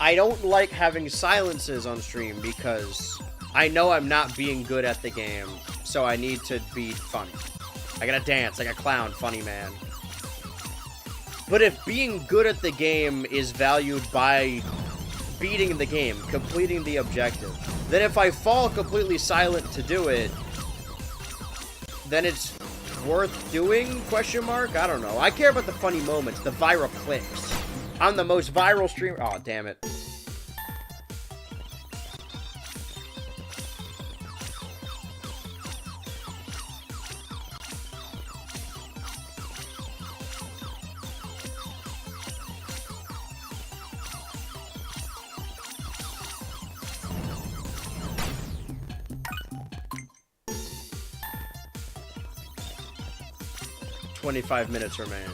I don't like having silences on stream because I know I'm not being good at the game, so I need to be funny. I gotta dance like a clown, funny man. But if being good at the game is valued by beating the game, completing the objective, then if I fall completely silent to do it, then it's worth doing, question mark? I don't know. I care about the funny moments, the viral clicks. I'm the most viral streamer. Oh, damn it. $25 minutes remain.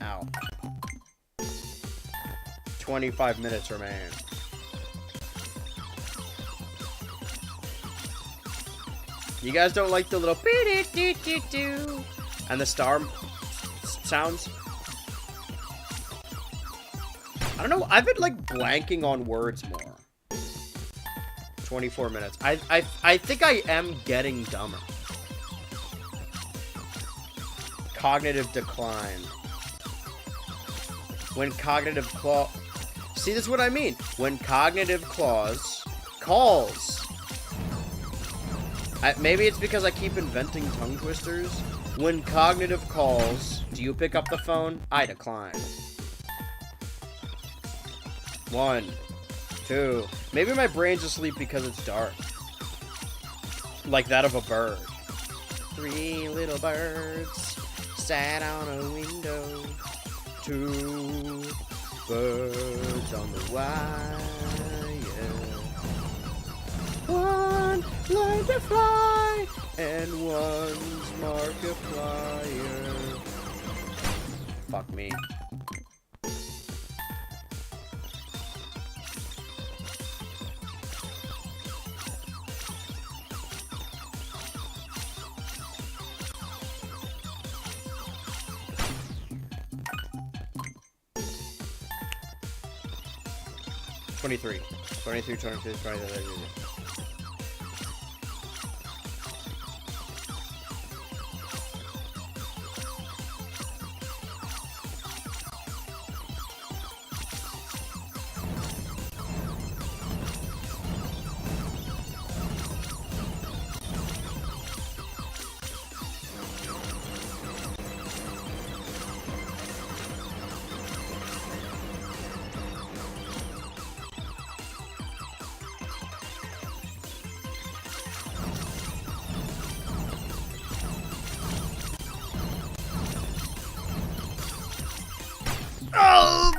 Ow. 25 minutes remain. You guys don't like the little and the star sounds? I don't know. I've been like blanking on words more. 24 minutes. I think I am getting dumber. Cognitive decline. When cognitive claw... See, this is what I mean. When cognitive calls... Maybe it's because I keep inventing tongue twisters. When cognitive calls, do you pick up the phone? I decline. 1, 2... Maybe my brain's asleep because it's dark. Like that of a bird. 3 little birds sat on a window. 2 birds on the wire. 1 learned to fly, and 1's Markiplier. Fuck me. $23. 23, 22, 23.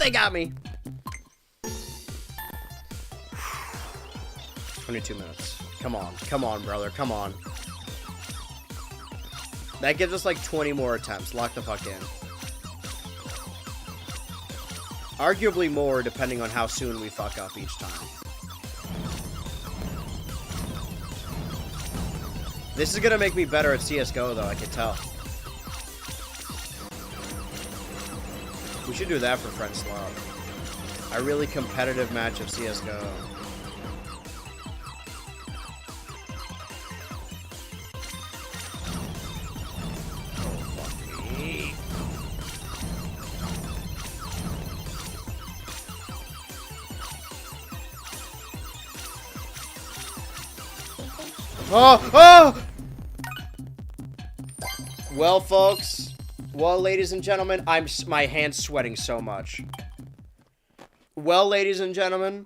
they got me. 22 minutes. Come on, brother, come on. That gives us like 20 more attempts. Lock the fuck in. Arguably more, depending on how soon we fuck up each time. This is gonna make me better at CSGO, though, I can tell. We should do that for Friends Love. A really competitive match of CSGO. Oh! Well, folks. Well, ladies and gentlemen, my hand's sweating so much. Well, ladies and gentlemen,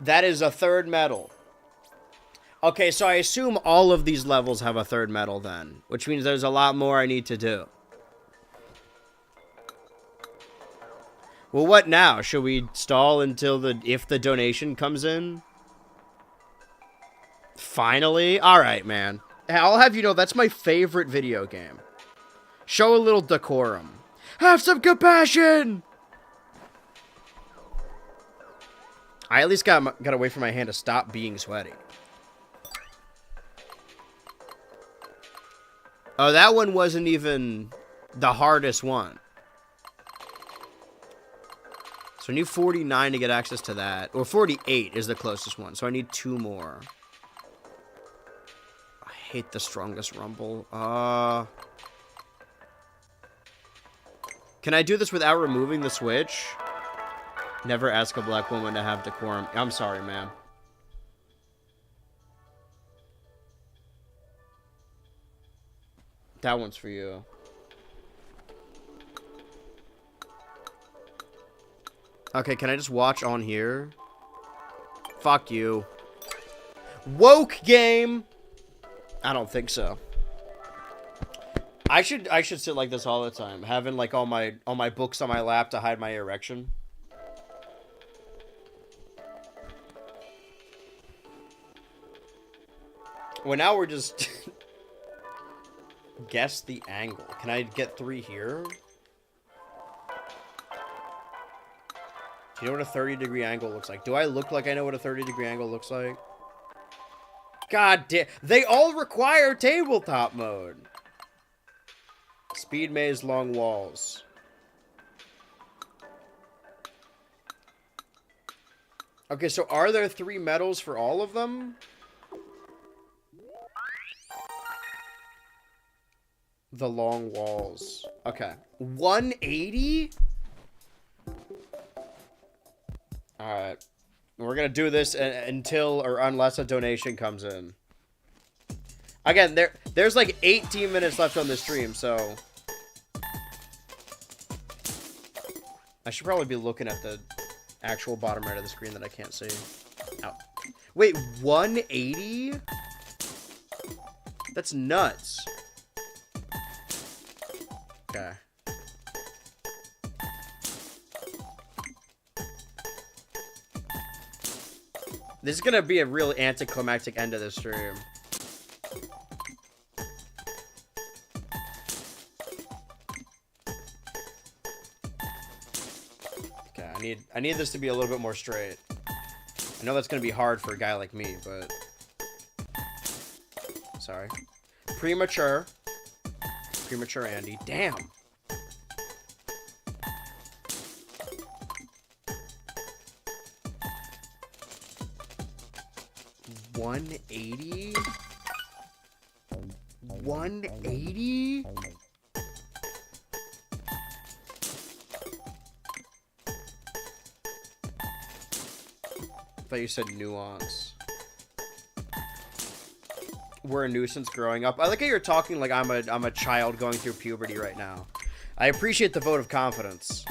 that is a third medal. Okay, so I assume all of these levels have a third medal then, which means there's a lot more I need to do. Well, what now? Should we stall until if the donation comes in? Finally? Alright, man. I'll have you know, that's my favorite video game. Show a little decorum. Have some compassion! I at least got to wait for my hand to stop being sweaty. Oh, that one wasn't even the hardest one. So I need 49 to get access to that. Or 48 is the closest one, so I need 2 more. I hate the strongest rumble. Can I do this without removing the switch? Never ask a black woman to have decorum. I'm sorry, ma'am. That one's for you. Okay, can I just watch on here? Fuck you. Woke game! I don't think so. I should sit like this all the time, having like all my books on my lap to hide my erection. Well, now we're just guess the angle. Can I get 3 here? Do you know what a 30-degree angle looks like? Do I look like I know what a 30-degree angle looks like? God damn. They all require tabletop mode. Speed maze, long walls. Okay, so are there 3 medals for all of them? The long walls. Okay. 180? Alright. We're gonna do this until or unless a donation comes in. Again, there's like 18 minutes left on the stream, so... I should probably be looking at the actual bottom right of the screen that I can't see. Ow. Wait, 180? That's nuts. Okay. This is gonna be a real anticlimactic end of the stream. Okay, I need this to be a little bit more straight. I know that's gonna be hard for a guy like me, but sorry. Premature Andy. Damn. $180? $180? I thought you said nuance. We're a nuisance growing up. I like how you're talking like I'm a child going through puberty right now. I appreciate the vote of confidence.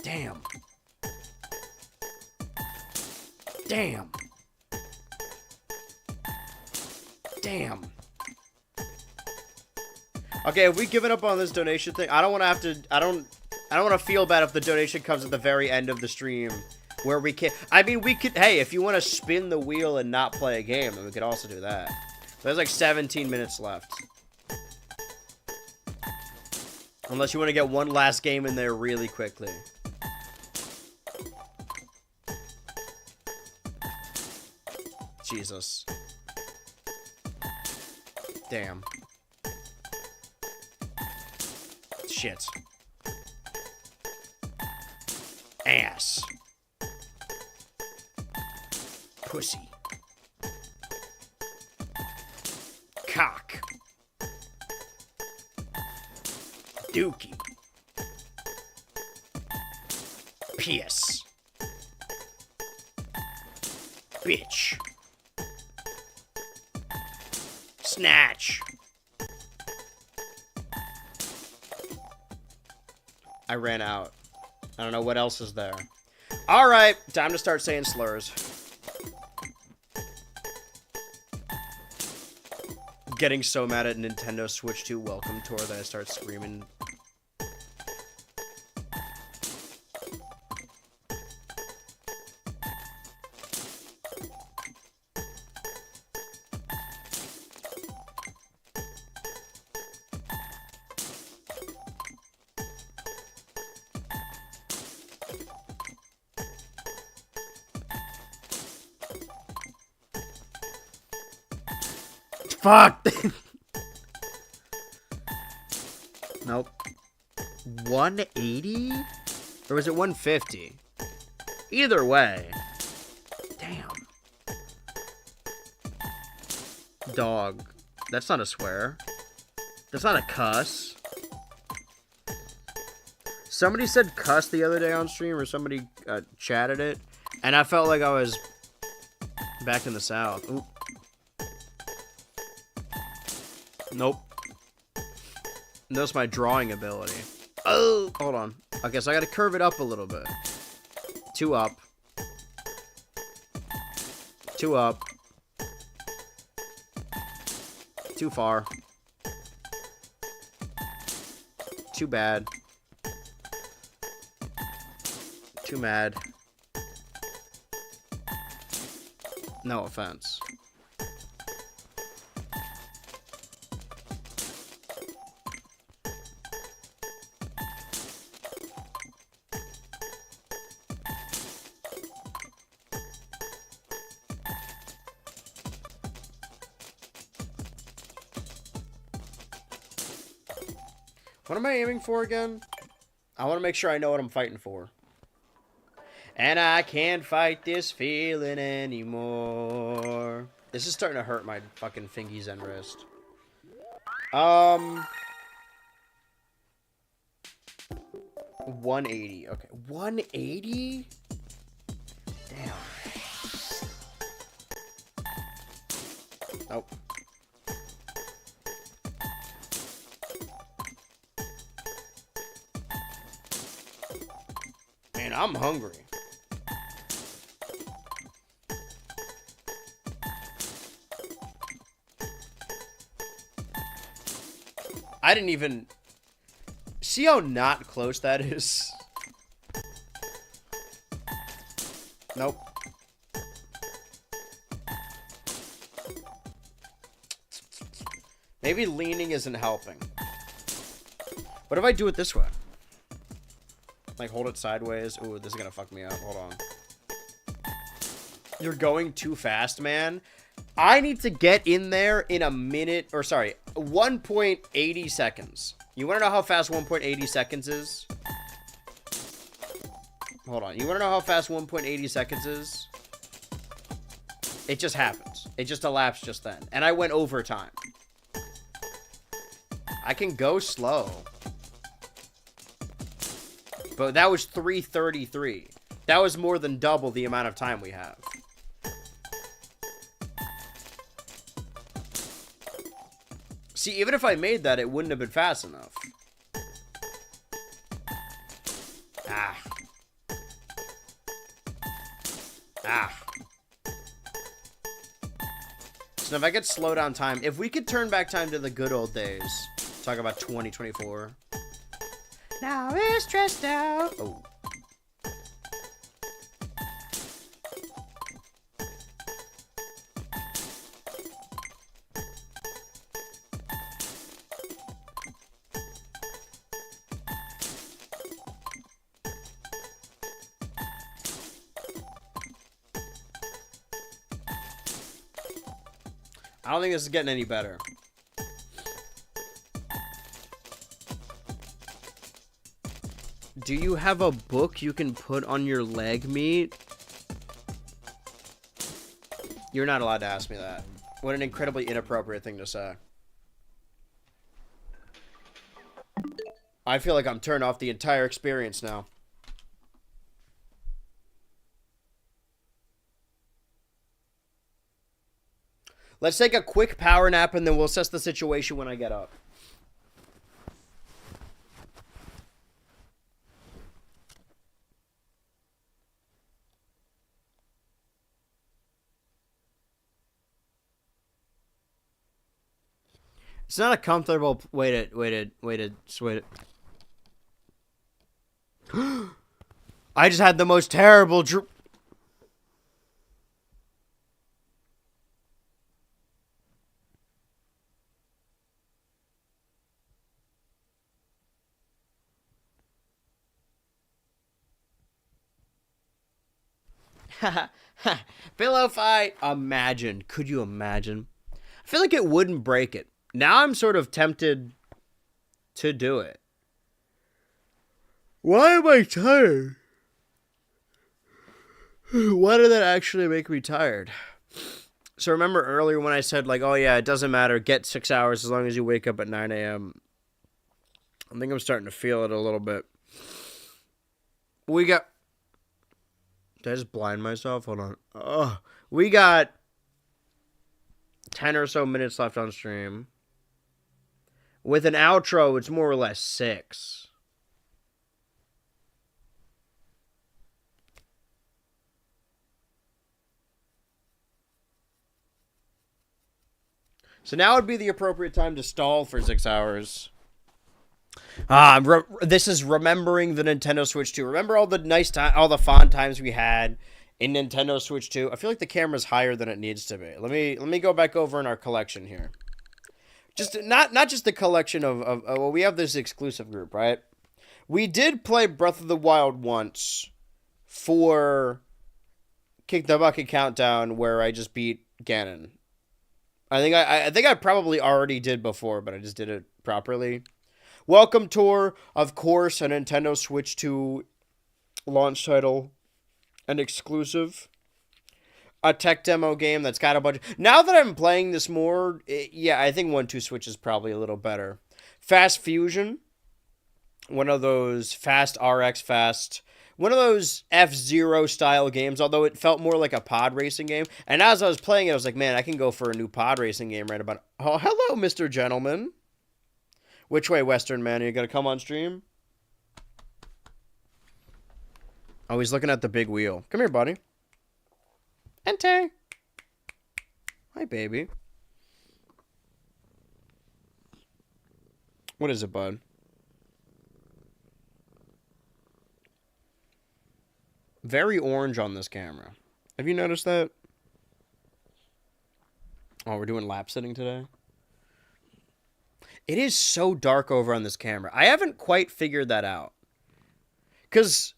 Damn. Damn. Damn. Okay, have we given up on this donation thing? I don't want to have to... I don't want to feel bad if the donation comes at the very end of the stream where we can. I mean, we could. Hey, if you want to spin the wheel and not play a game, then we could also do that. There's like 17 minutes left. Unless you want to get one last game in there really quickly. Jesus. Damn. Shit. Ass. Pussy. Cock. Dookie. Piss. Bitch. Snatch. I ran out. I don't know what else is there. Alright, time to start saying slurs. Getting so mad at Nintendo Switch 2 Welcome Tour that I start screaming. Fuck! Nope. 180? Or was it 150? Either way. Damn. Dog. That's not a swear. That's not a cuss. Somebody said cuss the other day on stream, or somebody chatted it, and I felt like I was back in the South. Oop. Nope. Notice my drawing ability. Oh, hold on. Okay, so I gotta curve it up a little bit. 2 up. 2 up. Too far. Too bad. Too mad. No offense. What am I aiming for again? I want to make sure I know what I'm fighting for. And I can't fight this feeling anymore. This is starting to hurt my fucking fingies and wrist. 180. Okay, 180? Damn. Nope. Man, I'm hungry. I didn't even... See how not close that is? Nope. Maybe leaning isn't helping. What if I do it this way? Like, hold it sideways. Ooh, this is gonna fuck me up. Hold on. You're going too fast, man. I need to get in there in a minute, or sorry, 1.80 seconds. You want to know how fast 1.80 seconds is? Hold on. You want to know how fast 1.80 seconds is? It just happens. It just elapsed just then. And I went over time. I can go slow. But that was 3:33. That was more than double the amount of time we have. See, even if I made that, it wouldn't have been fast enough. Ah. Ah. So if I could slow down time, if we could turn back time to the good old days, talk about 2024. Now we're stressed out. Oh. I don't think this is getting any better. Do you have a book you can put on your leg meat? You're not allowed to ask me that. What an incredibly inappropriate thing to say. I feel like I'm turned off the entire experience now. Let's take a quick power nap and then we'll assess the situation when I get up. It's not a comfortable... Wait it. I just had the most terrible pillow fight. Imagine. Could you imagine? I feel like it wouldn't break it. Now I'm sort of tempted to do it. Why am I tired? Why did that actually make me tired? So remember earlier when I said, like, oh yeah, it doesn't matter, get 6 hours as long as you wake up at 9 a.m. I think I'm starting to feel it a little bit. Did I just blind myself? Hold on. Oh, we got 10 or so minutes left on stream. With an outro, it's more or less 6. So now would be the appropriate time to stall for 6 hours. This is remembering the Nintendo Switch 2. Remember all the all the fun times we had in Nintendo Switch 2? I feel like the camera's higher than it needs to be. Let me go back over in our collection here. Just not just the collection of well, we have this exclusive group, right? We did play Breath of the Wild once for Kick the Bucket Countdown, where I just beat Ganon. I think I probably already did before, but I just did it properly. Welcome Tour, of course, a Nintendo Switch 2 launch title, an exclusive. A tech demo game that's got a bunch. Now that I'm playing this more, yeah, I think 1-2 Switch is probably a little better. Fast Fusion, one of those fast RX fast, one of those F-Zero style games, although it felt more like a pod racing game. And as I was playing it, I was like, man, I can go for a new pod racing game right about. Oh, hello, Mr. Gentleman. Which way, Western Man? Are you gonna come on stream? Oh, he's looking at the big wheel. Come here, buddy. Ente. Hi, baby. What is it, bud? Very orange on this camera. Have you noticed that? Oh, we're doing lap sitting today? It is so dark over on this camera. I haven't quite figured that out. Because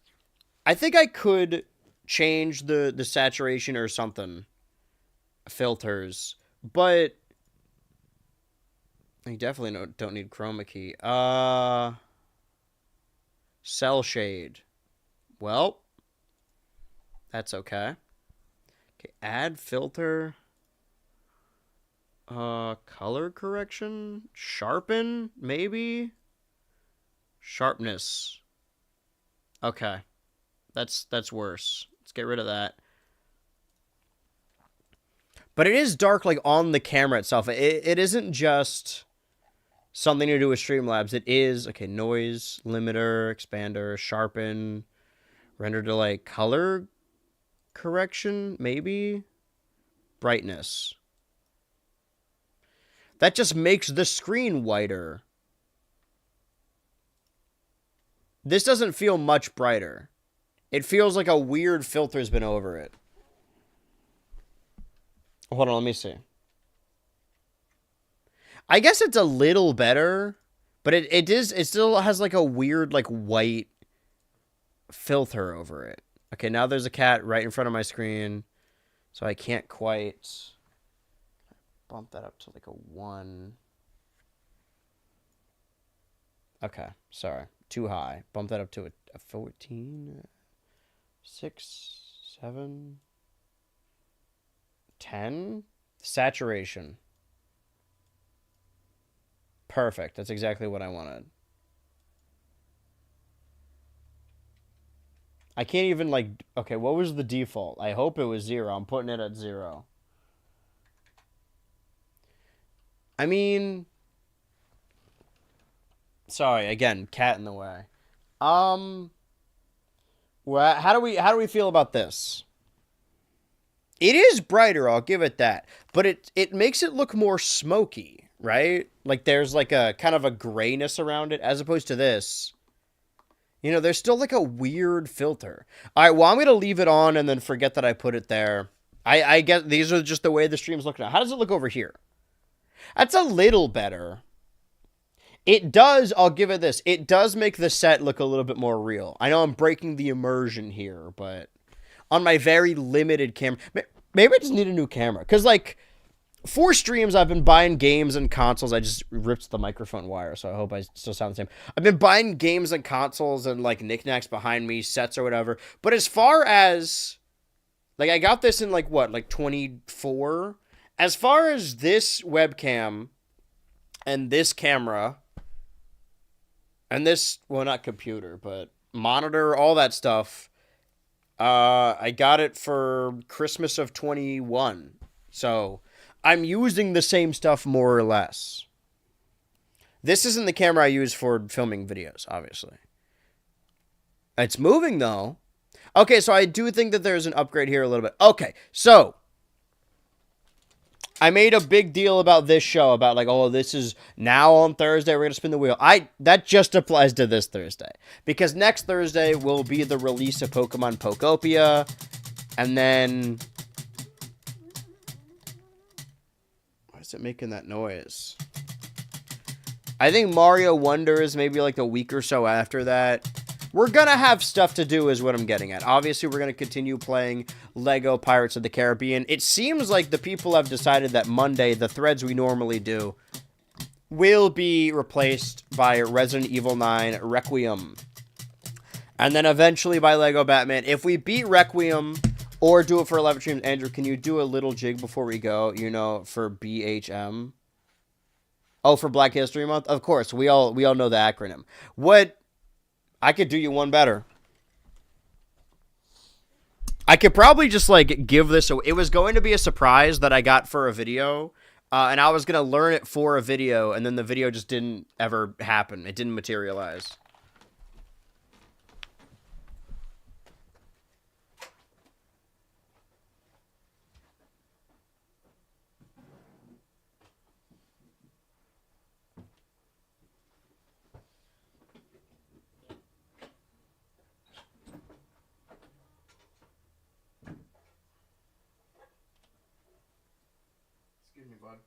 I think I could change the saturation or something. Filters. But I definitely don't need chroma key. Cell shade. Well, that's okay. Okay, add filter. Color correction? Sharpen, maybe? Sharpness. Okay. That's worse. Let's get rid of that. But it is dark, like, on the camera itself. It isn't just something to do with Streamlabs. It is, okay, noise, limiter, expander, sharpen, render delay, color correction, maybe? Brightness. That just makes the screen whiter. This doesn't feel much brighter. It feels like a weird filter's been over it. Hold on, let me see. I guess it's a little better, but it still has like a weird like white filter over it. Okay, now there's a cat right in front of my screen, so I can't quite bump that up to like a 1. Okay, sorry. Too high. Bump that up to a 14, 6, 7, 10. Saturation. Perfect. That's exactly what I wanted. I can't even like... Okay, what was the default? I hope it was 0. I'm putting it at 0. I mean... Sorry, again, cat in the way. Well, how do we feel about this? It is brighter, I'll give it that. But it makes it look more smoky, right? Like there's like a kind of a grayness around it, as opposed to this. You know, there's still like a weird filter. All right, well, I'm going to leave it on and then forget that I put it there. I guess these are just the way the stream's looking now. How does it look over here? That's a little better. It does, I'll give it this. It does make the set look a little bit more real. I know I'm breaking the immersion here, but on my very limited camera, maybe I just need a new camera. Because, like, for streams, I've been buying games and consoles. I just ripped the microphone wire, so I hope I still sound the same. I've been buying games and consoles and, like, knickknacks behind me, sets or whatever. But as far as, like, I got this in, like, what, like 24? As far as this webcam and this camera... And this, well, not computer, but monitor, all that stuff. I got it for Christmas of 21. So I'm using the same stuff more or less. This isn't the camera I use for filming videos, obviously. It's moving, though. Okay, so I do think that there's an upgrade here a little bit. Okay, so... I made a big deal about this show, about like, oh, this is now on Thursday, we're going to spin the wheel. That just applies to this Thursday. Because next Thursday will be the release of Pokemon Pokopia. And then... Why is it making that noise? I think Mario Wonder is maybe like a week or so after that. We're going to have stuff to do is what I'm getting at. Obviously, we're going to continue playing Lego Pirates of the Caribbean. It seems like the people have decided that Monday, the threads we normally do, will be replaced by Resident Evil 9 Requiem. And then eventually by Lego Batman. If we beat Requiem or do it for 11 streams, Andrew, can you do a little jig before we go, you know, for BHM? Oh, for Black History Month? Of course, we all know the acronym. What... I could do you one better. I could probably just, like, give this... It was going to be a surprise that I got for a video, and I was going to learn it for a video, and then the video just didn't ever happen. It didn't materialize. Excuse me, bud.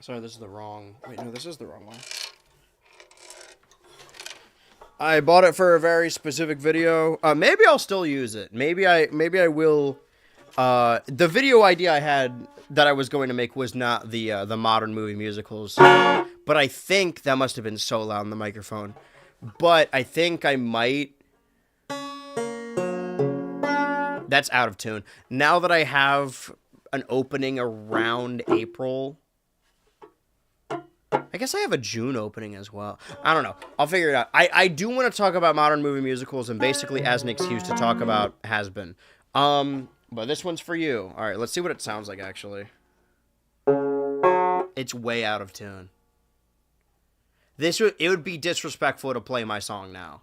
Sorry, this is the wrong... Wait, no, this is the wrong one. I bought it for a very specific video. Maybe I'll still use it. Maybe I will... the video idea I had that I was going to make was not the modern movie musicals. But I think that must have been so loud in the microphone. But I think I might... That's out of tune. Now that I have an opening around April... I guess I have a June opening as well. I don't know. I'll figure it out. I do want to talk about modern movie musicals and basically as an excuse to talk about Has-Been. But this one's for you. All right, let's see what it sounds like, actually. It's way out of tune. It would be disrespectful to play my song now.